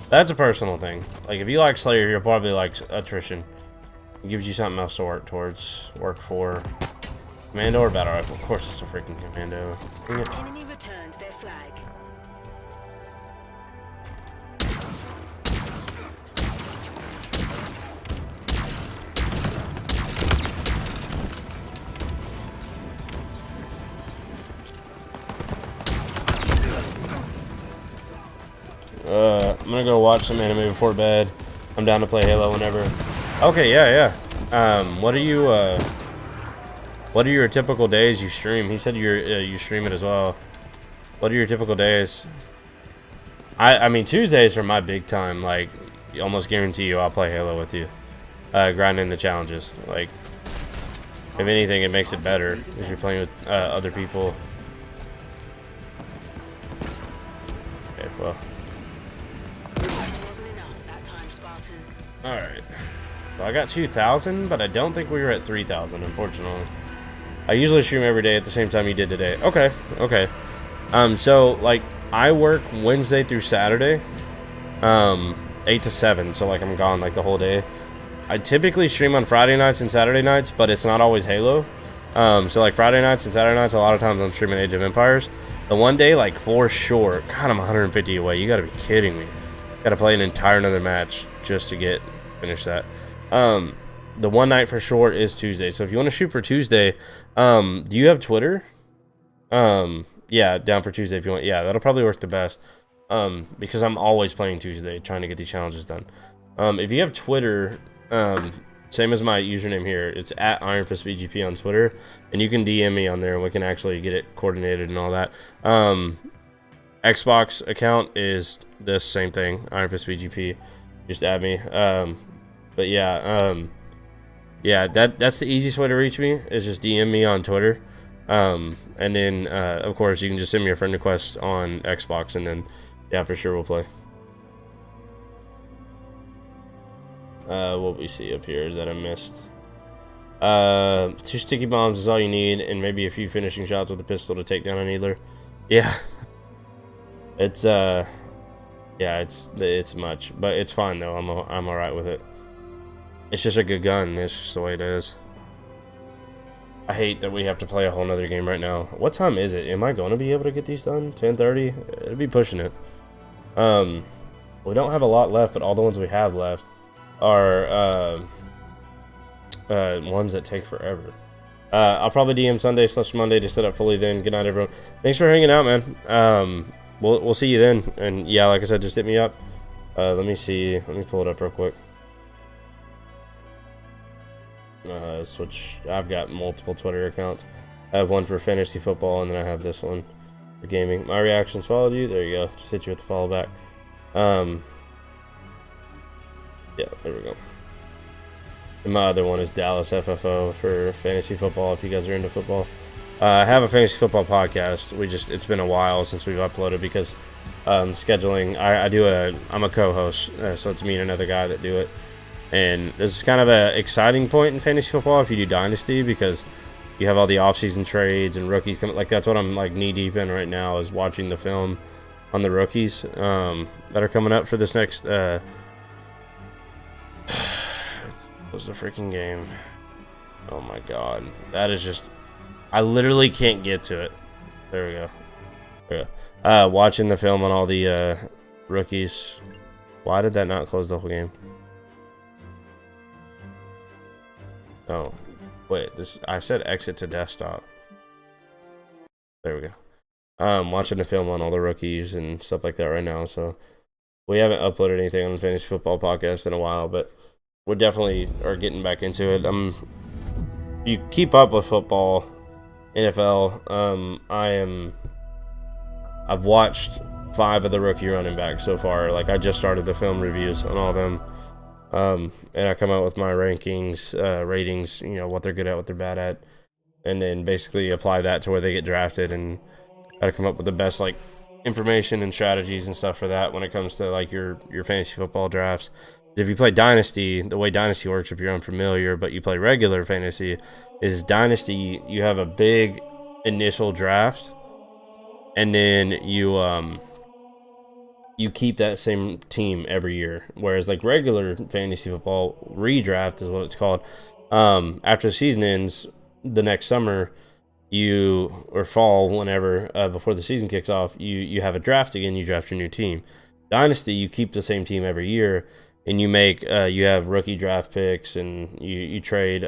That's a personal thing. Like, if you like Slayer, you'll probably like attrition. It gives you something else to work towards, work for. Commando or battle rifle? Of course, it's a freaking commando. Dang it. Enemy returned their flag. I'm gonna go watch some anime before bed. I'm down to play Halo whenever. Okay, yeah. What are your typical days you stream? He said you stream it as well. What are your typical days? I mean, Tuesdays are my big time. Like, almost guarantee you I'll play Halo with you. Grinding the challenges. Like, if anything, it makes it better because you're playing with other people. Okay, well. Wasn't enough that time, Spartan. Alright. Well, I got 2,000, but I don't think we were at 3,000, unfortunately. I usually stream every day at the same time you did today. Okay. So, like, I work Wednesday through Saturday, 8 to 7, so, like, I'm gone, like, the whole day. I typically stream on Friday nights and Saturday nights, but it's not always Halo. So, like, Friday nights and Saturday nights, a lot of times I'm streaming Age of Empires. The one day, like, for sure, God, I'm 150 away. You gotta be kidding me. Gotta play an entire another match just to finish that. The one night for sure is Tuesday. So if you want to shoot for Tuesday, do you have Twitter? Yeah, down for Tuesday if you want. Yeah, that'll probably work the best. Because I'm always playing Tuesday, trying to get these challenges done. If you have Twitter, same as my username here, it's at IronFistVGP on Twitter, and you can DM me on there, and we can actually get it coordinated and all that. Xbox account is the same thing, IronFistVGP. Just add me. But yeah, yeah, that's the easiest way to reach me is just DM me on Twitter. And then, of course, you can just send me a friend request on Xbox, and then, yeah, for sure we'll play. What we see up here that I missed. 2 sticky bombs is all you need, and maybe a few finishing shots with a pistol to take down a needler. Yeah. It's, yeah, it's much, but it's fine though. I'm alright with it. It's just a good gun. It's just the way it is. I hate that we have to play a whole nother game right now. What time is it? Am I going to be able to get these done? 10:30? It'll be pushing it. We don't have a lot left, but all the ones we have left are ones that take forever. I'll probably DM Sunday/Monday to set up fully then. Good night, everyone. Thanks for hanging out, man. We'll see you then. And yeah, like I said, just hit me up. Let me see. Let me pull it up real quick. Switch. I've got multiple Twitter accounts. I have one for fantasy football, and then I have this one for gaming. My reactions followed you. There you go. Just hit you with the follow back. Yeah, there we go. And my other one is Dallas FFO for fantasy football. If you guys are into football, I have a fantasy football podcast. It's been a while since we've uploaded because scheduling. I'm a co-host, so it's me and another guy that do it. And this is kind of a exciting point in fantasy football if you do Dynasty, because you have all the offseason trades and rookies coming. Like, that's what I'm like knee deep in right now, is watching the film on the rookies that are coming up for this next what was the freaking game? Oh my god, that is just, I literally can't get to it. There we go. There we go. Watching the film on all the rookies. Why did that not close the whole game? Oh, wait, this, I said exit to desktop. There we go. Watching the film on all the rookies and stuff like that right now. So we haven't uploaded anything on the Fantasy Football Podcast in a while, but we definitely are getting back into it. You keep up with football, NFL. I've watched 5 of the rookie running backs so far. Like, I just started the film reviews on all of them. And I come out with my rankings, ratings, you know, what they're good at, what they're bad at, and then basically apply that to where they get drafted, and try to come up with the best, like, information and strategies and stuff for that when it comes to, like, your fantasy football drafts. If you play Dynasty, the way Dynasty works, if you're unfamiliar, but you play regular fantasy, is Dynasty, you have a big initial draft, and then you keep that same team every year. Whereas, like, regular fantasy football, redraft is what it's called. After the season ends, the next summer, or fall, whenever, before the season kicks off, you have a draft again, you draft your new team. Dynasty, you keep the same team every year, and you make, you have rookie draft picks, and you trade,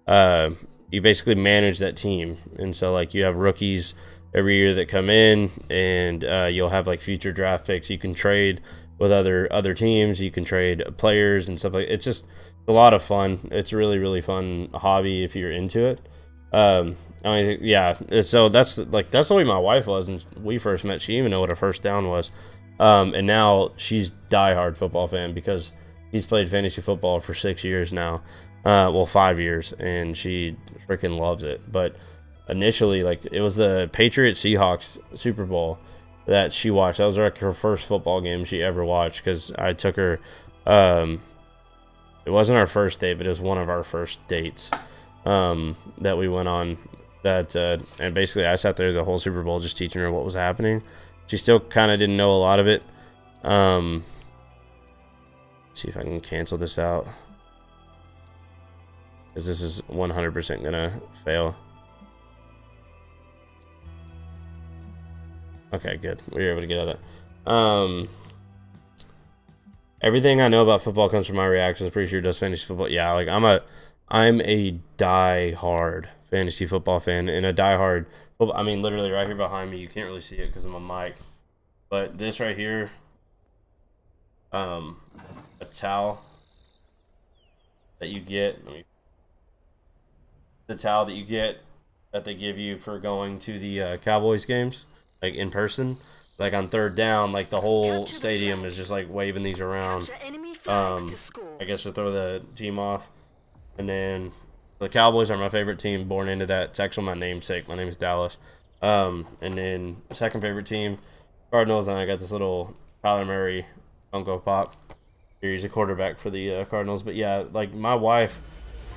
you basically manage that team. And so, like, you have rookies every year that come in, and you'll have, like, future draft picks. You can trade with other teams. You can trade players and stuff like. It's just a lot of fun. It's a really, really fun hobby if you're into it. I mean, yeah. So that's the way my wife was when we first met. She didn't even know what a first down was, and now she's diehard football fan because he's played fantasy football for 6 years now. Well, 5 years, and she freaking loves it. But initially, like, it was the Patriots Seahawks Super Bowl that she watched. That was like her first football game she ever watched, because I took her. It wasn't our first date, but it was one of our first dates that we went on. And basically, I sat there the whole Super Bowl just teaching her what was happening. She still kind of didn't know a lot of it. Let's see if I can cancel this out, because this is 100% gonna fail. Okay, good. We were able to get out of that. Everything I know about football comes from my reactions. Pretty sure does fantasy football. Yeah, like, I'm a die-hard fantasy football fan, and a die-hard. I mean, literally right here behind me. You can't really see it because of my mic, but this right here, a towel that you get. The towel that you get that they give you for going to the Cowboys games, like, in person, like on third down, like, the whole stadium is just, like, waving these around, I guess, to throw the team off. And then the Cowboys are my favorite team, born into that. It's actually my namesake. My name is Dallas. And then second favorite team, Cardinals, and I got this little Kyler Murray Funko Pop. Here, he's a quarterback for the Cardinals. But yeah, like, my wife,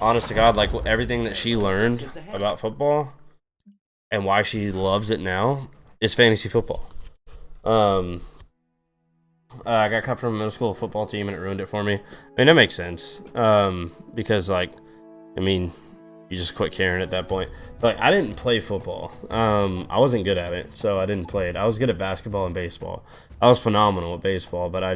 honest to God, like, everything that she learned about football and why she loves it now is fantasy football. I got cut from a middle school football team, and it ruined it for me. I mean, that makes sense, because, like, I mean, you just quit caring at that point. But I didn't play football. I wasn't good at it, so I didn't play it. I was good at basketball and baseball. I was phenomenal at baseball, but I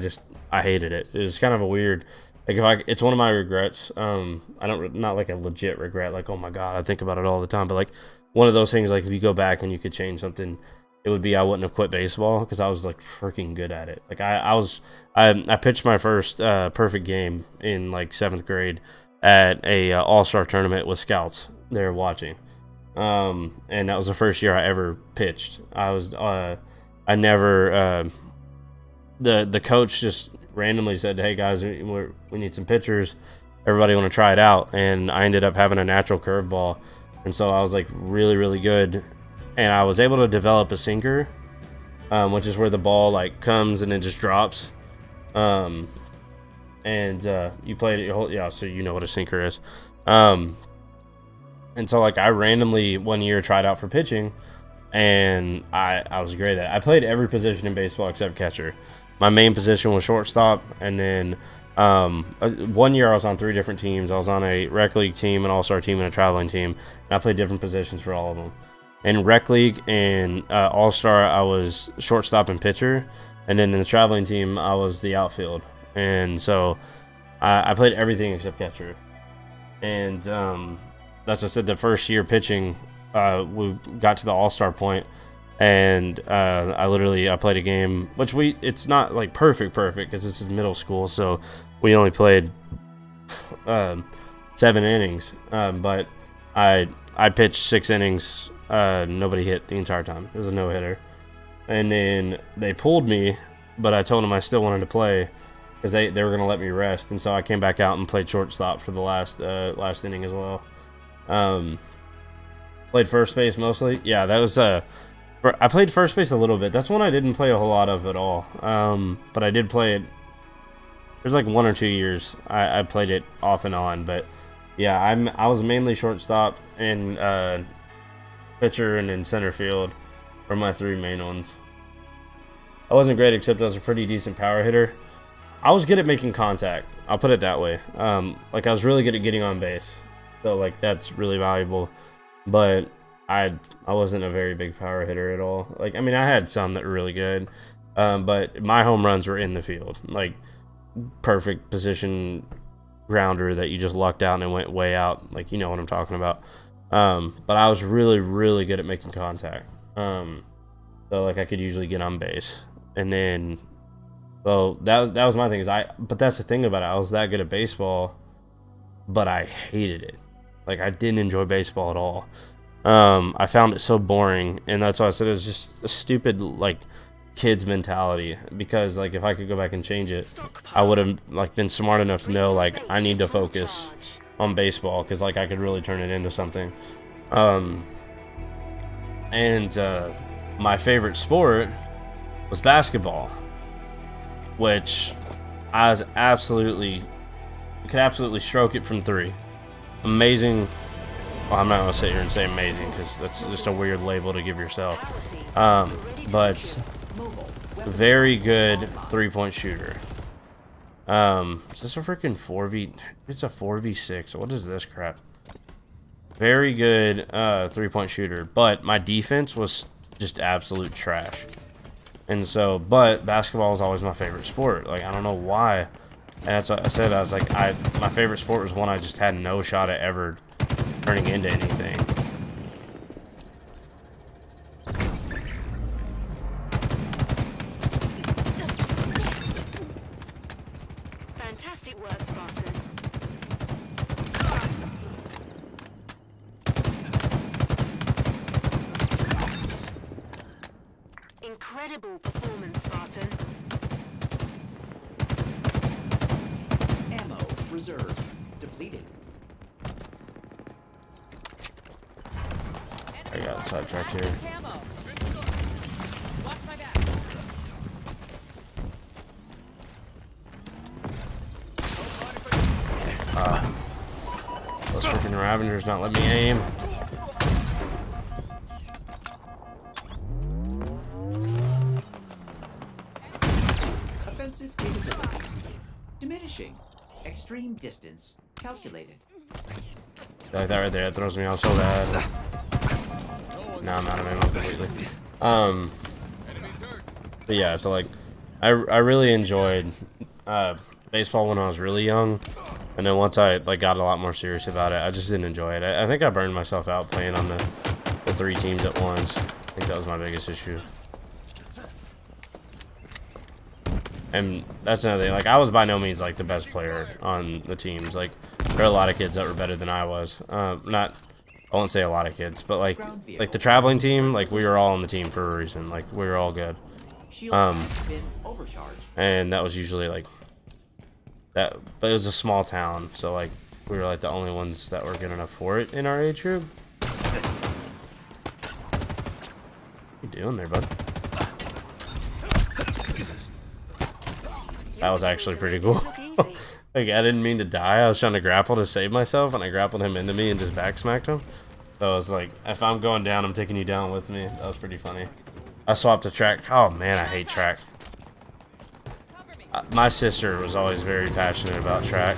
hated it. It was kind of a weird, like, it's one of my regrets. Not like a legit regret, like, oh my God, I think about it all the time, but, like, one of those things, like, if you go back and you could change something, it would be I wouldn't have quit baseball, because I was, like, freaking good at it. Like, I pitched my first perfect game in, like, 7th grade at a all-star tournament with scouts there watching, and that was the first year I ever pitched. The coach just randomly said, "Hey guys, we need some pitchers. Everybody want to try it out?" And I ended up having a natural curveball, and so I was, like, really, really good. And I was able to develop a sinker, which is where the ball, like, comes and then just drops. and you played it your whole, yeah, so you know what a sinker is. And so like I randomly one year tried out for pitching, and I was great at it. I played every position in baseball except catcher. My main position was shortstop, and then 1 year I was on 3 different teams. I was on a rec league team, an all-star team, and a traveling team, and I played different positions for all of them. In rec league and all-star, I was shortstop and pitcher, and then in the traveling team, I was the outfield. And so I played everything except catcher. And that's what I said. The first year pitching, we got to the all-star point, and I played a game, which it's not like perfect because this is middle school, so we only played 7 innings, but I pitched 6 innings. Nobody hit the entire time. It was a no-hitter, and then they pulled me, but I told them I still wanted to play because they were going to let me rest, and so I came back out and played shortstop for the last inning as well. Played first base mostly. Yeah, that was I played first base a little bit. That's one I didn't play a whole lot of at all. But I did play it. There's like 1 or 2 years I played it off and on. But yeah, I was mainly shortstop and pitcher and in center field were my 3 main ones. I wasn't great, except I was a pretty decent power hitter. I was good at making contact. I'll put it that way. Like I was really good at getting on base. So like that's really valuable. But I wasn't a very big power hitter at all. Like, I mean, I had some that were really good, but my home runs were in the field, like perfect position grounder that you just lucked out and it went way out. Like, you know what I'm talking about. But I was really, really good at making contact. So like I could usually get on base, and then, well, that was my thing but that's the thing about it. I was that good at baseball, but I hated it. Like I didn't enjoy baseball at all. I found it so boring, and that's why I said it was just a stupid like kids mentality, because like if I could go back and change it, I would have like been smart enough to know like I need to focus on baseball, because like I could really turn it into something. My favorite sport was basketball, which I was could absolutely stroke it from 3. Amazing. Well, I'm not going to sit here and say amazing, because that's just a weird label to give yourself. But very good 3-point shooter. Is this a freaking 4v? It's a 4v6. What is this crap? Very good 3-point shooter, but my defense was just absolute trash. And so, but basketball was always my favorite sport. Like, I don't know why. And that's what I said. I was like, my favorite sport was one I just had no shot at ever turning into anything. Fantastic work, Spartan. Incredible performance, Spartan. Ammo reserved. Depleted. I got sidetracked here. Those freaking Ravengers not letting me aim. Offensive capabilities. Diminishing. Extreme distance. Calculated. Like that right there, it throws me off so bad. Now I'm out of ammo completely. But yeah, so like, I really enjoyed baseball when I was really young, and then once I like got a lot more serious about it, I just didn't enjoy it. I think I burned myself out playing on the 3 teams at once. I think that was my biggest issue. And that's another thing. Like, I was by no means like the best player on the teams. Like, there are a lot of kids that were better than I was. I won't say a lot of kids, but like the traveling team, like we were all on the team for a reason. Like we were all good. And that was usually like that, but it was a small town, so like we were like the only ones that were good enough for it in our age group. What you doing there, bud? That was actually pretty cool. easy. Like, I didn't mean to die. I was trying to grapple to save myself, and I grappled him into me and just back smacked him. So I was like, if I'm going down, I'm taking you down with me. That was pretty funny. I swapped to track. Oh man, I hate track. My sister was always very passionate about track.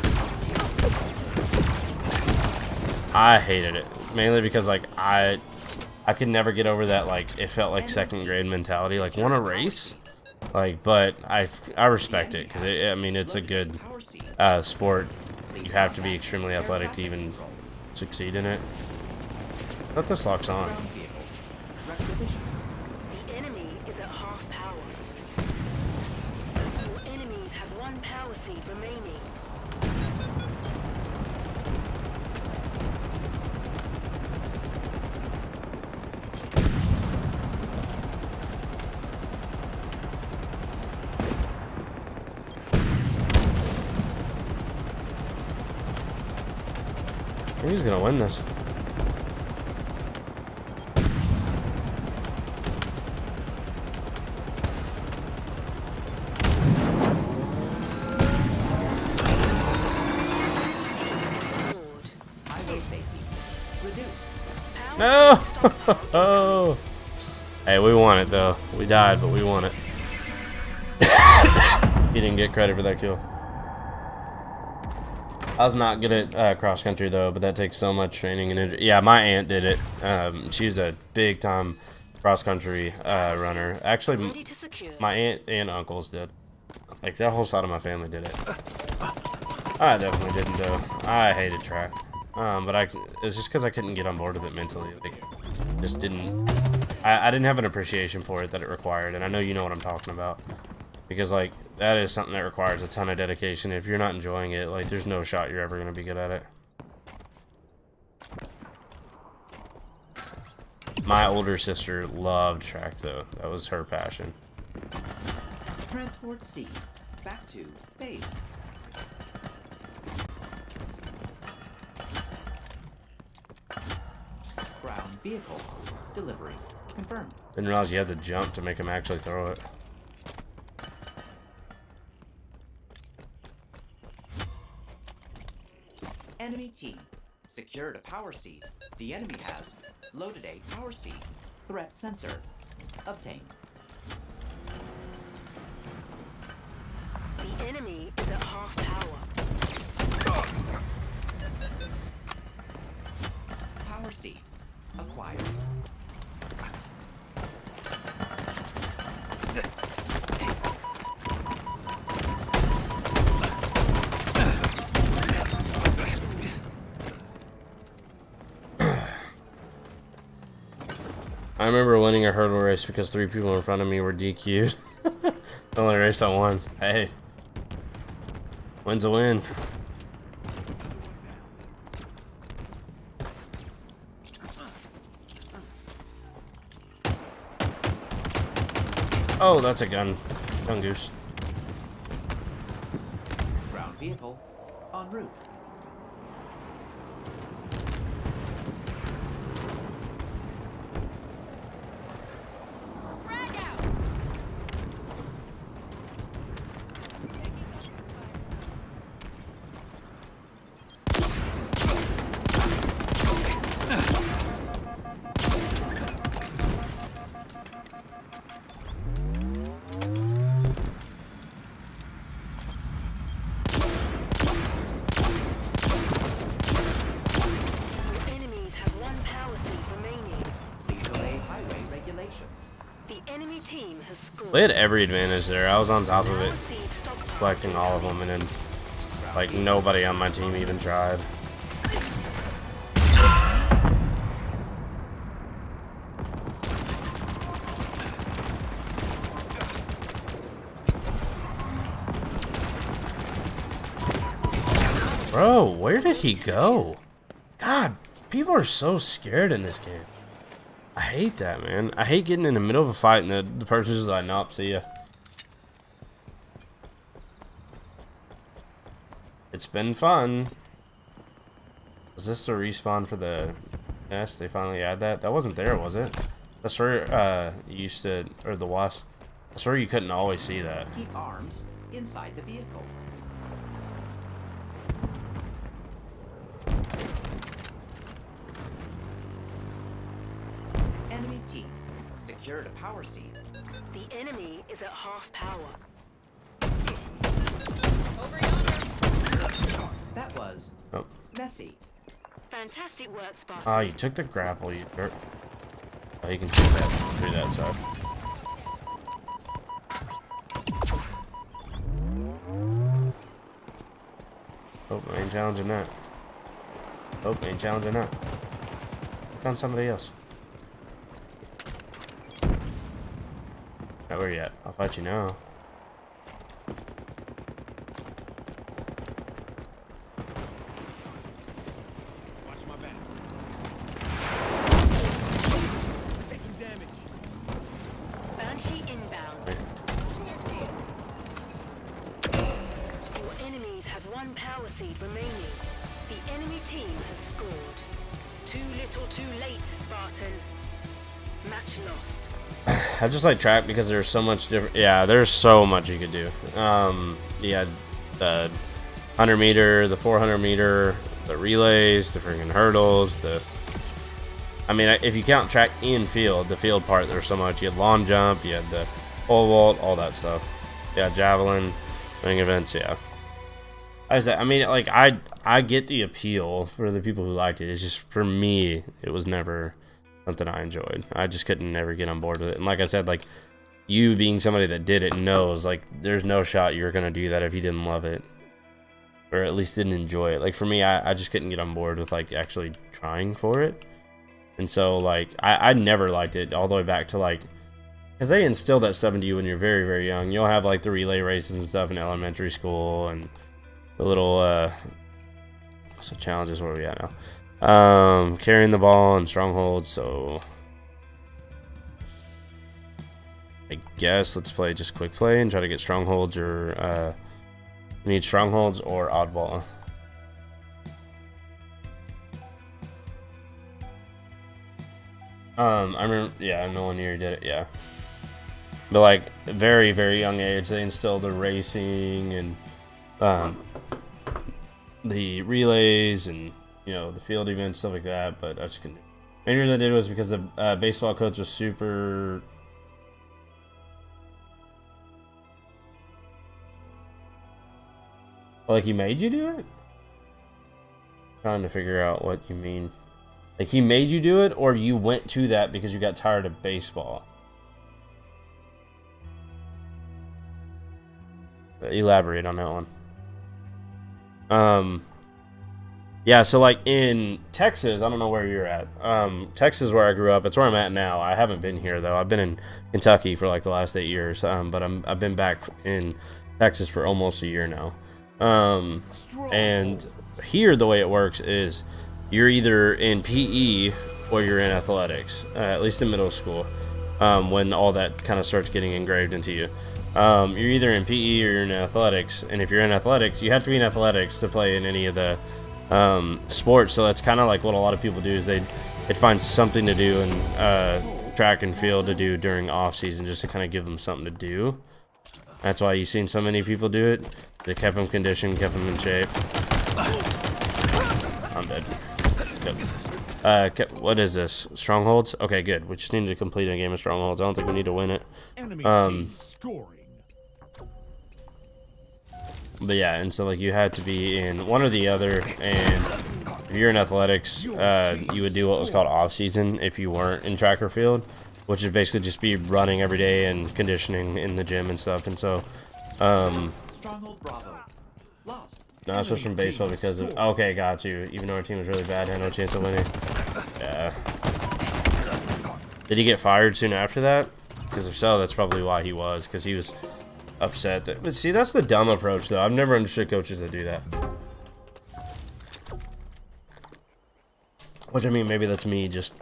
I hated it, mainly because like I could never get over that, like, it felt like second grade mentality, like, want to race, like, but I respect it because I mean, it's a good sport. You have to be extremely athletic to even succeed in it. Let this locks on. Ground vehicle. Requisition. The enemy is at half power. Your enemies have one power seed remaining. I think he's gonna win this. Sword. Highway safety. Reduced. Power No! seed stockpile. Oh! Hey, we won it though. We died, but we won it. He didn't get credit for that kill. I was not good at cross country though, but that takes so much training and yeah, my aunt did it. She's a big time cross country runner. Actually, Ready to secure. my aunt and uncles did. Like that whole side of my family did it. I definitely didn't though. I hated track. But it's just because I couldn't get on board with it mentally. Like, just didn't. I didn't have an appreciation for it that it required, and I know you know what I'm talking about. Because like that is something that requires a ton of dedication. If you're not enjoying it, like there's no shot you're ever gonna be good at it. My older sister loved track though. That was her passion. Transport C. Back to base. Ground vehicle. Delivery. Confirmed. Didn't realize you had to jump to make him actually throw it. Enemy team. Secured a power seed. The enemy has loaded a power seed. Threat sensor. Obtained. The enemy is at half power. Power seed. Acquired. I remember winning a hurdle race because 3 people in front of me were DQ'd. The only race I won. Hey. Win's a win. Oh, that's a gun. Gun goose. Ground vehicle. En route. Your enemies have one power seed remaining. Please obey highway regulations. The enemy team has scored. They had every advantage there. I was on top of Power it, seed stockpile. collecting all of them, and then like nobody on my team even tried. Bro, where did he go? God, people are so scared in this game. I hate that, man. I hate getting in the middle of a fight and the person's just like, nope, see ya. It's been fun. Was this the respawn for the nest? They finally add that? That wasn't there, was it? I swear you used to, or the wasp. I swear you couldn't always see that. Keep arms inside the vehicle. Secured a power seed. The enemy is at half power. That was Oh. messy. Fantastic work, Spartan. Oh, you took the grapple. You oh, you can shoot that through that side. Oh, I ain't challenging that. Oh, I ain't challenging that. Look on somebody else. Right, where you at? I'll fight you now. Watch my back. Taking damage. Banshee inbound. Your enemies have one power seed remaining. The enemy team has scored. Too little too late, Spartan. Match lost. I just like track because there's so much different. Yeah, there's so much you could do. You had the 100 meter, the 400 meter, the relays, the freaking hurdles. I mean, if you count track in field, the field part, there's so much. You had long jump, you had the pole vault, all that stuff. Yeah, javelin, ring events. Yeah. I mean, like I get the appeal for the people who liked it. It's just for me, it was never something I enjoyed. I just couldn't never get on board with it. And like I said, like you being somebody that did it knows like there's no shot you're gonna do that if you didn't love it, or at least didn't enjoy it. Like for me, I just couldn't get on board with like actually trying for it. And so like I never liked it all the way back to like, because they instill that stuff into you when you're very, very young. You'll have like the relay races and stuff in elementary school and the little what's the challenges, where are we at now? Carrying the ball and strongholds. So I guess let's play just quick play and try to get strongholds, or we need strongholds or oddball. I remember, yeah, no one here did it, yeah. But like very, very young age, they instilled the racing and the relays and, you know, the field events, stuff like that. But I just couldn't. Main reason I did was because the baseball coach was super. Well, like he made you do it? Trying to figure out what you mean. Like he made you do it, or you went to that because you got tired of baseball? Elaborate on that one. Yeah, so like in Texas, I don't know where you're at. Texas is where I grew up. It's where I'm at now. I haven't been here though. I've been in Kentucky for like the last 8 years. But I've been back in Texas for almost a year now. And here the way it works is you're either in PE or you're in athletics, at least in middle school, when all that kind of starts getting engraved into you. You're either in PE or you're in athletics, and if you're in athletics, you have to be in athletics to play in any of the sports. So that's kind of like what a lot of people do is they'd find something to do in track and field to do during off season, just to kind of give them something to do. That's why you've seen so many people do it. They kept them conditioned, kept them in shape. I'm dead. Yep. What is this? Strongholds? Okay, good. We just need to complete a game of strongholds. I don't think we need to win it. Enemy team scoring. But yeah, and so like you had to be in one or the other, and if you're in athletics, you would do what was called off season if you weren't in track or field, which is basically just be running every day and conditioning in the gym and stuff. And so, Stronghold Bravo. Lost. no, I switched from baseball because of. Okay, got you. Even though our team was really bad, had no chance of winning. Yeah. Did he get fired soon after that? Because if so, that's probably why he was. Because he was upset that. But see, that's the dumb approach, though. I've never understood coaches that do that. Which I mean, maybe that's me just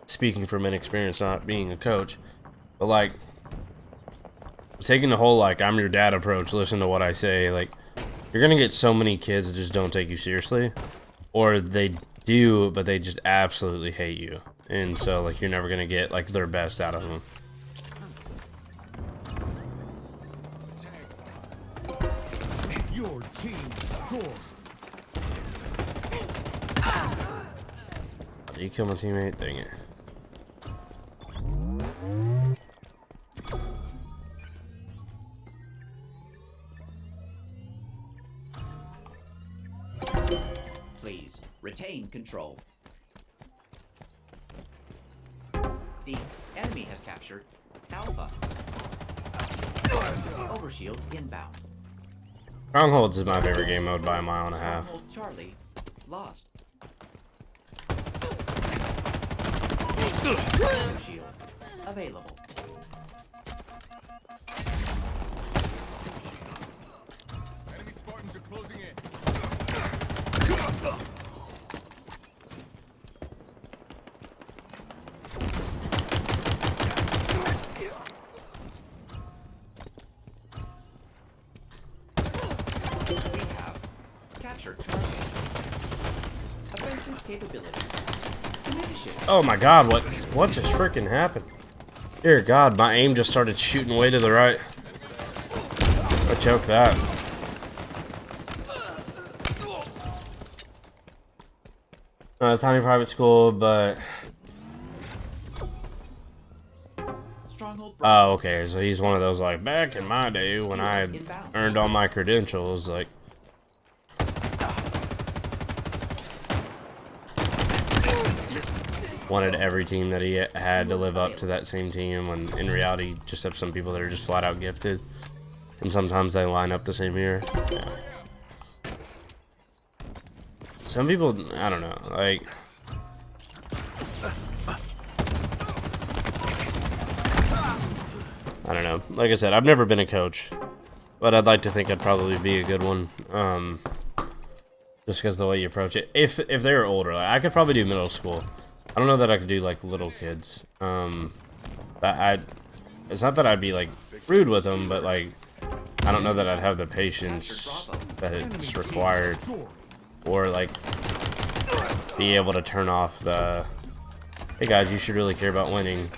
speaking from inexperience, not being a coach. But like, taking the whole like I'm your dad approach, listen to what I say, like. You're gonna get so many kids that just don't take you seriously, or they do, but they just absolutely hate you, and so like you're never gonna get like their best out of them. Your team scored. Did you kill my teammate? Dang it. Retain control. The enemy has captured Alpha. Overshield inbound. Strongholds is my favorite game mode by a mile and a half. Stronghold Charlie lost. Shield available. Enemy Spartans are closing in. We have captured Charlie. Offensive capabilities. Diminishing. Oh my god, what just freaking happened? Dear god, my aim just started shooting way to the right. I choked that. Tiny private school, but Stronghold. oh, okay. So he's one of those like back in my day when I earned all my credentials, like. Wanted every team that he had to live up to that same team, when in reality, just have some people that are just flat out gifted, and sometimes they line up the same year. Yeah. Some people, I don't know, like. I don't know. Like I said, I've never been a coach, but I'd like to think I'd probably be a good one. Just because the way you approach it. If they were older, like, I could probably do middle school. I don't know that I could do like little kids. It's not that I'd be like rude with them, but like I don't know that I'd have the patience that it's required, or like be able to turn off the hey guys, you should really care about winning.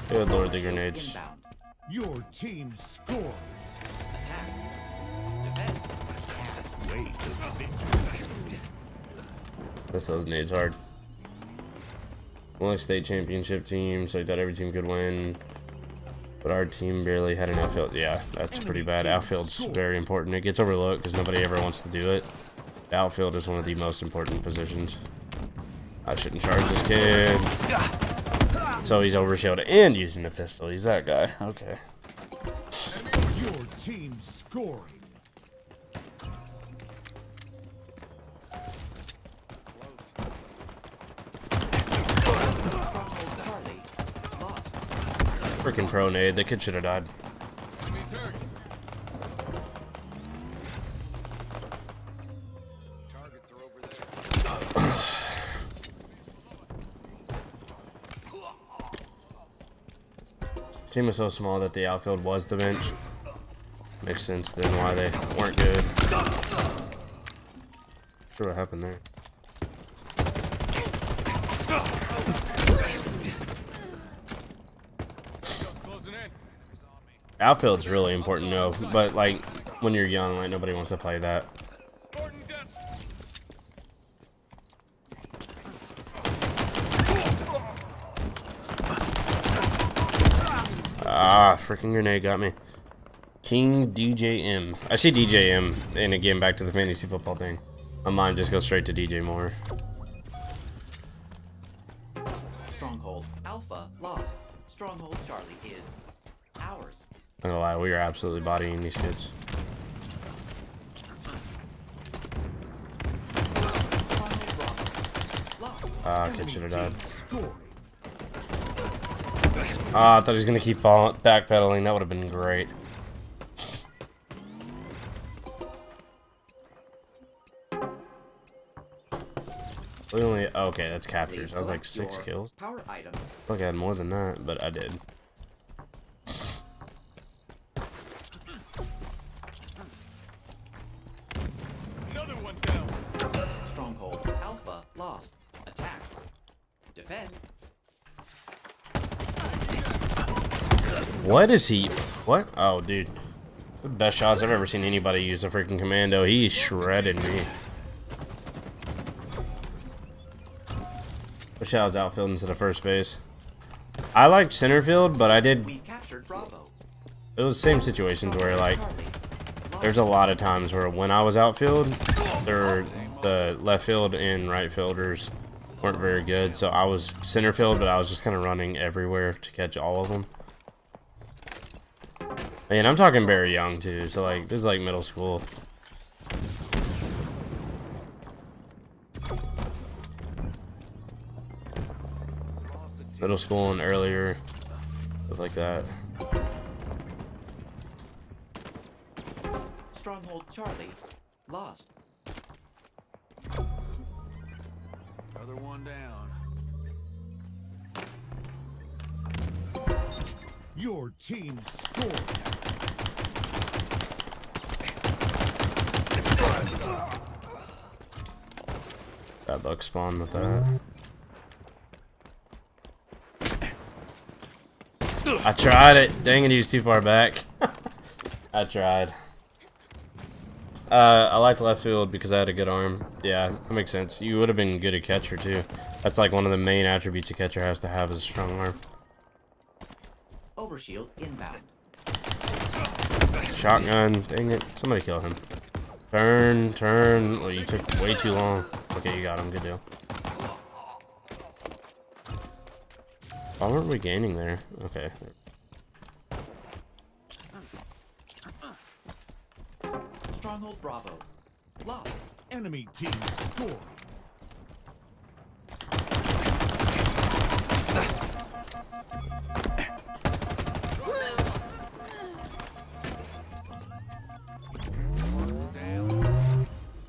Good lord, the grenades. Inbound. Your team scored. Attack. Defend. Way to victory. That's those nades hard. Only state championship team, so I thought every team could win. But our team barely had an outfield. Yeah, that's pretty bad. Outfield's very important. It gets overlooked because nobody ever wants to do it. The outfield is one of the most important positions. I shouldn't charge this kid. So he's overshielded and using the pistol. He's that guy. Okay. Your team scoring. Stronghold Charlie lost. Freaking pro nade. The kid should have died. Enemy's hurt. Targets are over there. Team was so small that the outfield was the bench. Makes sense then why they weren't good. Sure, what happened there? Just closing in. Outfield's really important though, but like when you're young, like nobody wants to play that. Spartan down. Ah, freaking grenade got me. King DJM. I see DJM, and again, back to the fantasy football thing. My mind just goes straight to DJ Moore. Stronghold Alpha lost. Stronghold Charlie is ours. Not gonna lie, we are absolutely bodying these kids. Stronghold Bravo lost. Ah, kid should have died. Scoring. Ah, I thought he was gonna keep falling, backpedaling. That would have been great. We only okay. That's captures. I was like 6 Your kills. Power items. I think I had more than that, but I did. Another one down. Stronghold Alpha lost. Attack. Defend. What is he? What? Oh, dude. The best shots I've ever seen anybody use a freaking commando. He shredded me. Wish I was outfield instead of first base. I liked center field, but I did. We captured Bravo. It was the same situations where like Charlie there's a lot of times where when I was outfield, the left field and right fielders weren't very good. So I was center field, but I was just kind of running everywhere to catch all of them. And I'm talking very young too, so like this is like middle school. Middle school and earlier, stuff like that. Stronghold Charlie lost. Another one down. Your team scored. Bad luck spawn with that. I tried it. Dang it, he was too far back. I tried. I liked left field because I had a good arm. Yeah, that makes sense. You would have been good at catcher too. That's like one of the main attributes a catcher has to have is a strong arm. Overshield inbound. Shotgun. Dang it. Somebody kill him. Turn. Well, you took way too long. Okay, you got him. Good deal. Why weren't we gaining there? Okay. Stronghold Bravo lost. Enemy team scored.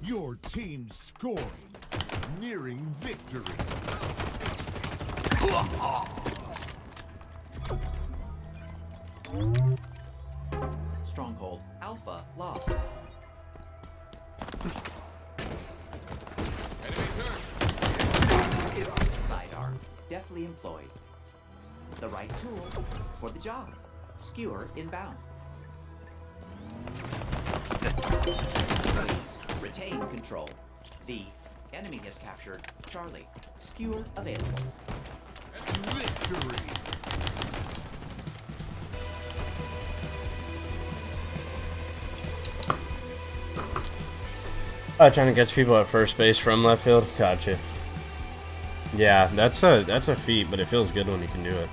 Your team scoring. Nearing victory. Stronghold Alpha lost. Sidearm deftly employed. The right tool for the job. Skewer inbound. Please retain control. The enemy has captured Charlie. Skewer available. Victory. Trying to catch people at first base from left field. Gotcha. Yeah, that's a feat, but it feels good when you can do it.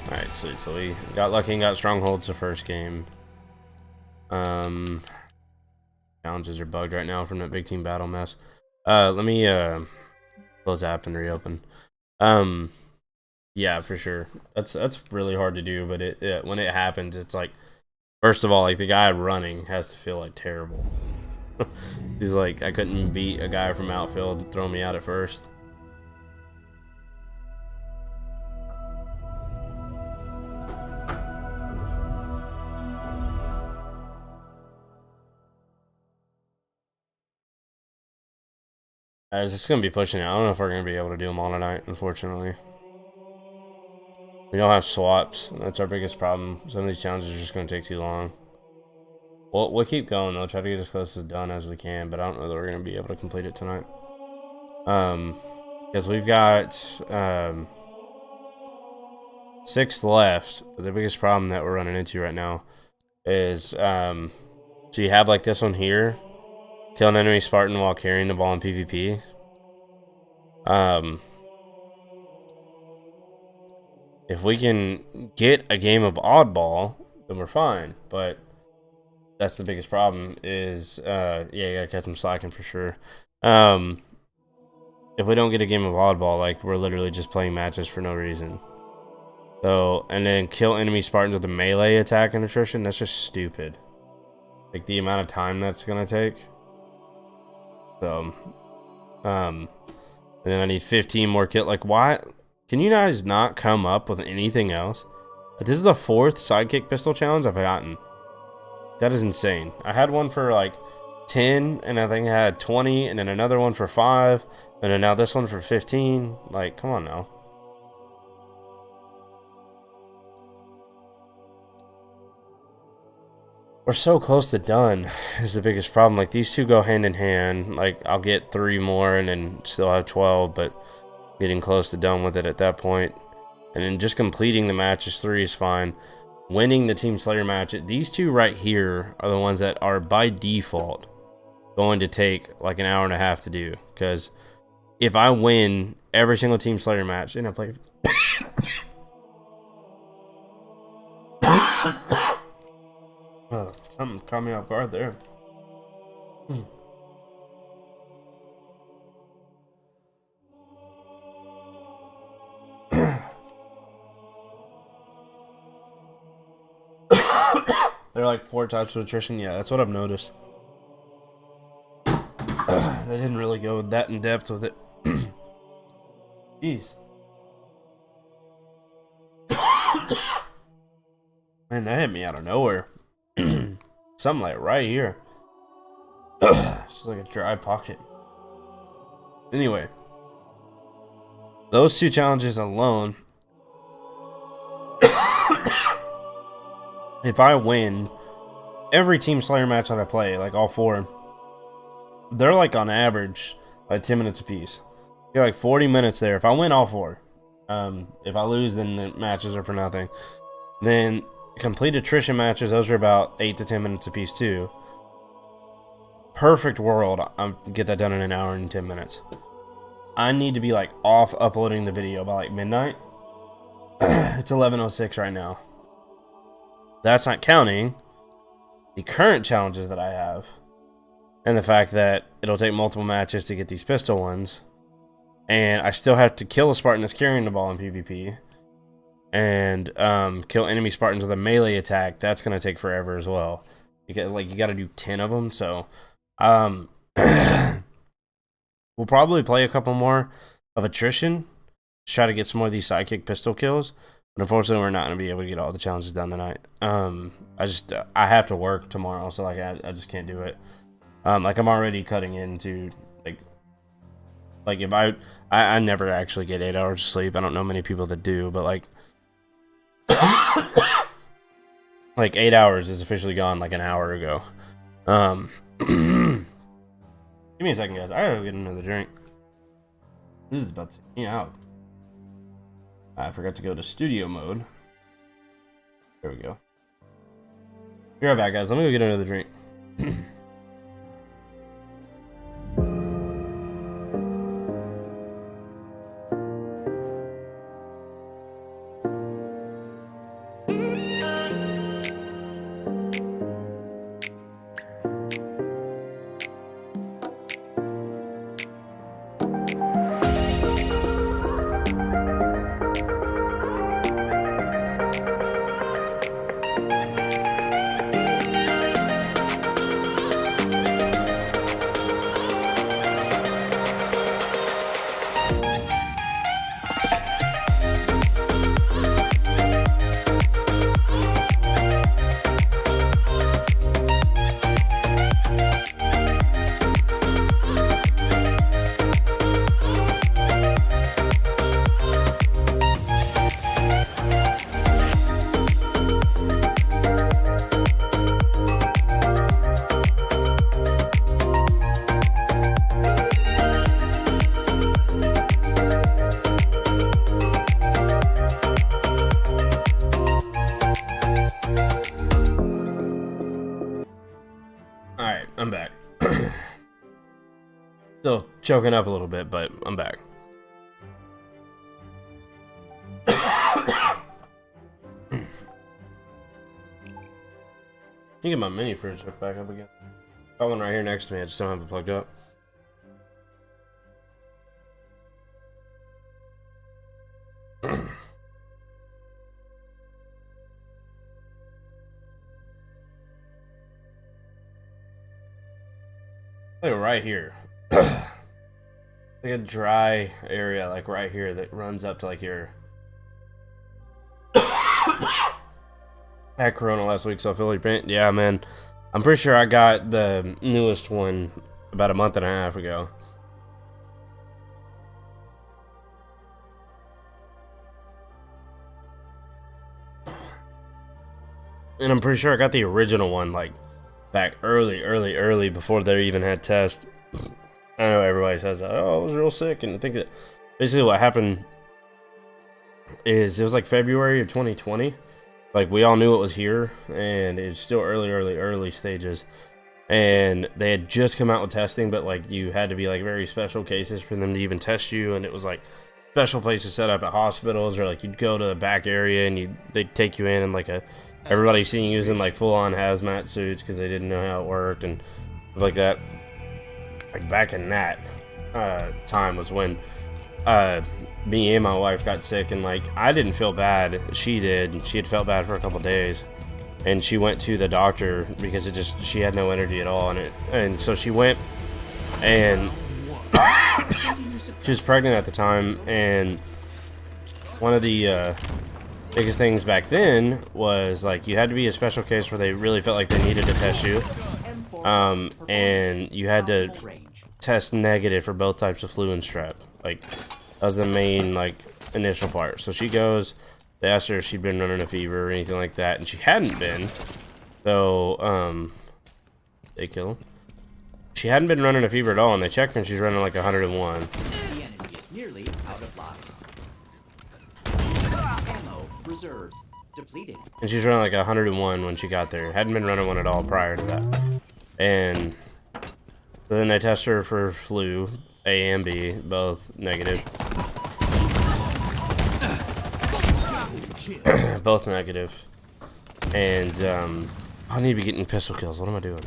Alright, sweet. So we got lucky and got strongholds the first game. Challenges are bugged right now from that big team battle mess. Let me close app and reopen. Yeah, for sure. That's really hard to do, but when it happens, it's like, first of all, like the guy running has to feel like terrible. He's like, I couldn't beat a guy from outfield, throw me out at first. It's just gonna be pushing it. I don't know if we're gonna be able to do them all tonight, unfortunately. We don't have swaps. That's our biggest problem. Some of these challenges are just going to take too long. We'll keep going, though. Try to get as close to done as we can, but I don't know that we're going to be able to complete it tonight. Because we've got 6 left. But the biggest problem that we're running into right now is, so you have like this one here. Kill an enemy Spartan while carrying the ball in PvP. If we can get a game of oddball, then we're fine. But that's the biggest problem is, yeah, you gotta catch them slacking for sure. If we don't get a game of oddball, like, we're literally just playing matches for no reason. So, and then kill enemy Spartans with a melee attack and attrition, that's just stupid. Like, the amount of time that's gonna take. So, and then I need 15 more kill. Like, why? Can you guys not come up with anything else? This is the 4th sidekick pistol challenge I've gotten. That is insane. I had one for like 10, and I think I had 20, and then another one for 5, and then now this one for 15. Like, come on now. We're so close to done is the biggest problem. Like, these two go hand in hand. Like, I'll get 3 more and then still have 12, but getting close to done with it at that point. And then just completing the matches 3 is fine. Winning the Team Slayer match, these 2 right here are the ones that are by default going to take like an hour and a half to do. Because if I win every single Team Slayer match, and I play... Something caught me off guard there. There are like 4 types of attrition. Yeah, that's what I've noticed. They didn't really go that in depth with it. Jeez. Man, that hit me out of nowhere. Something like right here. Just like a dry pocket. Anyway. Those 2 challenges alone. If I win every Team Slayer match that I play, like all 4, they're like on average like 10 minutes apiece. You're like 40 minutes there. If I win all 4, if I lose, then the matches are for nothing. Then complete attrition matches, those are about 8 to 10 minutes apiece too. Perfect world, I get that done in an hour and 10 minutes. I need to be like off uploading the video by like midnight. It's 11:06 right now. That's not counting the current challenges that I have, and the fact that it'll take multiple matches to get these pistol ones, and I still have to kill a Spartan that's carrying the ball in PvP, and kill enemy Spartans with a melee attack. That's gonna take forever as well, because like you got to do 10 of them. So we'll probably play a couple more of attrition, try to get some more of these sidekick pistol kills. But unfortunately, we're not going to be able to get all the challenges done tonight. I have to work tomorrow, so like I just can't do it. Like I'm already cutting into like if I never actually get 8 hours of sleep. I don't know many people that do, but like like 8 hours is officially gone like an hour ago. Give me a second, guys. I gotta get another drink. This is about to take me out. I forgot to go to studio mode. There we go. Be right back, guys. Let me go get another drink. I'm back. Still choking up a little bit, but I'm back. I think my mini fridge hooked back up again. Got one right here next to me. I just don't have it plugged up. Like right here. Like a dry area, like right here, that runs up to like here. Had Corona last week, so I feel like, yeah, man. I'm pretty sure I got the newest one about a month and a half ago. And I'm pretty sure I got the original one, like, back early before they even had tests. I know everybody says that, oh, I was real sick, and I think that basically what happened is it was like February of 2020. Like we all knew it was here, and it's still early stages. And they had just come out with testing, but like you had to be like very special cases for them to even test you, and it was like special places set up at hospitals, or like you'd go to the back area and they'd take you in, and like everybody seen you using like full-on hazmat suits because they didn't know how it worked and stuff like that. Like back in that time was when me and my wife got sick, and like I didn't feel bad, she did, and she had felt bad for a couple days. And she went to the doctor because she had no energy at all, and so she went, and she was pregnant at the time. And one of the biggest things back then was like you had to be a special case where they really felt like they needed to test you, and you had to test negative for both types of flu and strep. Like that was the main like initial part. So she goes. They asked her if she'd been running a fever or anything like that, and she hadn't been. So, they kill him. She hadn't been running a fever at all, and they checked her, and she's running like 101. The enemy is nearly out of lives. Ammo reserves depleted. And she's running like 101 when she got there. Hadn't been running one at all prior to that. And then they test her for flu, A and B, both negative. Both negative. And I need to be getting pistol kills. What am I doing?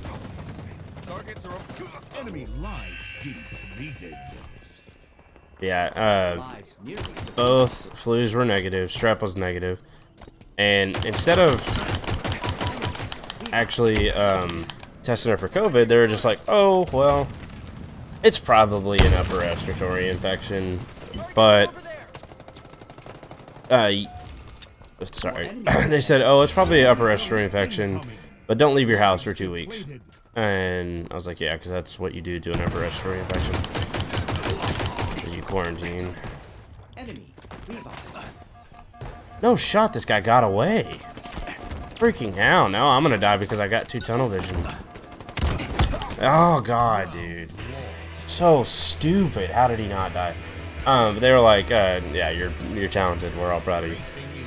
Targets are Enemy lives depleted. Yeah, Lives nearly both flus were negative. Strep was negative. And instead of actually testing her for COVID, they were just like, oh, well, it's probably an upper respiratory infection. But sorry. They said, oh, it's probably an upper respiratory infection, but don't leave your house for 2 weeks. And I was like, yeah, because that's what you do to an upper respiratory infection. Is you quarantine. enemy revive. No shot, this guy got away. Freaking hell, now I'm gonna die because I got 2 tunnel vision. Oh god, dude. So stupid. How did he not die? But they were like, yeah, you're talented, we're all proud of you.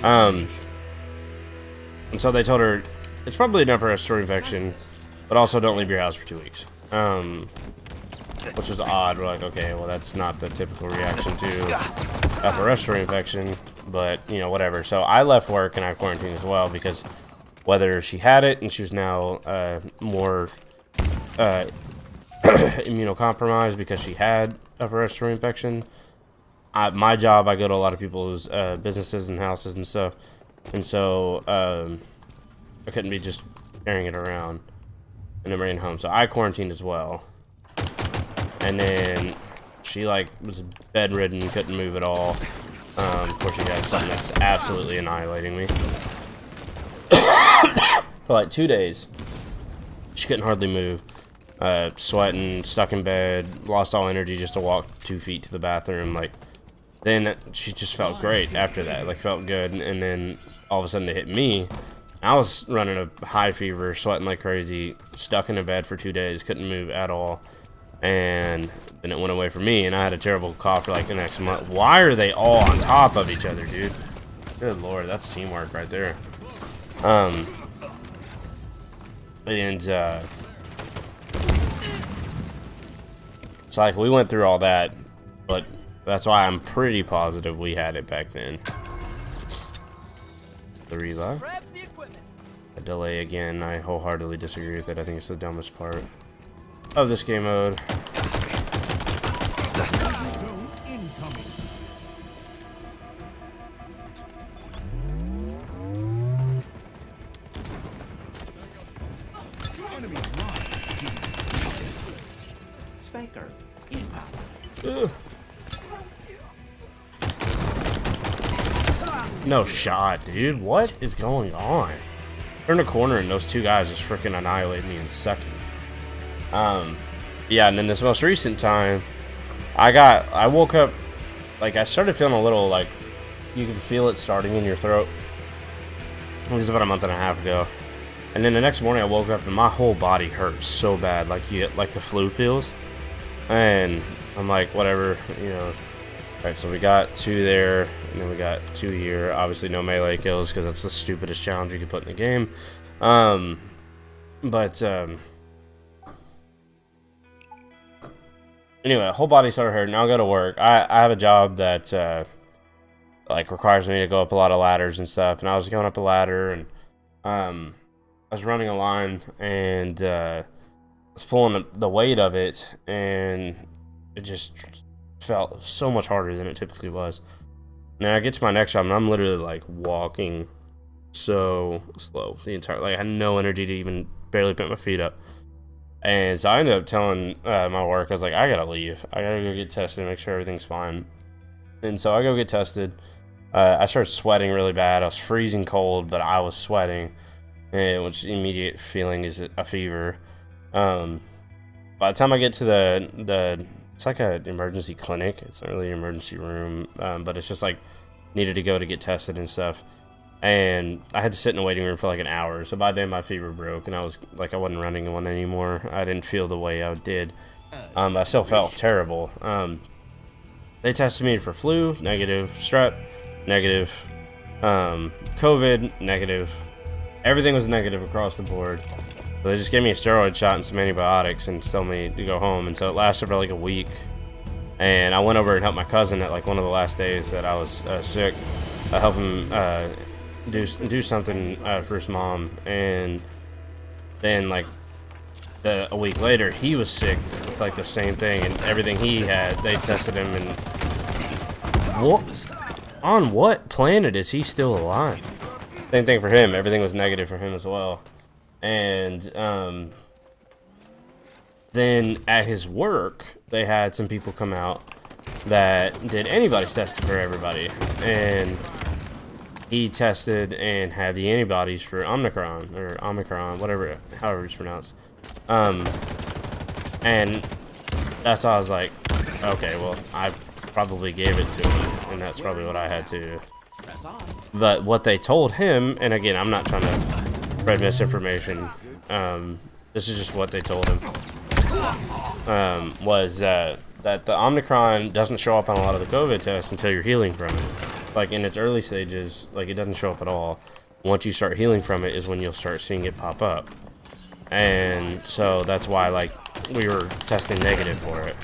And so they told her it's probably an upper respiratory infection, but also don't leave your house for 2 weeks. Which was odd. We're like, okay, well that's not the typical reaction to upper respiratory infection, but you know, whatever. So I left work and I quarantined as well because whether she had it and she was now more immunocompromised because she had upper respiratory infection. My job, I go to a lot of people's businesses and houses and stuff, and so I couldn't be just carrying it around and then bringing it home. So I quarantined as well, and then she like was bedridden, couldn't move at all. Of course, she had something that's absolutely annihilating me for like 2 days. She couldn't hardly move, sweating, stuck in bed, lost all energy just to walk 2 feet to the bathroom, like. Then she just felt great after that, like felt good, and then all of a sudden it hit me. I was running a high fever, sweating like crazy, stuck in a bed for 2 days, couldn't move at all, and then it went away from me, and I had a terrible cough for like the next month. Why are they all on top of each other, dude? Good lord, that's teamwork right there. So like we went through all that, but that's why I'm pretty positive we had it back then. The reload. A delay again. I wholeheartedly disagree with it. I think it's the dumbest part of this game mode. Zone incoming. Enemy lives depleted. Spanker inbound. Ugh. No shot, dude. What is going on? Turn a corner and those 2 guys just freaking annihilate me in seconds. Yeah, and then this most recent time, I woke up, like I started feeling a little like, you could feel it starting in your throat. It was about a month and a half ago. And then the next morning I woke up and my whole body hurt so bad, like you get like the flu feels. And I'm like, whatever, you know, Alright, so we got 2 there, and then we got 2 here. Obviously no melee kills, because that's the stupidest challenge you could put in the game. Anyway, whole body started hurting. I'll go to work. I have a job that like requires me to go up a lot of ladders and stuff, and I was going up a ladder, and I was running a line, and I was pulling the weight of it, and it just felt so much harder than it typically was. Now I get to my next job, and I'm literally like walking so slow the entire, like I had no energy to even barely put my feet up. And so I ended up telling my work, I was like, I gotta leave. I gotta go get tested and make sure everything's fine. And so I go get tested. I started sweating really bad. I was freezing cold, but I was sweating, and which immediate feeling is a fever. By the time I get to the it's like an emergency clinic. It's not really an emergency room, but it's just like needed to go to get tested and stuff. And I had to sit in the waiting room for like an hour. So by then my fever broke, and I was like, I wasn't running one anymore. I didn't feel the way I did. I still felt terrible. They tested me for flu, negative, strep, negative, COVID, negative. Everything was negative across the board. So they just gave me a steroid shot and some antibiotics and told me to go home. And so it lasted for like a week. And I went over and helped my cousin at like one of the last days that I was sick. I helped him do something for his mom. And then like a week later, he was sick with like the same thing, and everything he had, they tested him. And what? On what planet is he still alive? Same thing for him. Everything was negative for him as well. And then at his work, they had some people come out that did antibodies tested for everybody, and he tested and had the antibodies for Omicron, whatever, however it's pronounced. And that's how I was like, okay, well, I probably gave it to him, and that's probably what I had to. But what they told him, and again, I'm not trying to spread misinformation, this is just what they told him, was that the Omicron doesn't show up on a lot of the COVID tests until you're healing from it. Like in its early stages, like it doesn't show up at all. Once you start healing from it is when you'll start seeing it pop up. And so that's why like we were testing negative for it,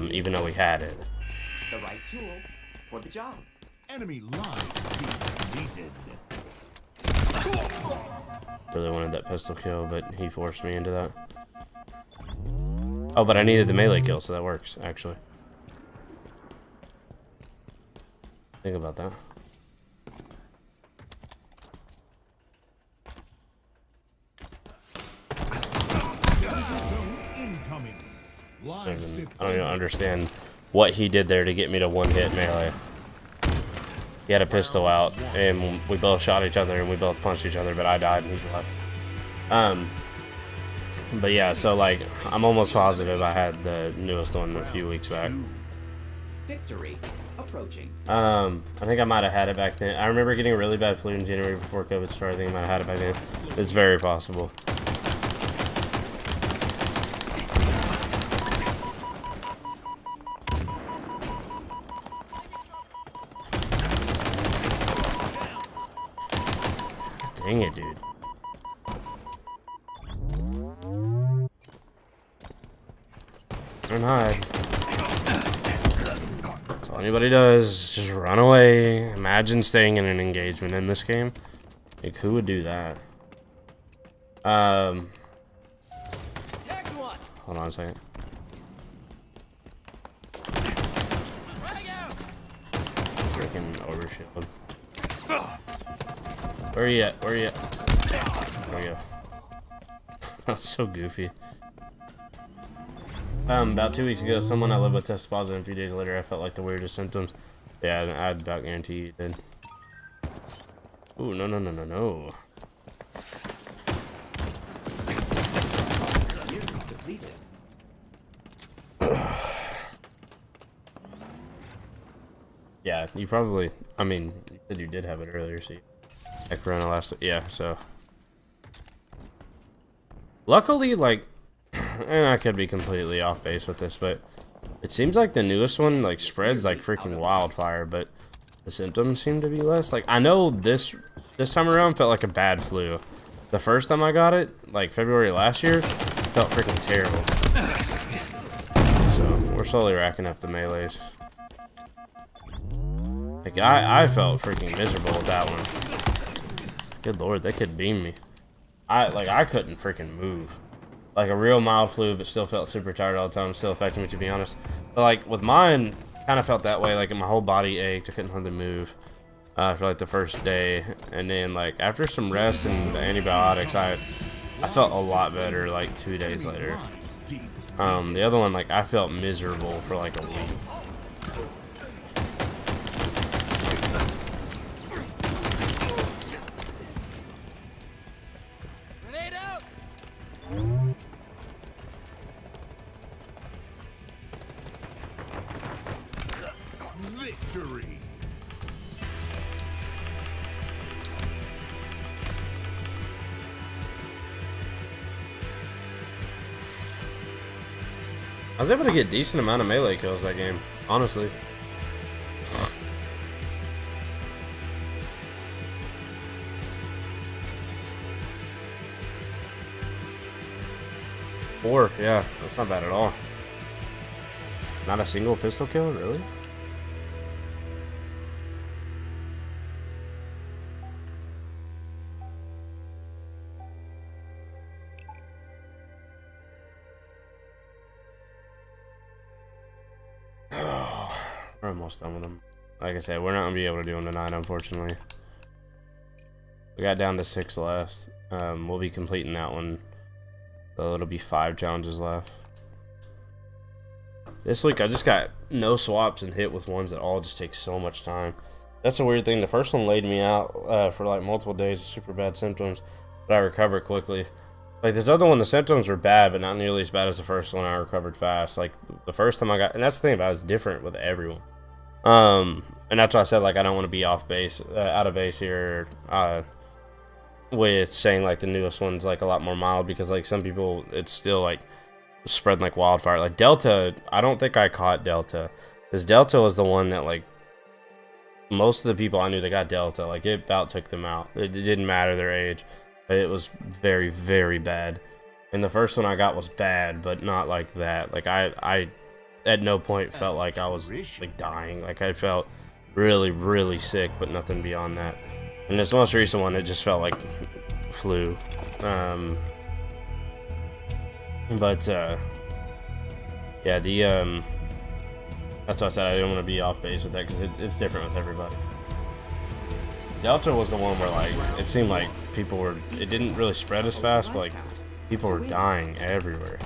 even though we had it. The right tool for the job. Enemy lines defeated. Really wanted that pistol kill, but he forced me into that. Oh, but I needed the melee kill, so that works, actually. Think about that. Incoming. I don't even understand what he did there to get me to one-hit melee. He had a pistol out, and we both shot each other, and we both punched each other, but I died, and he's left. But yeah, so like, I'm almost positive I had the newest one a few weeks back. Victory approaching. I think I might have had it back then. I remember getting a really bad flu in January before COVID started. I think I might have had it back then. It's very possible. Dang it, dude. Run hide. That's all anybody does is just run away. Imagine staying in an engagement in this game. Like, who would do that? Hold on a second. Freaking overshield. Where are you at? Where are you at? There we go. That's so goofy. About 2 weeks ago, someone I lived with tested positive, and a few days later, I felt like the weirdest symptoms. Yeah, I'd about guarantee you did. Ooh, no, no, no, no, no. Yeah, you probably, I mean, you said you did have it earlier, so you like Corona last, yeah, so. Luckily, like, and I could be completely off base with this, but It seems like the newest one like spreads like freaking wildfire, but the symptoms seem to be less. Like I know this time around felt like a bad flu. The first time I got it, like February last year, felt freaking terrible. So we're slowly racking up the melees. Like I felt freaking miserable with that one. Good lord, they could beam me. I couldn't freaking move. Like a real mild flu, but still felt super tired all the time. Still affecting me, to be honest. But like with mine, kind of felt that way. Like my whole body ached. I couldn't hardly move for like the first day, and then like after some rest and the antibiotics, I felt a lot better. Like 2 days later. The other one, like I felt miserable for like a week. Grenade out! Victory. I was able to get decent amount of melee kills that game, honestly. Four, yeah, that's not bad at all. Not a single pistol kill, really? We're almost done with them. Like I said, we're not gonna be able to do them tonight, unfortunately. We got down to 6 left. We'll be completing that one. So it'll be 5 challenges left. This week I just got no swaps and hit with ones that all just take so much time. That's a weird thing. The first one laid me out for like multiple days of super bad symptoms, but I recovered quickly. Like this other one, the symptoms were bad, but not nearly as bad as the first one. I recovered fast. Like the first time I got, and that's the thing about it, it's different with everyone. And that's why I said like I don't want to be off base, out of base here, with saying like the newest one's like a lot more mild, because like some people it's still like spreading like wildfire. Like Delta, I don't think I caught Delta, because Delta was the one that like most of the people I knew that got Delta, like it about took them out. It didn't matter their age. It was very, very bad. And the first one I got was bad, but not like that. Like I at no point felt like I was like dying. Like I felt really, really sick, but nothing beyond that. And this most recent one, it just felt like flu. Yeah, that's why I said I didn't want to be off base with that, because it's different with everybody. Delta was the one where like it seemed like people were, it didn't really spread as fast, but like people were dying everywhere.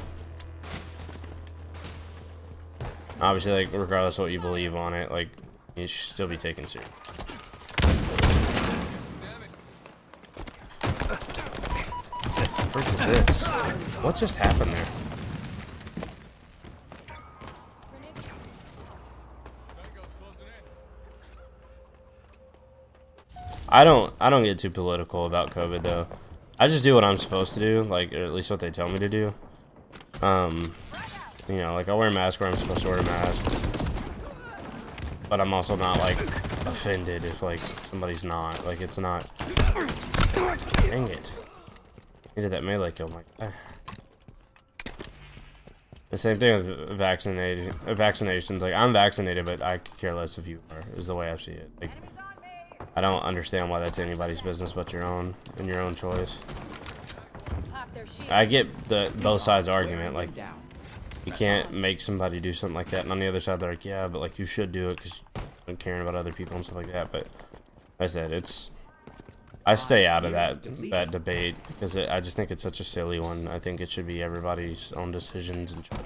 Obviously, like regardless of what you believe on it, like you should still be taken seriously. What the frick is this? What just happened there? I don't get too political about COVID though. I just do what I'm supposed to do, like, or at least what they tell me to do. You know, like I wear a mask where I'm supposed to wear a mask, but I'm also not like offended if like somebody's not. Like it's not. Dang it! Needed that melee kill, Mike. The same thing with vaccinations. Like I'm vaccinated, but I could care less if you are. Is the way I see it. Like, I don't understand why that's anybody's business but your own, and your own choice. I get the both sides argument, like you can't make somebody do something like that, and on the other side they're like, yeah, but like you should do it because you're caring about other people and stuff like that. But like I said, I stay out of that debate, because I just think it's such a silly one. I think it should be everybody's own decisions and choice.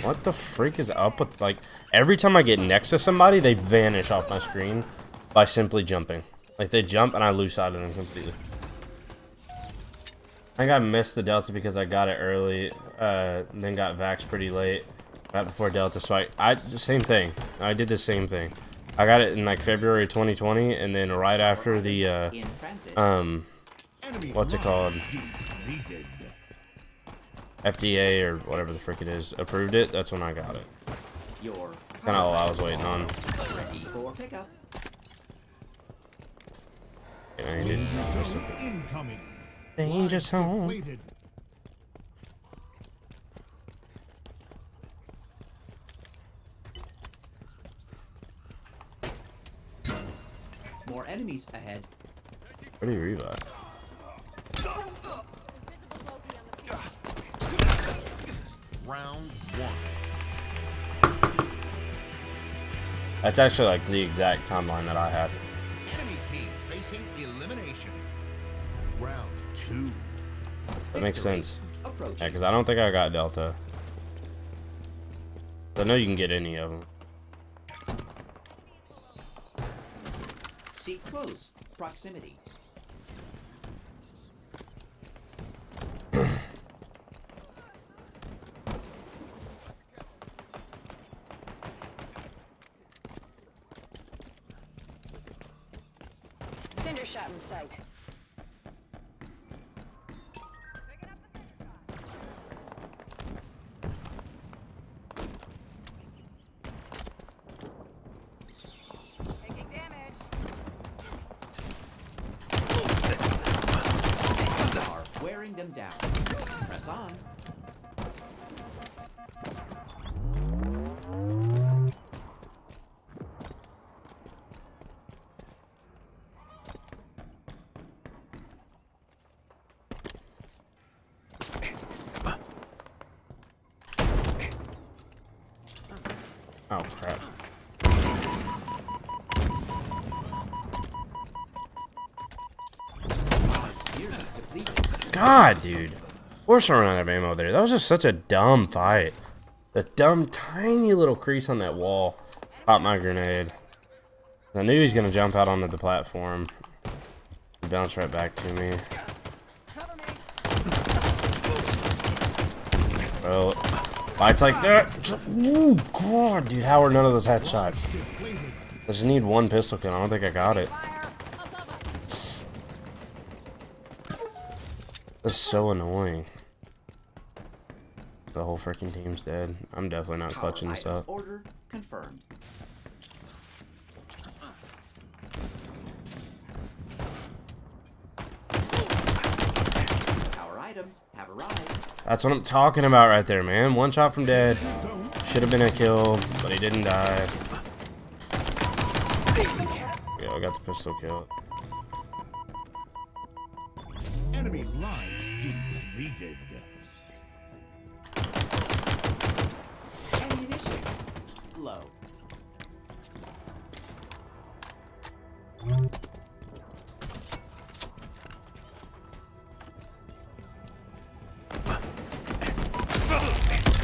What the freak is up with, like, every time I get next to somebody, they vanish off my screen by simply jumping. Like, they jump and I lose sight of them completely. I think I missed the Delta because I got it early, then got vaxxed pretty late, right before Delta, so same thing. I did the same thing. I got it in like February 2020, and then right after the In transit. Enemy what's it called? live feed deleted. FDA or whatever the frick it is approved it. That's when I got it. Your Kind of all I was waiting on. ready for pickup. And I needed to drop this. Incoming. Danger zone. Depleted. More enemies ahead. Where do you revive? Round one. That's actually like the exact timeline that I had. Enemy team facing elimination. Round two. That makes sense. Approaching. Yeah, because I don't think I got Delta. I know you can get any of them. Seek close proximity. Cinder shot in sight. Are wearing them down. Press on. Oh crap. Nearly depleted. God, dude. Of course I ran out of ammo there. That was just such a dumb fight. The dumb, tiny little crease on that wall. Popped my grenade. I knew he was going to jump out onto the platform. Bounce right back to me. Well, fights like that. Ooh, God, dude. How are none of those headshots? I just need one pistol kill. I don't think I got it. That's so annoying. The whole freaking team's dead. I'm definitely not Power clutching this item up. Order confirmed. Power items have arrived. That's what I'm talking about right there, man. One shot from dead. Should have been a kill, but he didn't die. Yeah, I got the pistol kill. Enemy lives depleted. Ammunition low.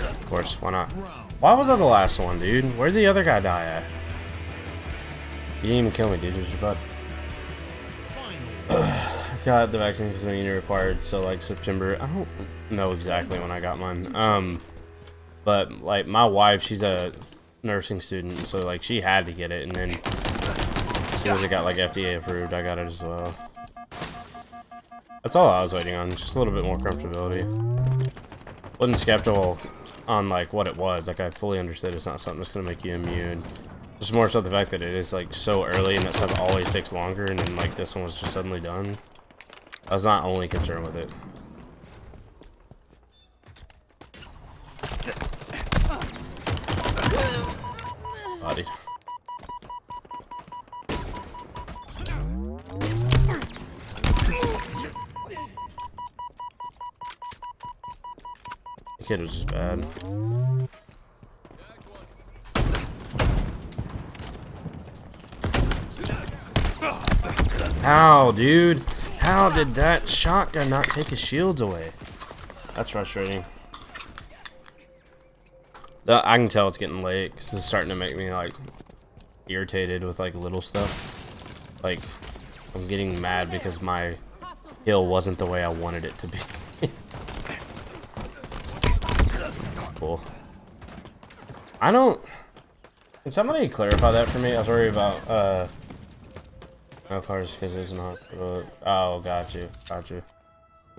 Of course, why not? Why was I the last one, dude? Where'd the other guy die at? You didn't even kill me, dude. It was your butt. Got the vaccine because when you required, so like September. I don't know exactly when I got mine. But like my wife, she's a nursing student, so like she had to get it, and then as soon as it got like FDA approved, I got it as well. That's all I was waiting on, just a little bit more comfortability. Wasn't skeptical on like what it was. Like I fully understood it's not something that's gonna make you immune. Just more so the fact that it is like so early and that stuff always takes longer, and then like this one was just suddenly done. I was not only concerned with it. Bodied. The kid was just bad. How, dude? How did that shotgun not take his shields away? That's frustrating. I can tell it's getting late because it's starting to make me like irritated with like little stuff. Like I'm getting mad because my kill wasn't the way I wanted it to be. Cool. I don't Can somebody clarify that for me? I was worried about no cars because it's not. Oh, got you.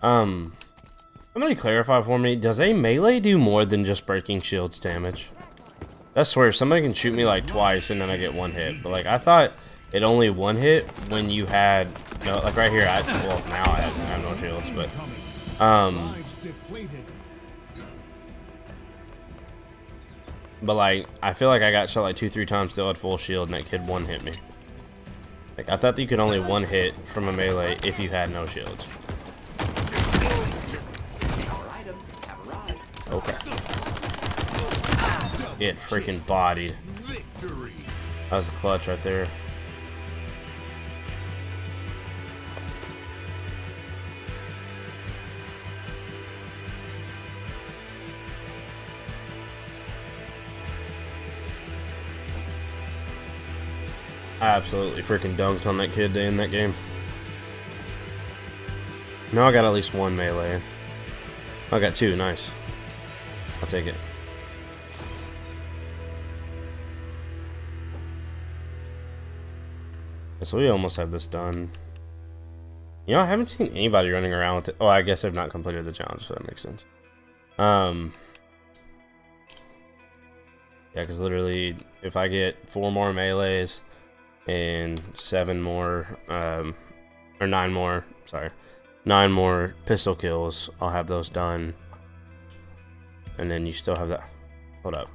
Somebody clarify for me. Does a melee do more than just breaking shields damage? I swear somebody can shoot me like twice and then I get one hit. But like I thought it only one hit when you had no, like right here. Well now I have no shields, but Lives depleted. but like I feel like I got shot like 2-3 times, still had full shield, and that kid one hit me. Like I thought that you could only one hit from a melee if you had no shields. Our items have arrived. Okay. Get freaking bodied. Victory. That was a clutch right there. I absolutely freaking dunked on that kid in that game. Now I got at least one melee. I got two, nice. I'll take it. So we almost have this done. You know, I haven't seen anybody running around with it. Oh, I guess I've not completed the challenge, so that makes sense. Yeah, because literally, if I get 4 more melees and 7 more, or 9 more, sorry, 9 more pistol kills, I'll have those done. And then you still have that. Hold up.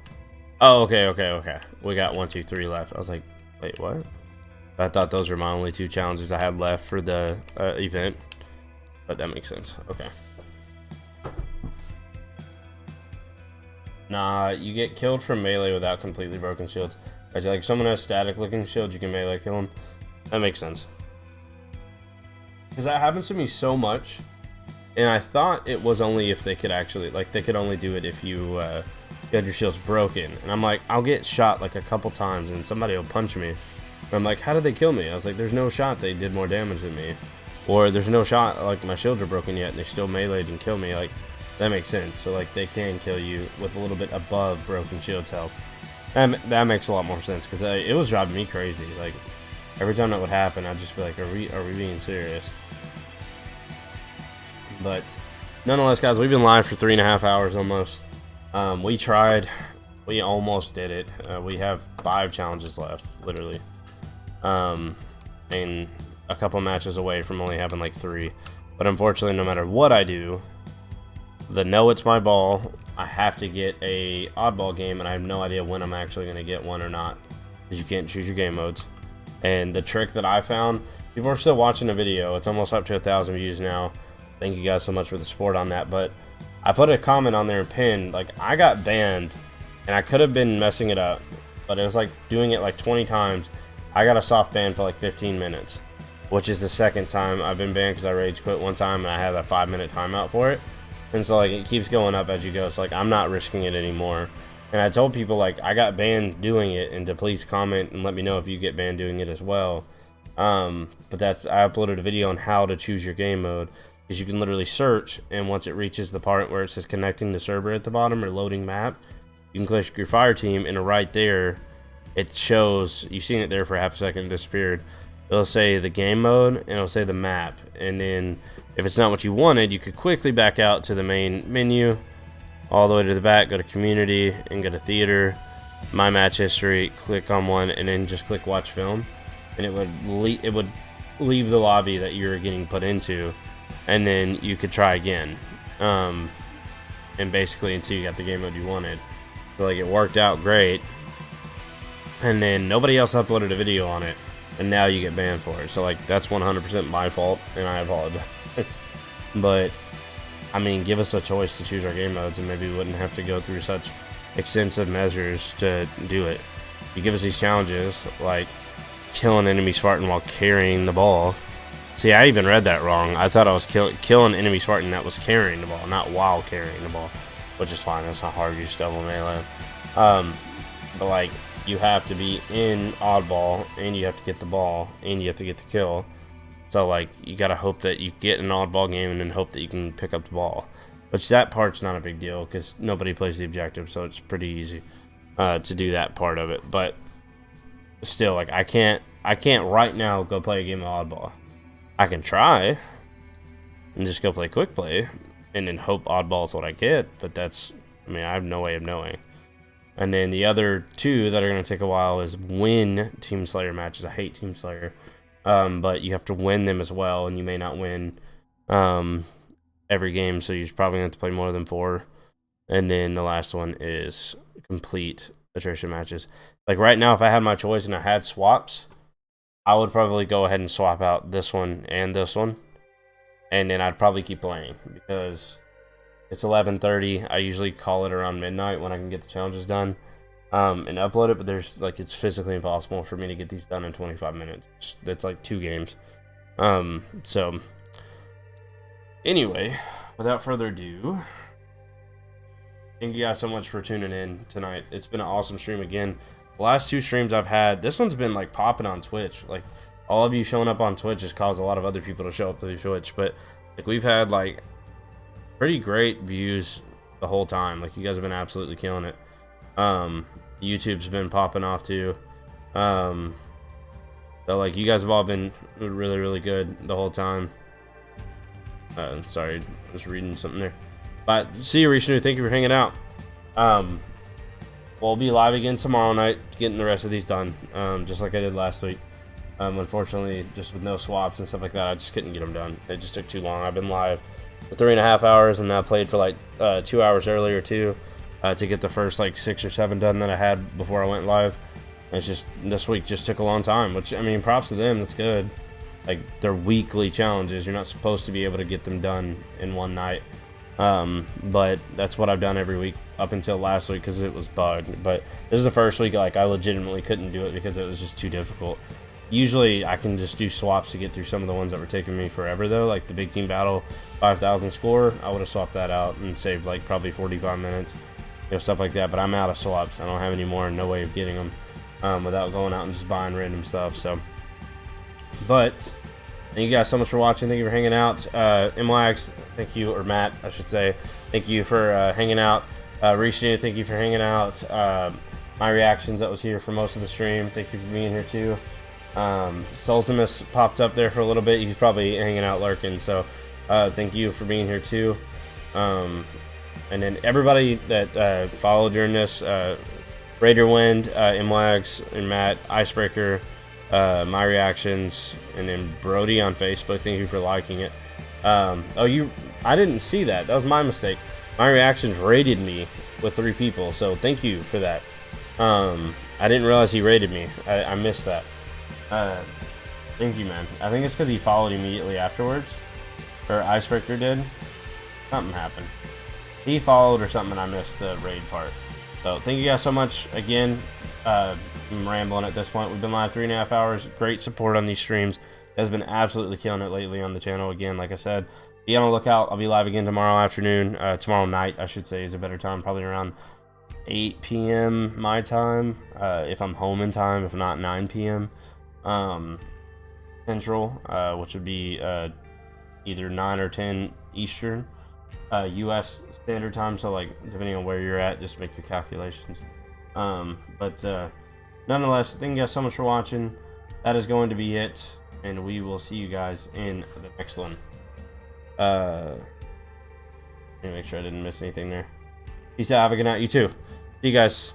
Oh, okay. We got 1, 2, 3 left. I was like, wait, what? I thought those were my only 2 challenges I had left for the event, but that makes sense. Okay. Nah, you get killed from melee without completely broken shields. Like someone has static looking shields, you can melee kill them. That makes sense. Because that happens to me so much, and I thought it was only if they could actually, like, they could only do it if you had your shields broken. And I'm like, I'll get shot like a couple times, and somebody will punch me. And I'm like, how did they kill me? I was like, there's no shot they did more damage than me. Or there's no shot, like, my shields are broken yet, and they still meleeed and kill me. Like, that makes sense. So, like, they can kill you with a little bit above broken shields health. That makes a lot more sense, because it was driving me crazy. Like, every time that would happen, I'd just be like, are we being serious? But, nonetheless, guys, we've been live for 3.5 hours almost. We tried. We almost did it. We have 5 challenges left, literally. And a couple matches away from only having like 3. But unfortunately, no matter what I do, it's my ball, I have to get a oddball game, and I have no idea when I'm actually going to get one or not, because you can't choose your game modes. And the trick that I found, people are still watching the video. It's almost up to 1,000 views now. Thank you guys so much for the support on that. But I put a comment on there and pinned, like, I got banned, and I could have been messing it up, but it was like doing it like 20 times. I got a soft ban for like 15 minutes, which is the second time I've been banned, because I rage quit one time and I had a 5-minute timeout for it. And so, like, it keeps going up as you go. It's like, I'm not risking it anymore. And I told people, like, I got banned doing it, and to please comment and let me know if you get banned doing it as well. But I uploaded a video on how to choose your game mode, because you can literally search, and once it reaches the part where it says connecting the server at the bottom or loading map, you can click your fire team, and right there, it shows, you've seen it there for half a second, it disappeared. It'll say the game mode, and it'll say the map, and then if it's not what you wanted, you could quickly back out to the main menu, all the way to the back, go to community, and go to theater, my match history, click on one, and then just click watch film, and it would leave the lobby that you're getting put into, and then you could try again, and basically until you got the game mode you wanted. So, like, it worked out great, and then nobody else uploaded a video on it, and now you get banned for it. So, like, that's 100% my fault, and I apologize. But I mean, give us a choice to choose our game modes, and maybe we wouldn't have to go through such extensive measures to do it. You give us these challenges, like kill an enemy Spartan while carrying the ball. See, I even read that wrong. I thought I was kill an enemy Spartan that was carrying the ball, not while carrying the ball, which is fine. That's not hard to use double melee. But like, you have to be in oddball, and you have to get the ball, and you have to get the kill. So, like, you gotta hope that you get an oddball game and then hope that you can pick up the ball. Which, that part's not a big deal, because nobody plays the objective, so it's pretty easy. to do that part of it. But still, like I can't right now go play a game of oddball. I can try and just go play quick play and then hope oddball is what I get, but that's, I mean, I have no way of knowing. And then the other two that are going to take a while is win Team Slayer matches. I hate Team Slayer, but you have to win them as well, and you may not win every game, so you're probably going to have to play more than 4. And then the last one is complete attrition matches. Like right now, if I had my choice and I had swaps, I would probably go ahead and swap out this one and this one, and then I'd probably keep playing because it's 11:30. I usually call it around midnight when I can get the challenges done and upload it, but there's like it's physically impossible for me to get these done in 25 minutes. It's like 2 games. So anyway, without further ado, thank you guys so much for tuning in tonight. It's been an awesome stream again. The last 2 streams I've had, this one's been like popping on Twitch. Like all of you showing up on Twitch has caused a lot of other people to show up to Twitch, but like we've had like pretty great views the whole time. Like you guys have been absolutely killing it. YouTube's been popping off too. So like you guys have all been really, really good the whole time. Sorry, I was reading something there. But see you, Rishnu. Thank you for hanging out. We'll be live again tomorrow night, getting the rest of these done, just like I did last week. Unfortunately, just with no swaps and stuff like that, I just couldn't get them done. It just took too long. I've been live for 3.5 hours, and I played for like 2 hours earlier too, to get the first like 6 or 7 done that I had before I went live. It's just this week just took a long time, which I mean, props to them. That's good. Like they're weekly challenges. You're not supposed to be able to get them done in one night. But that's what I've done every week up until last week because it was bugged. But this is the first week like I legitimately couldn't do it because it was just too difficult. Usually I can just do swaps to get through some of the ones that were taking me forever though, like the big team battle 5,000 score. I would have swapped that out and saved like probably 45 minutes, you know, stuff like that. But I'm out of swaps. I don't have any more and no way of getting them without going out and just buying random stuff. So, but thank you guys so much for watching. Thank you for hanging out. MLags, thank you, or Matt, I should say. Thank you for hanging out. Rishnu, thank you for hanging out. My reactions that was here for most of the stream. Thank you for being here too. Solzimus popped up there for a little bit. He's probably hanging out lurking. So thank you for being here too. And then everybody that followed during this, Raider Wind, MLags, and Matt, Icebreaker, my reactions, and then Brody on Facebook. Thank you for liking it. I didn't see that. That was my mistake. My reactions rated me with 3 people, so thank you for that. I didn't realize he rated me. I missed that. Thank you, man. I think it's because he followed immediately afterwards, or Icebreaker did. Something happened. He followed or something, and I missed the raid part. So thank you guys so much again. I'm rambling at this point. We've been live 3.5 hours. Great support on these streams. Has been absolutely killing it lately on the channel. Again, like I said, be on the lookout. I'll be live again tomorrow afternoon. Tomorrow night, I should say, is a better time. Probably around 8 p.m. my time. If I'm home in time. If not, 9 p.m. Central, which would be either 9 or 10 Eastern. U.S. Standard Time. So, like, depending on where you're at, just make your calculations. But nonetheless, thank you guys so much for watching. That is going to be it, and we will see you guys in the next one. Let me make sure I didn't miss anything there. Peace out. Have a good night. You too. See you guys.